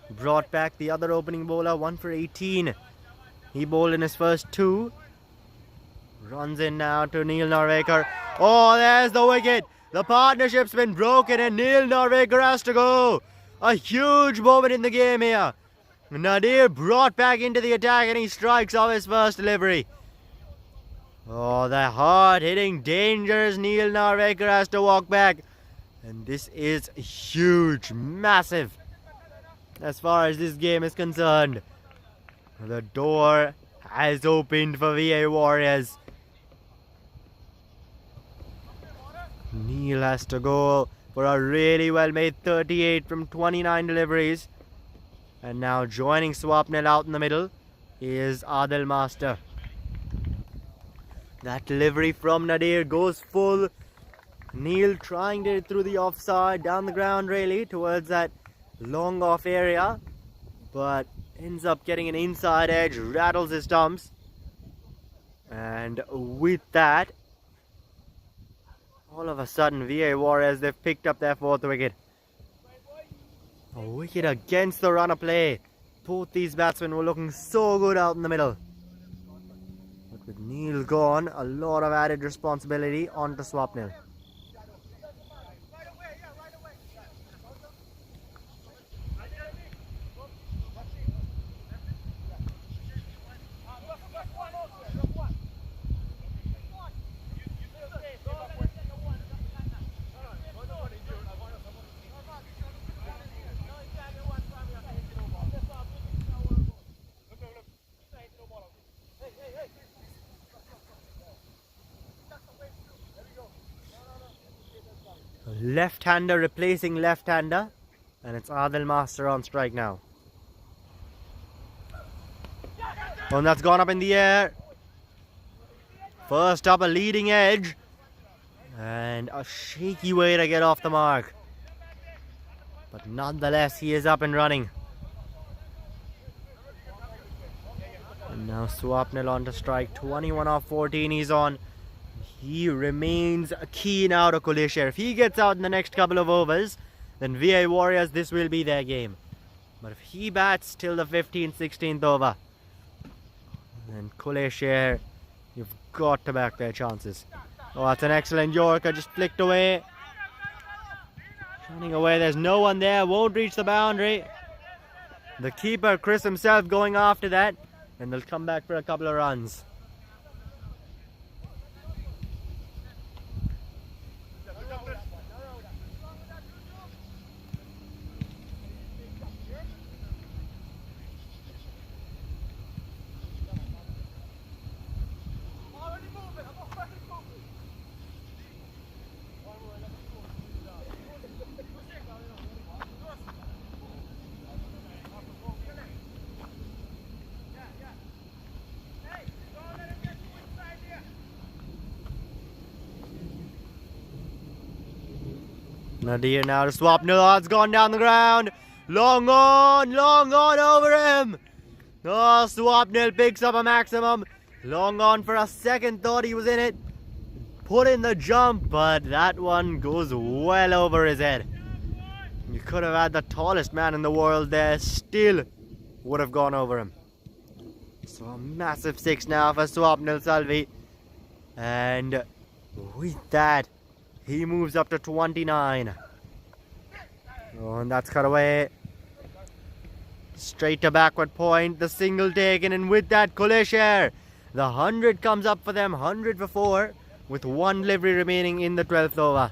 brought back the other opening bowler, 1 for 18. He bowled in his first 2. Runs in now to Neil Narvekar. Oh, there's the wicket. The partnership's been broken and Neil Narvekar has to go. A huge moment in the game here. Nadir brought back into the attack and he strikes off his first delivery. Oh, the hard-hitting, dangerous Neil Narvekar has to walk back. And this is huge, massive, as far as this game is concerned. The door has opened for VA Warriors. Neil has to go. for a really well made 38 from 29 deliveries. And now joining Swapnil out in the middle is Adil Master. That delivery from Nadir goes full. Neil trying to through the offside, down the ground really, towards that long off area. But ends up getting an inside edge, rattles his stumps. And with that, all of a sudden, VA Warriors, they've picked up their 4th wicket. A wicket against the run of play. Both these batsmen were looking so good out in the middle. But with Neil gone, a lot of added responsibility onto Swapnil. Left-hander replacing left-hander, and it's Adil Master on strike now. And that's gone up in the air. First up, a leading edge, and a shaky way to get off the mark. But nonetheless, he is up and running. And now Swapnil on to strike. 21 off 14 he's on. He remains key now to Coolie Share. If he gets out in the next couple of overs, then VA Warriors, this will be their game. But if he bats till the 15th, 16th over, then Coolie Share, you've got to back their chances. Oh, that's an excellent Yorker, just flicked away. Running away, there's no one there, won't reach the boundary. The keeper, Chris himself, going after that, and they'll come back for a couple of runs. Nadir now to Swapnil. It's gone down the ground. Long on over him. Oh, Swapnil picks up a maximum. Long on for a second, thought he was in it. Put in the jump, but that one goes well over his head. You could have had the tallest man in the world there, still would have gone over him. So a massive 6 now for Swapnil Salvi. And with that, he moves up to 29. Oh, and that's cut away. Straight to backward point. The single taken, and with that, Khulle Share. The 100 comes up for them. 100 for 4, with 1 delivery remaining in the 12th over.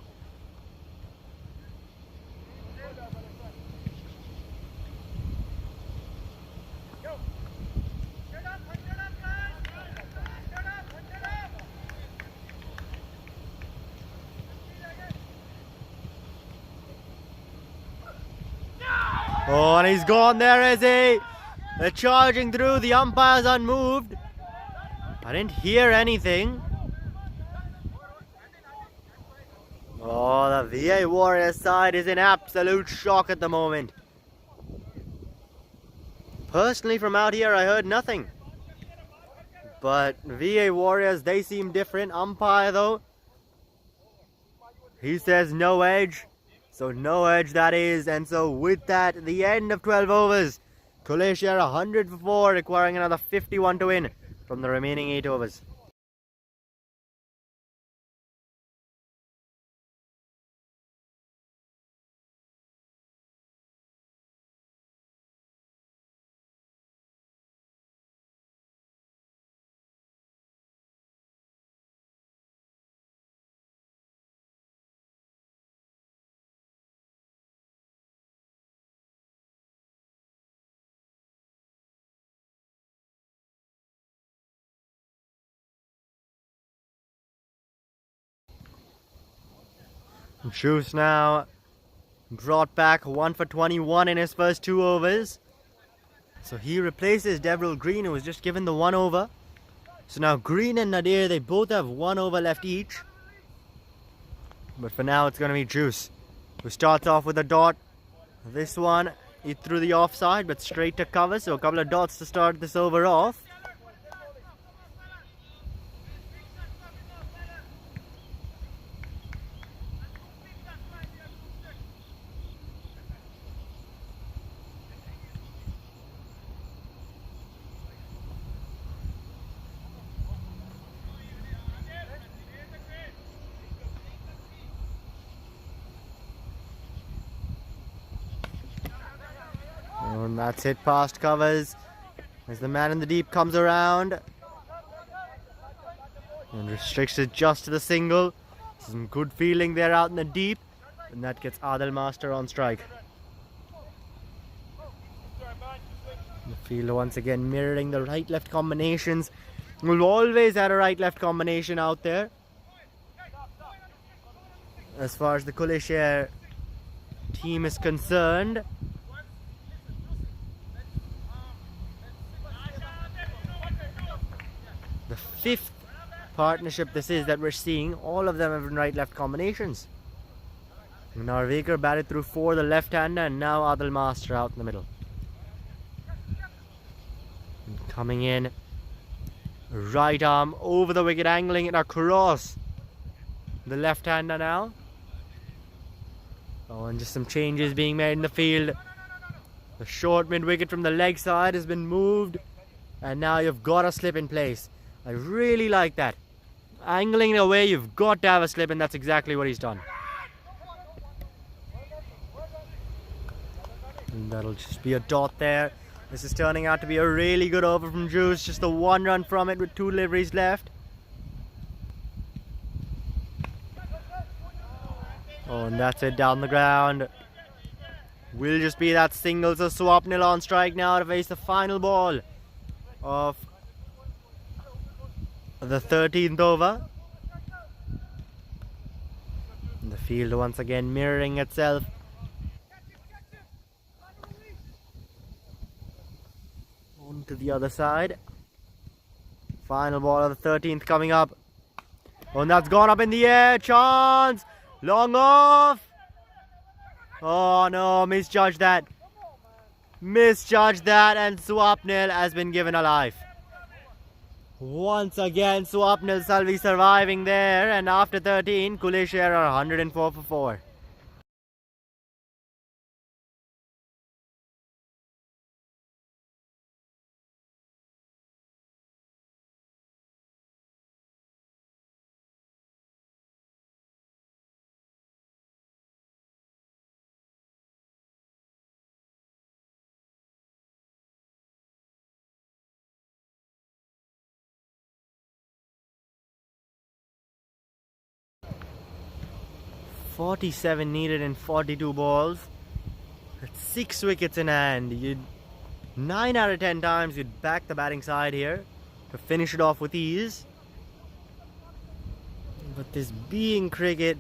Oh, and he's gone there, is he? They're charging through. The umpire's unmoved. I didn't hear anything. Oh, the VA Warriors side is in absolute shock at the moment. Personally, from out here, I heard nothing. But VA Warriors, they seem different. Umpire, though, he says no edge. So no edge that is, and so with that, the end of 12 overs. Khulle Share 100 for 4, requiring another 51 to win from the remaining 8 overs. Juice now brought back 1 for 21 in his first 2 overs. So he replaces Devril Green, who was just given the 1 over. So now Green and Nadir, they both have 1 over left each. But for now it's going to be Juice, who starts off with a dot. This one, he threw the offside, but straight to cover. So a couple of dots to start this over off. And that's it past covers as the man in the deep comes around and restricts it just to the single. Some good fielding there out in the deep, and that gets Adil Master on strike. The fielder once again mirroring the right-left combinations. We've always had a right-left combination out there. As far as the Coolie Share team is concerned. The 5th partnership this is that we're seeing. All of them have right-left combinations. Narvekar batted through 4, the left-hander, and now Adil Master out in the middle. And coming in, right arm over the wicket, angling it across the left-hander now. Oh, and just some changes being made in the field. The short mid-wicket from the leg side has been moved, and now you've got a slip in place. I really like that. Angling it away, you've got to have a slip, and that's exactly what he's done. And that'll just be a dot there. This is turning out to be a really good over from Juice. Just a 1 run from it with 2 deliveries left. Oh, and that's it down the ground. Will just be that single. So Swapnil on strike now to face the final ball of the 13th over. And the field once again mirroring itself. On to the other side. Final ball of the 13th coming up. Oh, and that's gone up in the air. Chance! Long off! Oh no, misjudged that. Misjudged that, and Swapnil has been given a life. Once again, Swapnil Salvi surviving there, and after 13, Coolie Share are 104 for 4. .47 needed in 42 balls. That's 6 wickets in hand. 9 out of 10 times you'd back the batting side here to finish it off with ease. But this being cricket,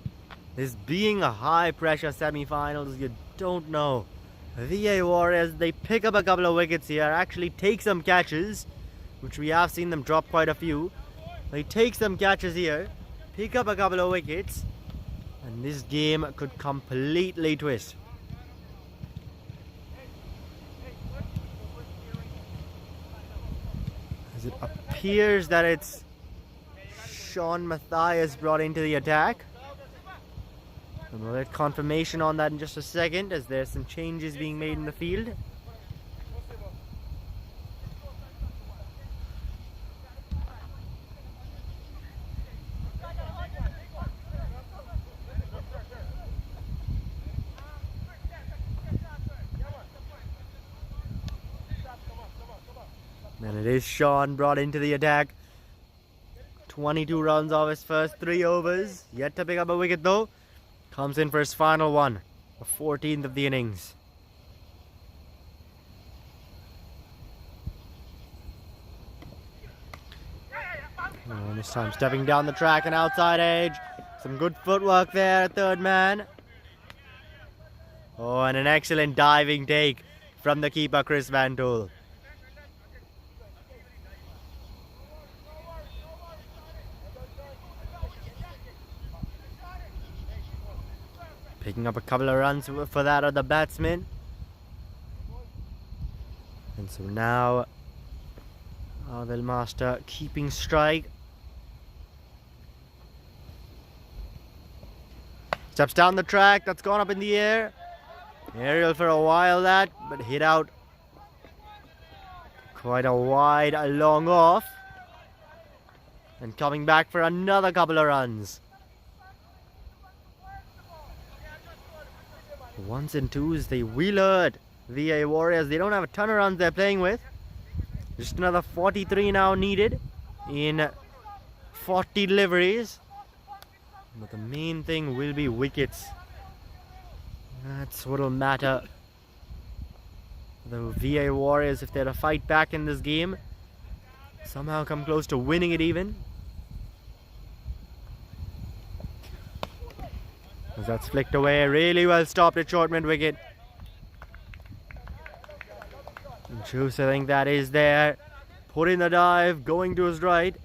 this being a high pressure semi-finals, you don't know. VA Warriors, they pick up a couple of wickets here, actually take some catches, which we have seen them drop quite a few. They take some catches here, pick up a couple of wickets, and this game could completely twist. As it appears that it's Sean Matthias brought into the attack. And we'll get confirmation on that in just a second, as there's some changes being made in the field. And it is Sean brought into the attack. 22 runs off his first 3 overs. Yet to pick up a wicket though. Comes in for his final one. The 14th of the innings. And this time stepping down the track and outside edge. Some good footwork there, third man. Oh, and an excellent diving take from the keeper, Chris Van Doel. Picking up a couple of runs for that other batsman. And so now Adil Master keeping strike. Steps down the track, that's gone up in the air. Aerial for a while that, but hit out quite a wide, a long off. And coming back for another couple of runs. Ones and twos, they wheelered VA Warriors. They don't have a ton of runs they're playing with. Just another 43 now needed in 40 deliveries. But the main thing will be wickets. That's what'll matter. The VA Warriors, if they're to fight back in this game, somehow come close to winning it even. As that's flicked away, really well stopped at short mid wicket. And Juice, I think that is there. Put in the dive, going to his right.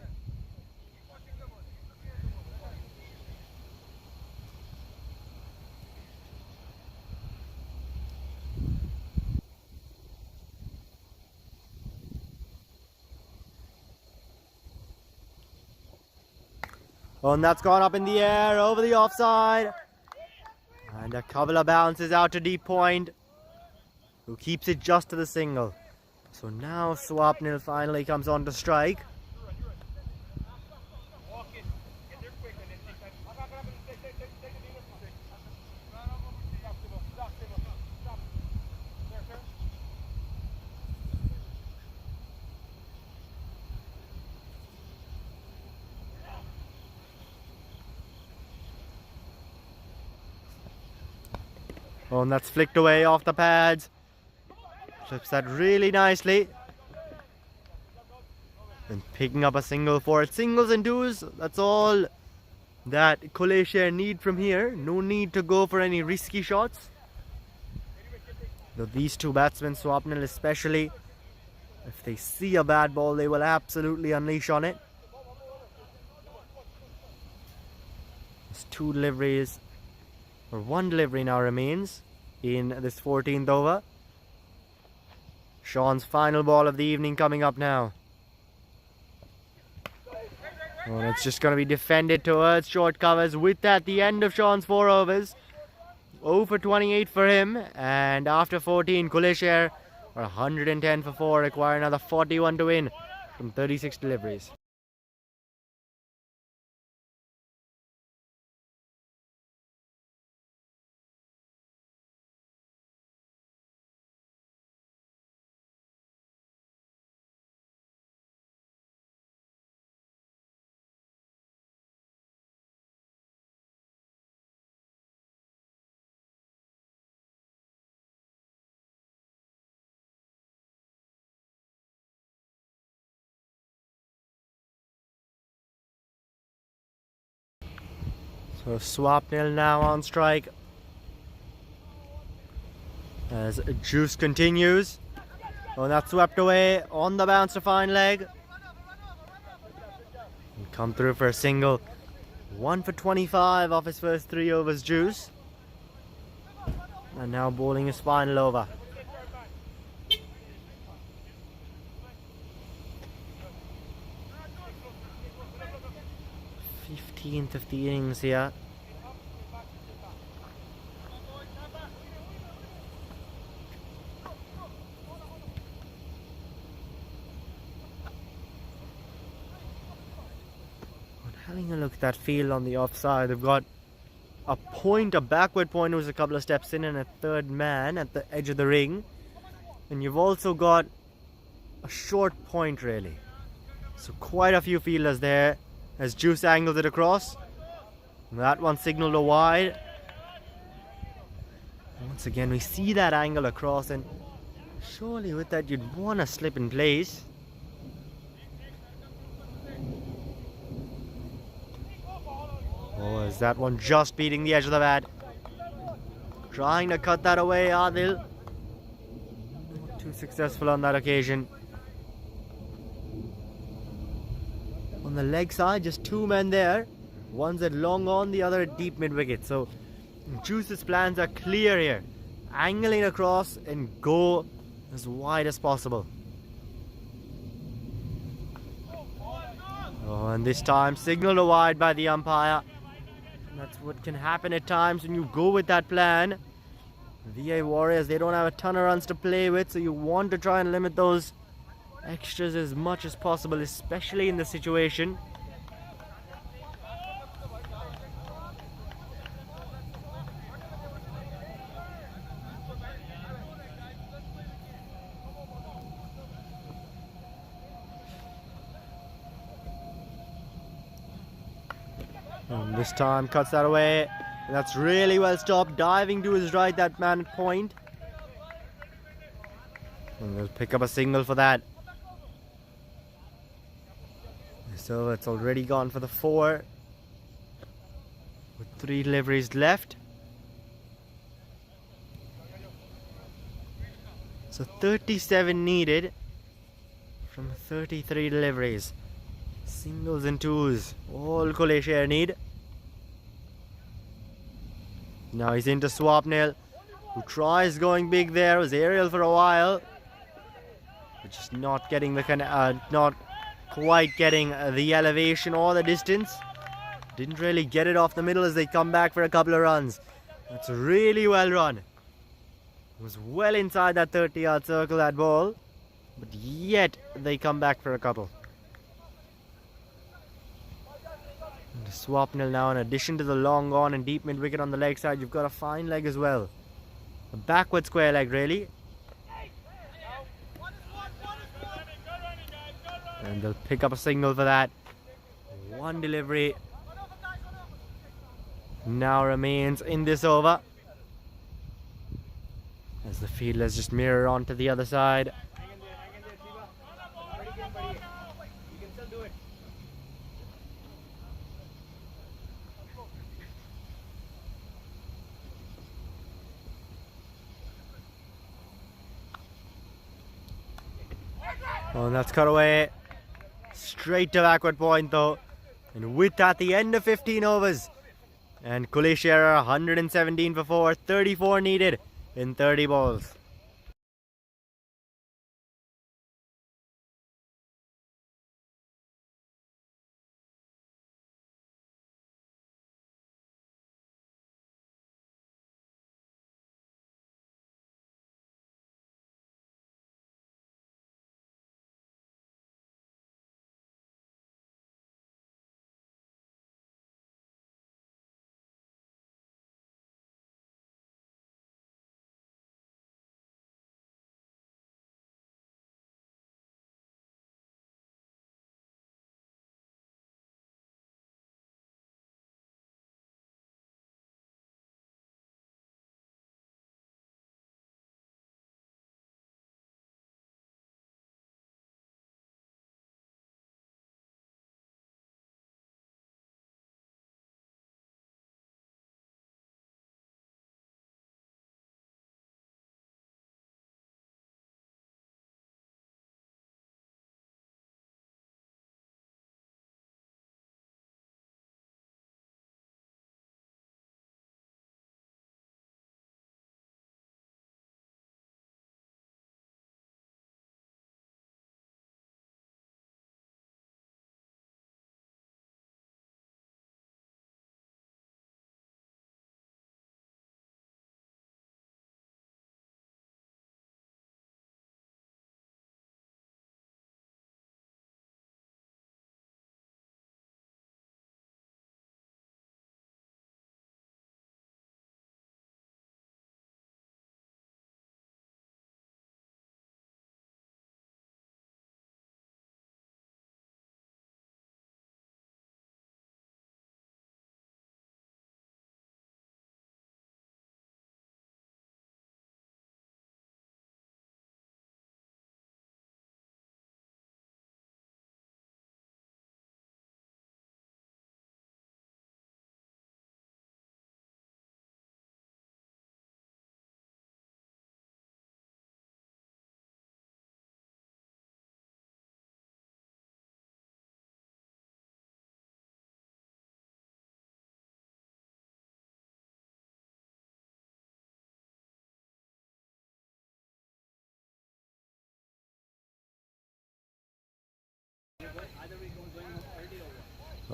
Oh, and that's gone up in the air, over the offside. And a couple of bounces out to deep point, who keeps it just to the single. So now Swapnil finally comes on to strike. Oh, and that's flicked away off the pads. Flips that really nicely. And picking up a single for it. Singles and twos, that's all that Coolie Share need from here. No need to go for any risky shots. Though these two batsmen, Swapnil especially, if they see a bad ball, they will absolutely unleash on it. There's two deliveries, or one delivery now remains in this 14th over. Sean's final ball of the evening coming up now. Oh, and it's just going to be defended towards short covers with that the end of Sean's 4 overs. 0 for 28 for him, and after 14, Khulle Share are 110 for 4, require another 41 to win from 36 deliveries. So Swapnil now on strike as Juice continues. Oh, that's swept away on the bounce to fine leg. And come through for a single. 1 for 25 off his first 3 overs, Juice. And now bowling his final over. 15th of the innings here. Having a look at that field on the offside, they've got a point, a backward point who's a couple of steps in, and a third man at the edge of the ring. And you've also got a short point really. So quite a few fielders there as Juice angles it across. That one signaled a wide. Once again we see that angle across, and surely with that you'd want to slip in place. Oh, is that one just beating the edge of the bat? Trying to cut that away, Adil. Not too successful on that occasion. On the leg side, just two men there. One's at long on, the other at deep mid wicket. So Juice's plans are clear here. Angling across and go as wide as possible. Oh, and this time signaled a wide by the umpire. And that's what can happen at times when you go with that plan. VA Warriors, they don't have a ton of runs to play with, so you want to try and limit those extras as much as possible, especially in this situation. And this time cuts that away. And that's really well stopped. Diving to his right, that man at point. And they'll pick up a single for that. So it's already gone for the 4. With 3 deliveries left. So 37 needed from 33 deliveries. Singles and twos. All Coolie Share need. Now he's into Swapnil, who tries going big there. Was aerial for a while, but just not getting the not quite getting the elevation or the distance. Didn't really get it off the middle as they come back for a couple of runs. That's really well run. It was well inside that 30-yard circle, that ball, but yet they come back for a couple. And Swapnil now, in addition to the long on and deep mid wicket on the leg side, you've got a fine leg as well. A backward square leg, really. And they'll pick up a single for that. 1 delivery now remains in this over, as the fielders just mirror onto the other side. Oh, and that's cut away. Straight to backward point though. And with that, the end of 15 overs. And Coolie Share 117 for 4, 34 needed in 30 balls.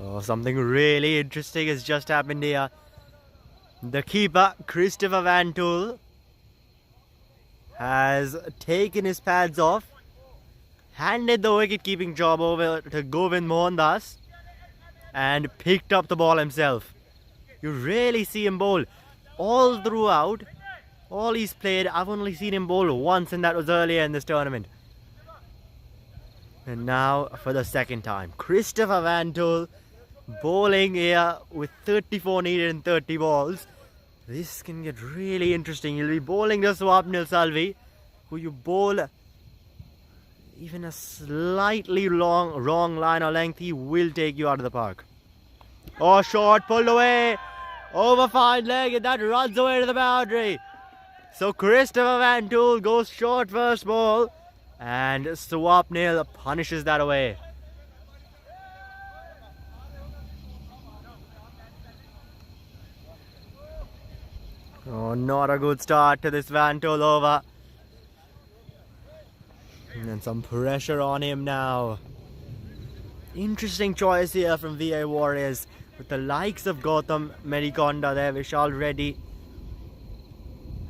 Oh, something really interesting has just happened here. The keeper, Christopher Van Tool, has taken his pads off, handed the wicket-keeping job over to Govind Mohandas, and picked up the ball himself. You rarely see him bowl all throughout. All he's played, I've only seen him bowl once, and that was earlier in this tournament. And now for the second time, Christopher Van Tool bowling here with 34 needed in 30 balls. This can get really interesting. He'll be bowling to Swapnil Salvi, who you bowl even a slightly wrong line or length, he will take you out of the park. Oh, short, pulled away, over fine leg, and that runs away to the boundary. So Christopher Van Tool goes short first ball, and Swapnil punishes that away. Oh, not a good start to this Van Tool over. And then some pressure on him now. Interesting choice here from VA Warriors with the likes of Gautam Medikonda there, Vishal Reddy,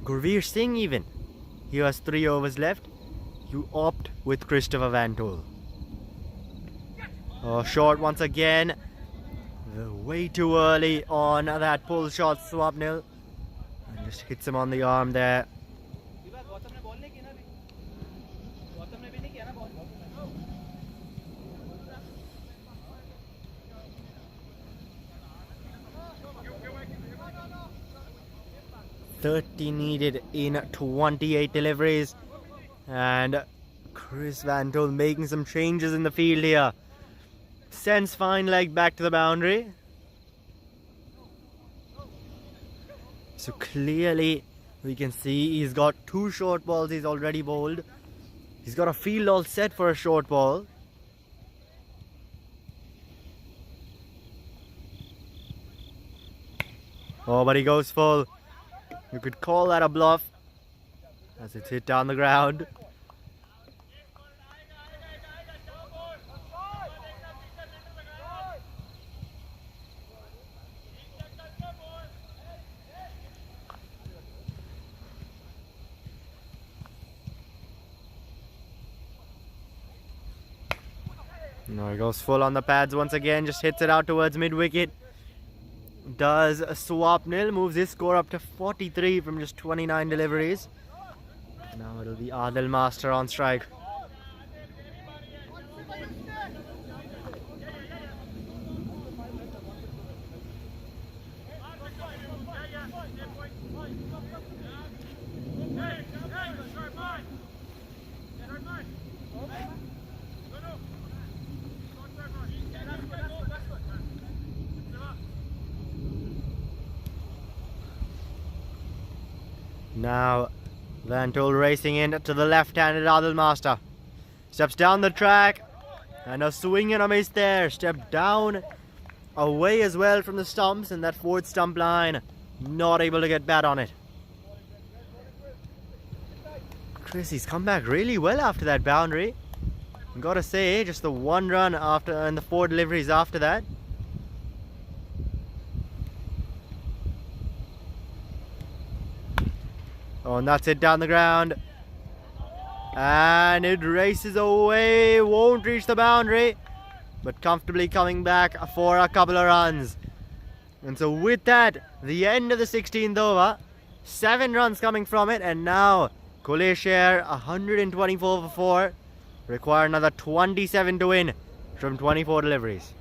Gurveer Singh even. He has 3 overs left. You opt with Christopher Van Tool. Oh, short once again. Way too early on that pull shot, Swapnil. And just hits him on the arm there. 30 needed in 28 deliveries, and Chris Van Tool making some changes in the field here. Sends fine leg back to the boundary. So clearly we can see he's got 2 short balls he's already bowled. He's got a field all set for a short ball. Oh, but he goes full. You could call that a bluff as it's hit down the ground. No, he goes full on the pads once again, just hits it out towards mid-wicket. Does Swapnil, moves his score up to 43 from just 29 deliveries. Now it'll be Adil Master on strike. Now Van Tool racing in to the left-handed Adil Master. Steps down the track and a swing and a miss there. Step down away as well from the stumps and that 4th stump line. Not able to get bat on it. Chris, he's come back really well after that boundary. Gotta say, just the 1 run after and the 4 deliveries after that. Oh, and that's it down the ground. And it races away, won't reach the boundary, but comfortably coming back for a couple of runs. And so with that, the end of the 16th over, 7 runs coming from it, and now Coolie Share 124 for 4, require another 27 to win from 24 deliveries.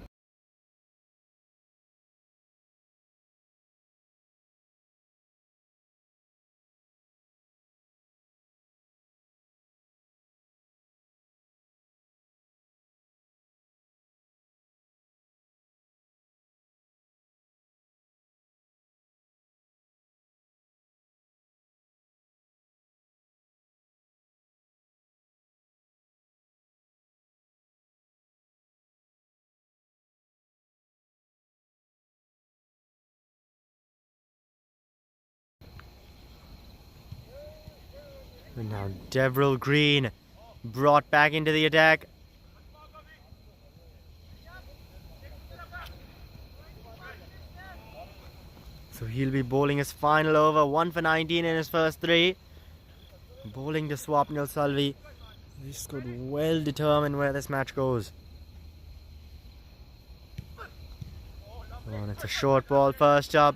And now Devril Green brought back into the attack. So he'll be bowling his final over, 1 for 19 in his first 3. Bowling to Swapnil Salvi. He's could well determine where this match goes. Oh, and it's a short ball first up.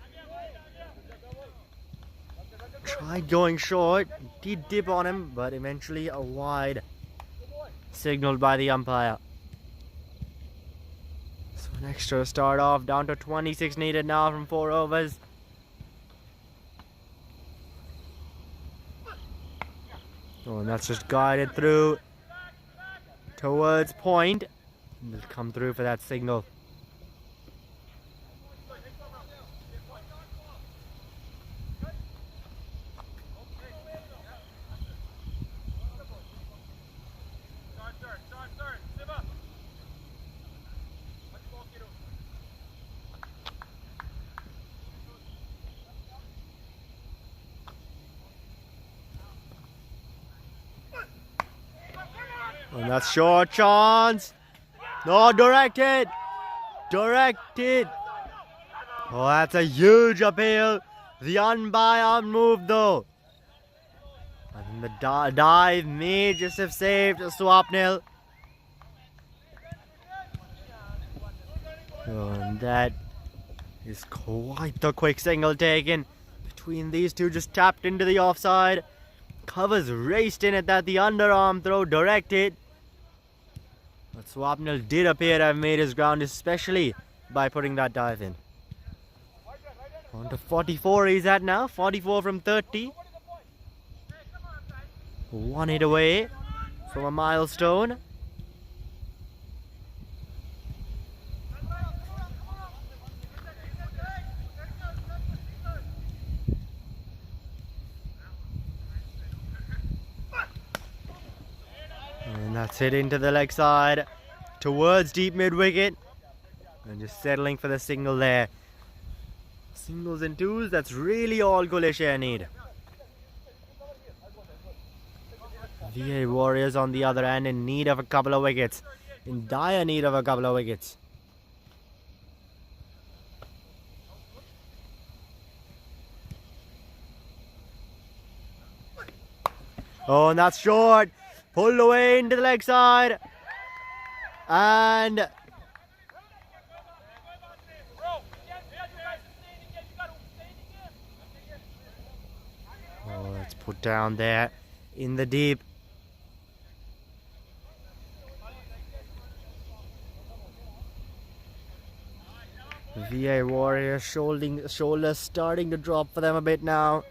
Tried going short, did dip on him, but eventually a wide signalled by the umpire. So an extra start off, down to 26 needed now from 4 overs. Oh, and that's just guided through towards point. And will come through for that signal. And that's short chance. No, directed. Directed. Oh, that's a huge appeal. The umpire moved though. And the dive may just have saved Swapnil. Oh, and that is quite the quick single taken. Between these two, just tapped into the offside. Covers raced in at that, the underarm throw directed. But Swapnil did appear to have made his ground, especially by putting that dive in. On to 44 he's at now, 44 from 30. 1 hit away from a milestone. And that's hit into the leg side towards deep mid wicket. And just settling for the single there. Singles and twos, that's really all Coolie Share need. VA Warriors on the other end in need of a couple of wickets. In dire need of a couple of wickets. Oh, and that's short. Pulled away into the leg side. And oh, it's put down there in the deep. VA Warriors shoulders starting to drop for them a bit now.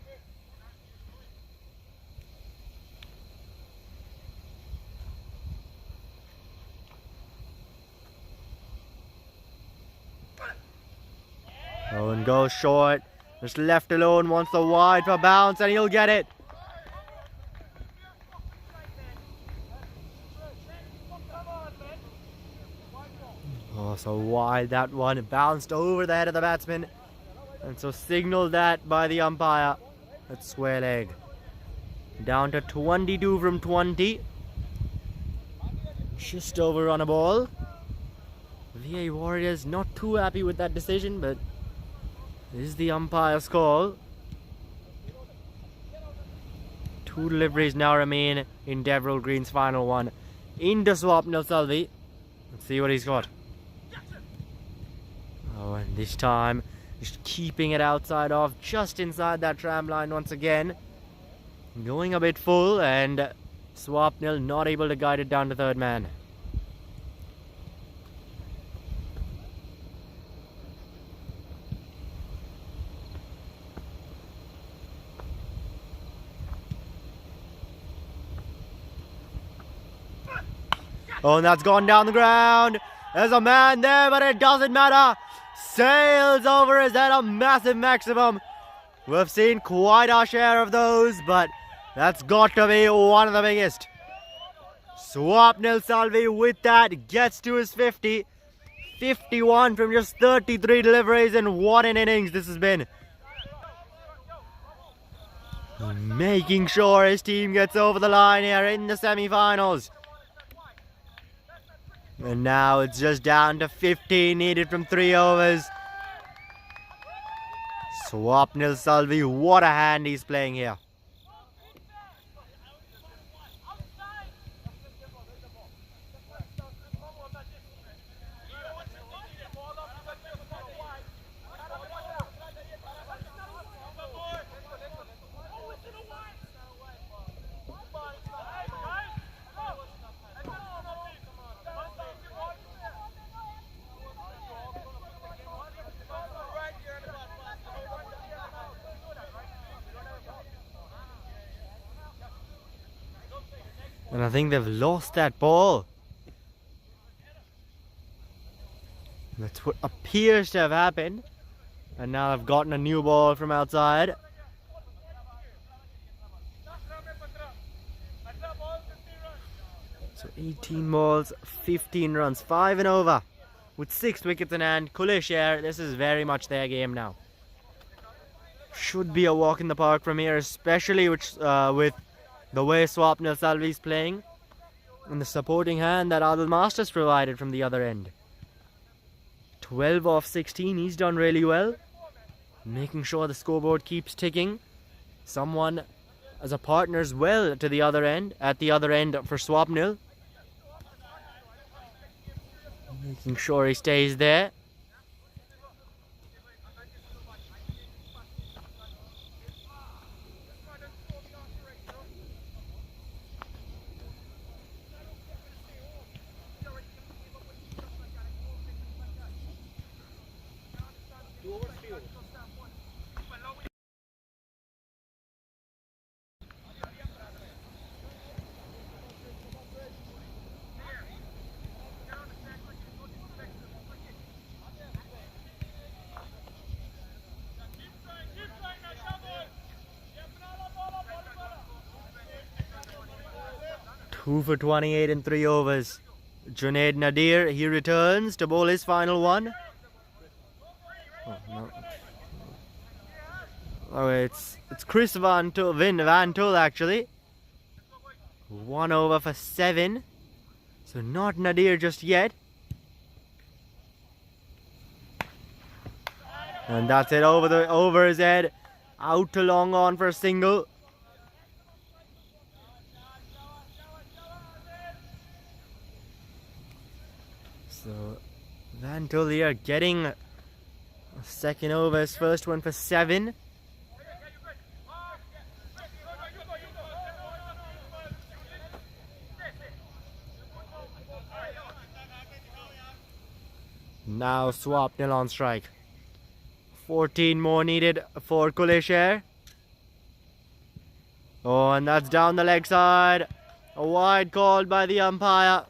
Oh, and goes short. Just left alone, wants the wide for bounce, and he'll get it. Oh, so wide that one. It bounced over the head of the batsman. And so signalled that by the umpire. That's square leg. Down to 22 from 20. Just over on a ball. VA Warriors not too happy with that decision, but this is the umpire's call. 2 deliveries now remain in Deverell Green's final one. Into Swapnil Salvi. Let's see what he's got. Oh, and this time, just keeping it outside off, just inside that tram line once again. Going a bit full, and Swapnil not able to guide it down to third man. Oh, and that's gone down the ground. There's a man there, but it doesn't matter. Sails over his head, a massive maximum. We've seen quite our share of those, but that's got to be one of the biggest. Swapnil Salvi with that gets to his 50. 51 from just 33 deliveries, and what an innings this has been. Making sure his team gets over the line here in the semi-finals. And now it's just down to 15 needed from 3 overs. Swapnil Salvi, what a hand he's playing here. And I think they've lost that ball. That's what appears to have happened. And now I've gotten a new ball from outside. So 18 balls, 15 runs, 5 and over. With 6 wickets in hand. Coolie Share, this is very much their game now. Should be a walk in the park from here, especially with the way Swapnil Salvi is playing and the supporting hand that Adil Masters provided from the other end. 12 off 16, he's done really well, making sure the scoreboard keeps ticking. Someone as a partner as well to the other end, at the other end for Swapnil, making sure he stays there. Two for 28 in 3 overs. Junaid Nadir, he returns to bowl his final one. Oh, no. Oh, it's Chris Van Til actually. 1 over for 7. So not Nadir just yet. And that's it, over his head. Out to long on for a single. So Van Til here getting a second over, his first one for 7. Now Swapnil on strike. 14 more needed for Khulle Share. Oh, and that's down the leg side. A wide called by the umpire.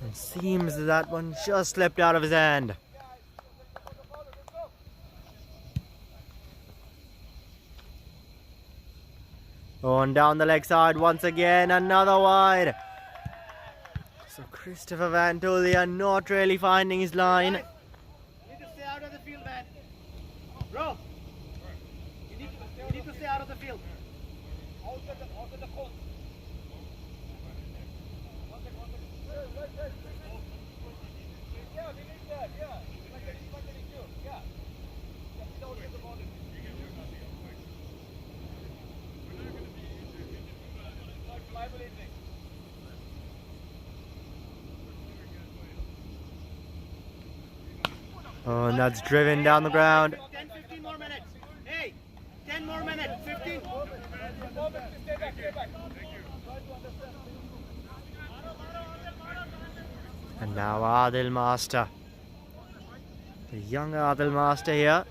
It seems that one just slipped out of his hand. Oh, and down the leg side once again, another wide. So Christopher Van Til not really finding his line. You need to stay out of the field, man. Bro, you need to stay out of the field. Out of the court. Oh, and that's driven down the ground. 10-15 more minutes. Hey, 10 more minutes. 15. And now Adil Master. The young Adil Master here.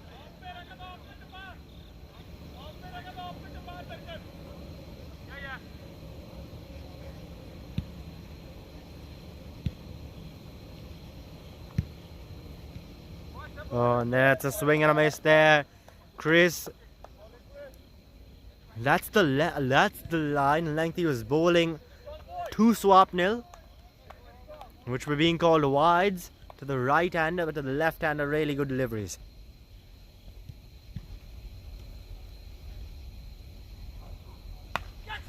Oh, and that's a swing and a miss there. Chris. That's the line length he was bowling to Swapnil, which were being called wides to the right hander, but to the left hander, really good deliveries.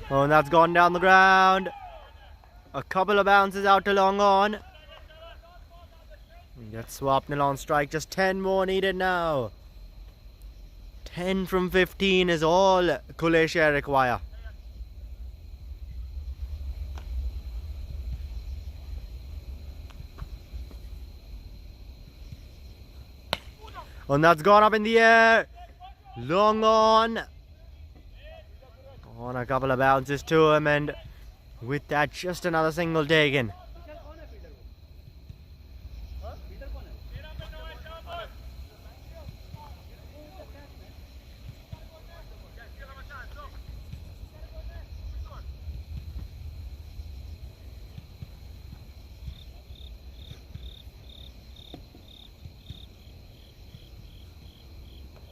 Oh, and that's gone down the ground. A couple of bounces out to long on. Gets Swapnil on strike. Just 10 more needed now. 10 from 15 is all Khulle Share require. And that's gone up in the air. Long on. On a couple of bounces to him, and with that, just another single taken.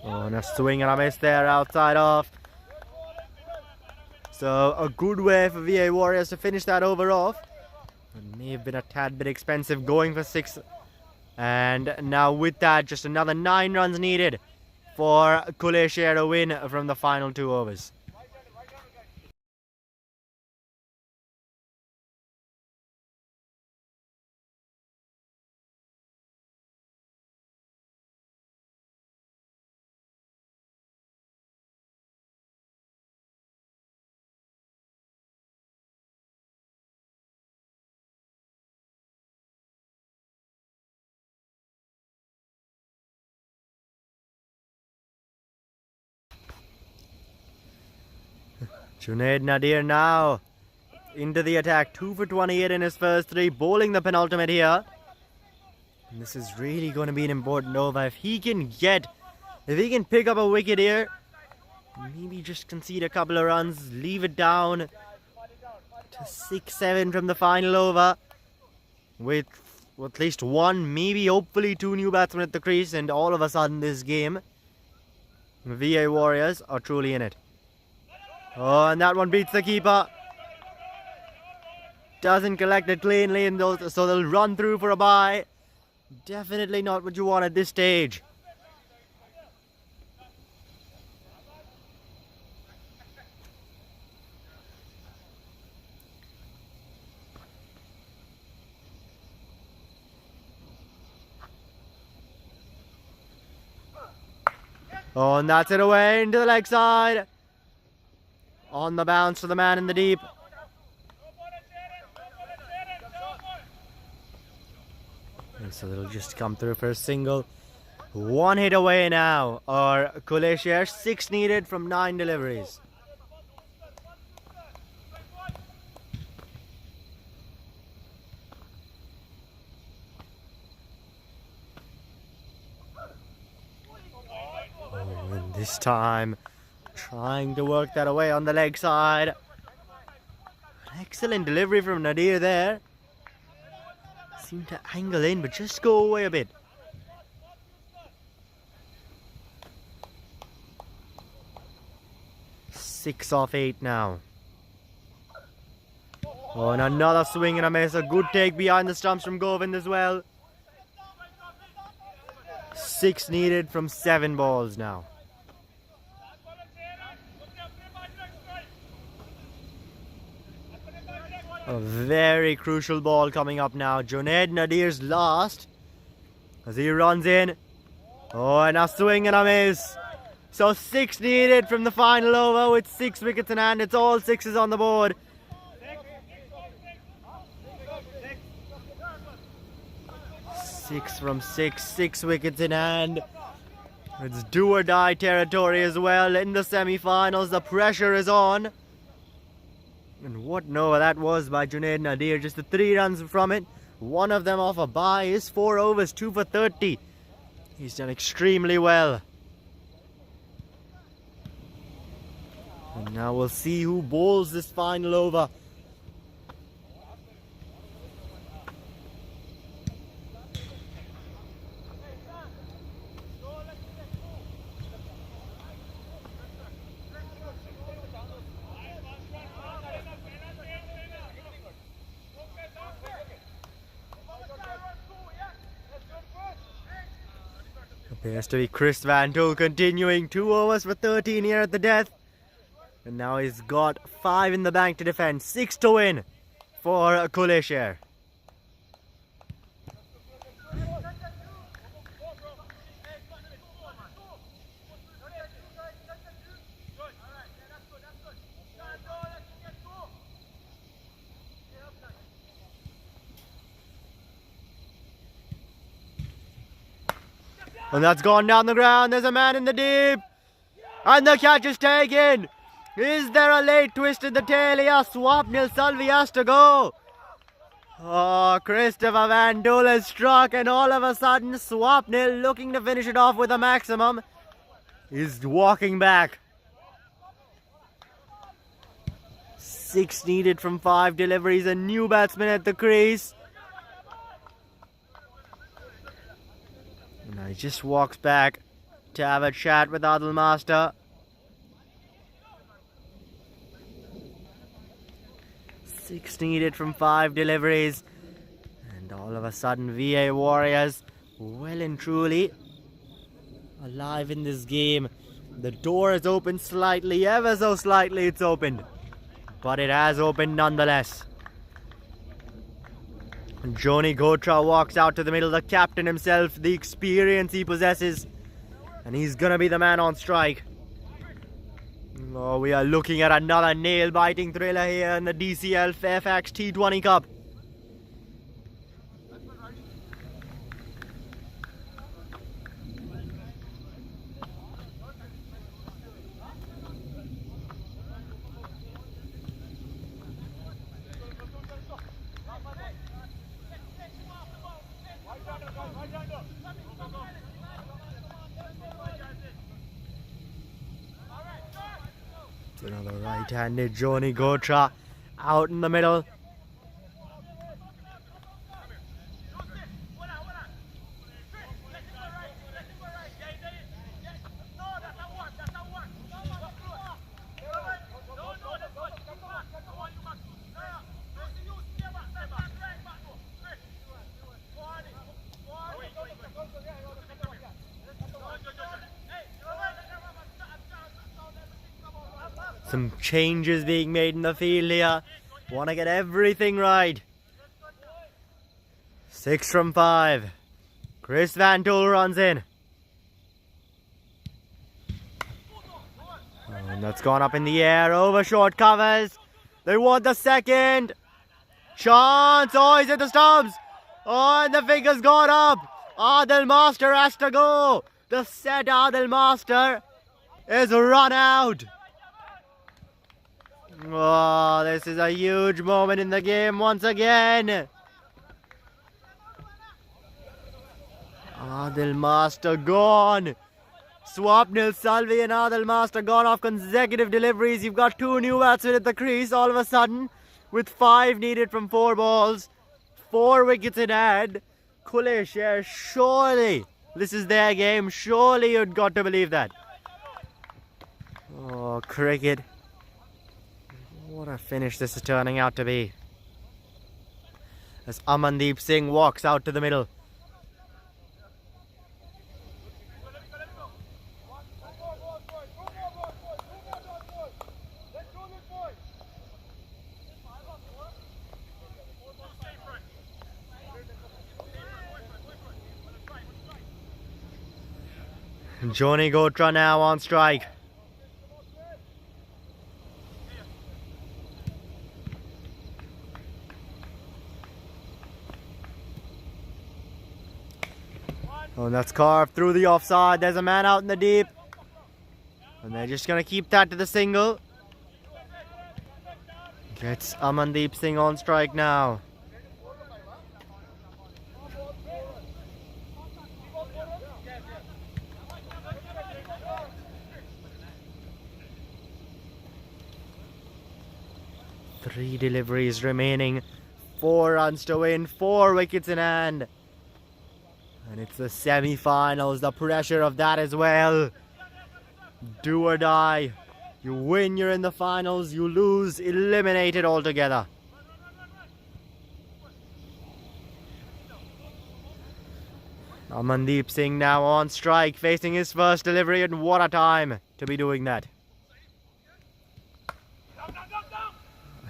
Oh, and a swing and a miss there outside off. So a good way for VA Warriors to finish that over off. It may have been a tad bit expensive going for 6. And now with that, just another 9 runs needed for Khulle Share to win from the final 2 overs. Junaid Nadir now into the attack. 2 for 28 in his first 3, bowling the penultimate here. And this is really going to be an important over. If he can pick up a wicket here, maybe just concede a couple of runs, leave it down to 6-7 from the final over, with at least 1, maybe hopefully 2 new batsmen at the crease, and all of a sudden this game, VA Warriors are truly in it. Oh, and that one beats the keeper. Doesn't collect it cleanly, and so they'll run through for a bye. Definitely not what you want at this stage. Oh, and that's it away into the leg side. On the bounce to the man in the deep. And so they'll just come through for a single. 1 hit away now. Or Khulle Share, 6 needed from 9 deliveries. Oh, and this time, trying to work that away on the leg side. Excellent delivery from Nadir there. Seemed to angle in, but just go away a bit. Six off 8 now. Oh, and another swing and a miss. A good take behind the stumps from Govind as well. 6 needed from 7 balls now. A very crucial ball coming up now. Junaid Nadir's last as he runs in. Oh, and a swing and a miss. So 6 needed from the final over with 6 wickets in hand. It's all 6s on the board. 6 from 6, 6 wickets in hand. It's do or die territory as well in the semi-finals. The pressure is on. And what an over that was by Junaid Nadir. Just the 3 runs from it. One of them off a bye. His 4 overs, 2 for 30. He's done extremely well. And now we'll see who bowls this final over. Appears to be Chris Van Tool continuing. 2 overs for 13 here at the death. And now he's got 5 in the bank to defend. 6 to win for Khulle Share. And that's gone down the ground. There's a man in the deep. And the catch is taken. Is there a late twist in the tail here? Swapnil Salvi has to go. Oh, Christopher Van Doel has struck, and all of a sudden Swapnil, looking to finish it off with a maximum, is walking back. 6 needed from 5 deliveries. A new batsman at the crease. And he just walks back to have a chat with Adil Master. 6 needed from 5 deliveries. And all of a sudden VA Warriors well and truly alive in this game. The door is open slightly, ever so slightly it's opened. But it has opened nonetheless. Joni Gotra walks out to the middle, the captain himself, the experience he possesses. And he's gonna be the man on strike. Oh, we are looking at another nail-biting thriller here in the DCL FAIRFAX T20 Cup. Another right-handed Joni Gotra out in the middle. Some changes being made in the field here. Want to get everything right. 6 from 5. Chris Van Doel runs in. And that's gone up in the air over short covers. They want the second. Chance. Oh, he's at the stumps. Oh, and the figure's gone up. Adil Master has to go. The set Adil Master is run out. Oh, this is a huge moment in the game once again. Adil Master gone. Swapnil Salvi and Adil Master gone off consecutive deliveries. You've got 2 new batsmen at the crease all of a sudden with 5 needed from 4 balls. 4 wickets in hand. Coolie Share, surely this is their game. Surely you'd got to believe that. Oh, cricket. What a finish this is turning out to be. As Amandeep Singh walks out to the middle. Joni Gotra now on strike. Oh, and that's carved through the offside. There's a man out in the deep. And they're just going to keep that to the single. Gets Amandeep Singh on strike now. Three deliveries remaining. 4 runs to win. 4 wickets in hand. And it's the semi-finals, the pressure of that as well. Do or die. You win, you're in the finals. You lose, eliminated altogether. Amandeep Singh now on strike, facing his first delivery, and what a time to be doing that.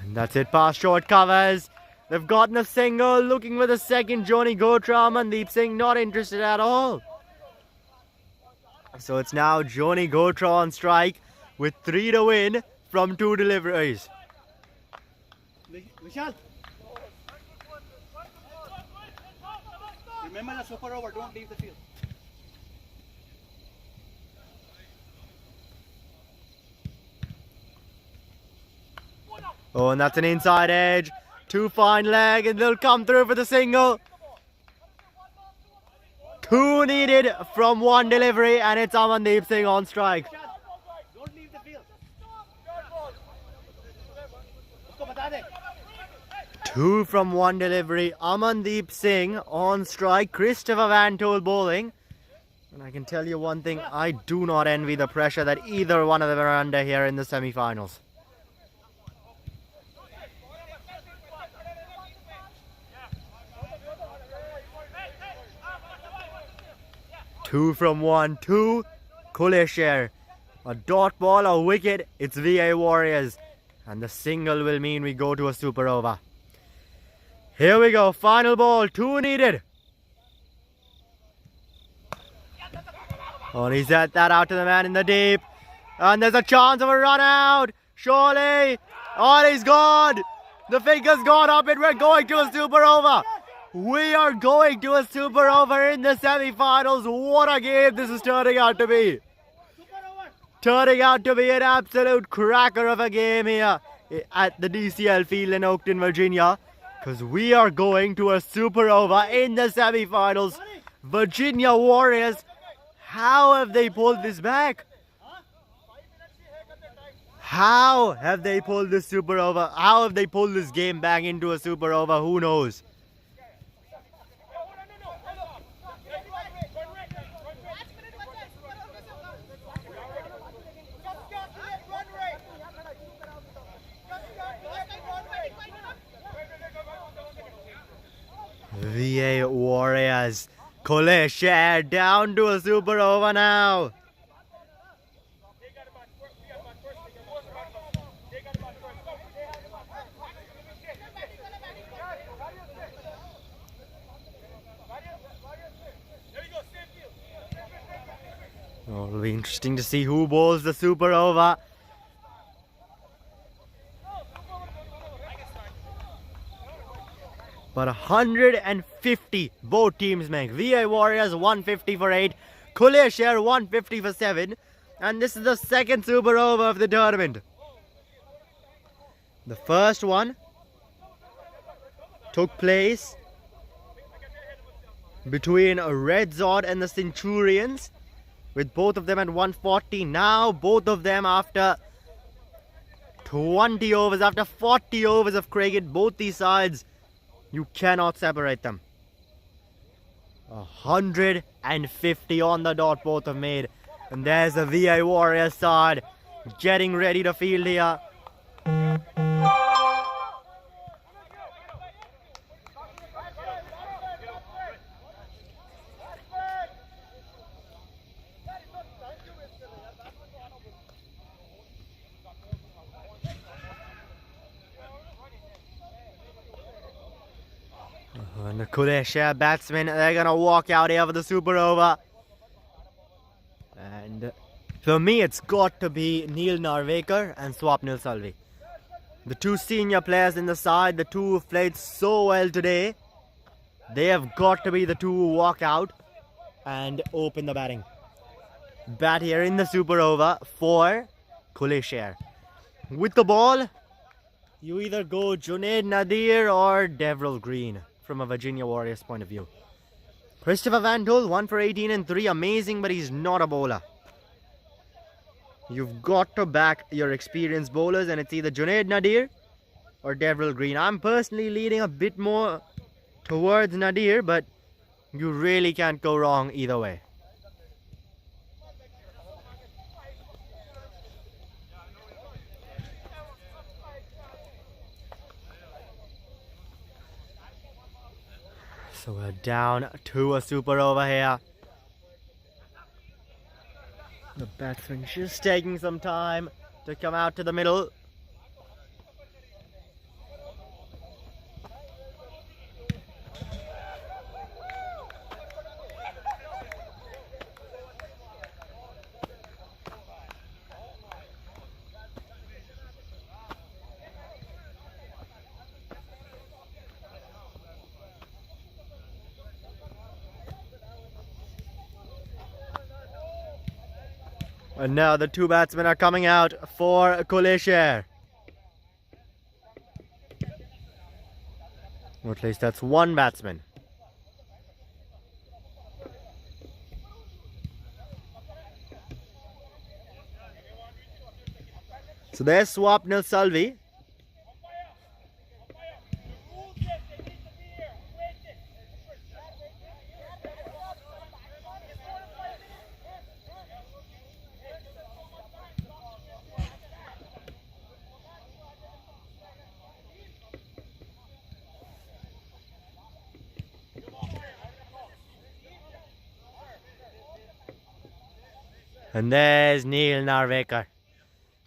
And that's it past short covers. They've gotten a single, looking for the second. Joni Gotra, Amandeep Singh not interested at all. So it's now Joni Gotra on strike with 3 to win from 2 deliveries. Vishal. Remember the super over, don't leave the field. Oh, and that's an inside edge. 2 fine leg, and they'll come through for the single. 2 needed from 1 delivery, and it's Amandeep Singh on strike. 2 from 1 delivery. Amandeep Singh on strike. Christopher Van Tol bowling. And I can tell you one thing, I do not envy the pressure that either one of them are under here in the semi-finals. Two from 1, 2. Coolie Share. A dot ball, a wicket. It's VA Warriors. And the single will mean we go to a super over. Here we go. Final ball. 2 needed. Oh, he's at that out to the man in the deep. And there's a chance of a run out. Surely. Oh, he's gone. The finger's gone up and we're going to a super over. We are going to a super over in the semi-finals. What a game this is turning out to be. Turning out to be an absolute cracker of a game here at the DCL field in Oakton, Virginia. Because we are going to a super over in the semi-finals. Virginia Warriors, how have they pulled this back? How have they pulled this super over? How have they pulled this game back into a super over? Who knows? VA Warriors. Khulle Sher down to a super over now. Oh, it'll be interesting to see who bowls the super over. But 150 both teams make. VA Warriors 150 for 8. Khulle Share 150 for 7. And this is the second super over of the tournament. The first one took place between Red Zod and the Centurions, with both of them at 140. Now both of them after 20 overs, after 40 overs of cricket, both these sides, you cannot separate them. 150 on the dot both have made. And there's the VA Warriors side getting ready to field here. And the Khulle Share batsmen, they're going to walk out here for the super over. And for me, it's got to be Neil Narvekar and Swapnil Salvi. The two senior players in the side, the two who played so well today. They have got to be the two who walk out and open the batting. Bat here in the super over for Khulle Share. With the ball, you either go Junaid Nadir or Devril Green from a Virginia Warriors point of view. Christopher Van Tol, 1 for 18 and 3. Amazing, but he's not a bowler. You've got to back your experienced bowlers, and it's either Junaid Nadir or Devril Green. I'm personally leaning a bit more towards Nadir, but you really can't go wrong either way. So we're down to a super over here. The batsman just taking some time to come out to the middle. And now the two batsmen are coming out for Khulle Share. Or at least that's one batsman. So there's Swapnil Salvi. And there's Neil Narvekar.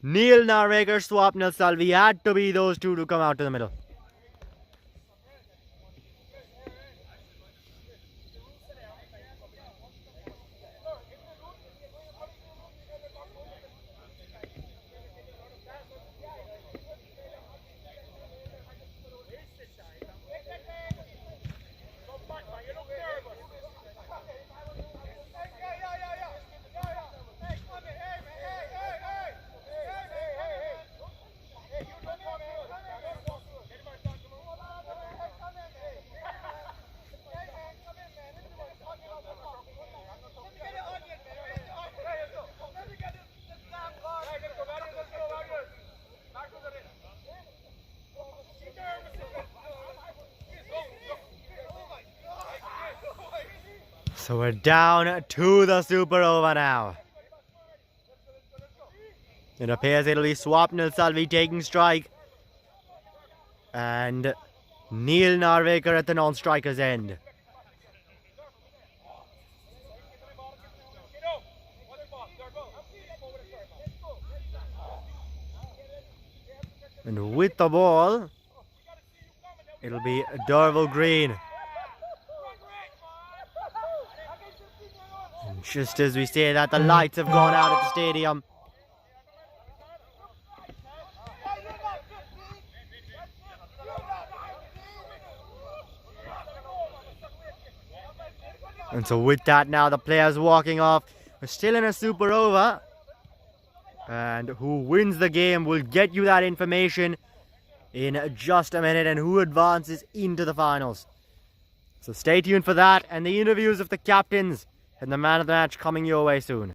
Neil Narvekar, Swapnil Salvi, had to be those two to come out to the middle. So we're down to the super over now. It appears it'll be Swapnil Salvi taking strike. And Neil Narvekar at the non-striker's end. And with the ball, it'll be Derval Green. And just as we say that, the lights have gone out at the stadium. And so with that now, the players walking off. We're still in a super over. And who wins the game will get you that information in just a minute, and who advances into the finals. So stay tuned for that, and the interviews of the captains and the man of the match coming your way soon.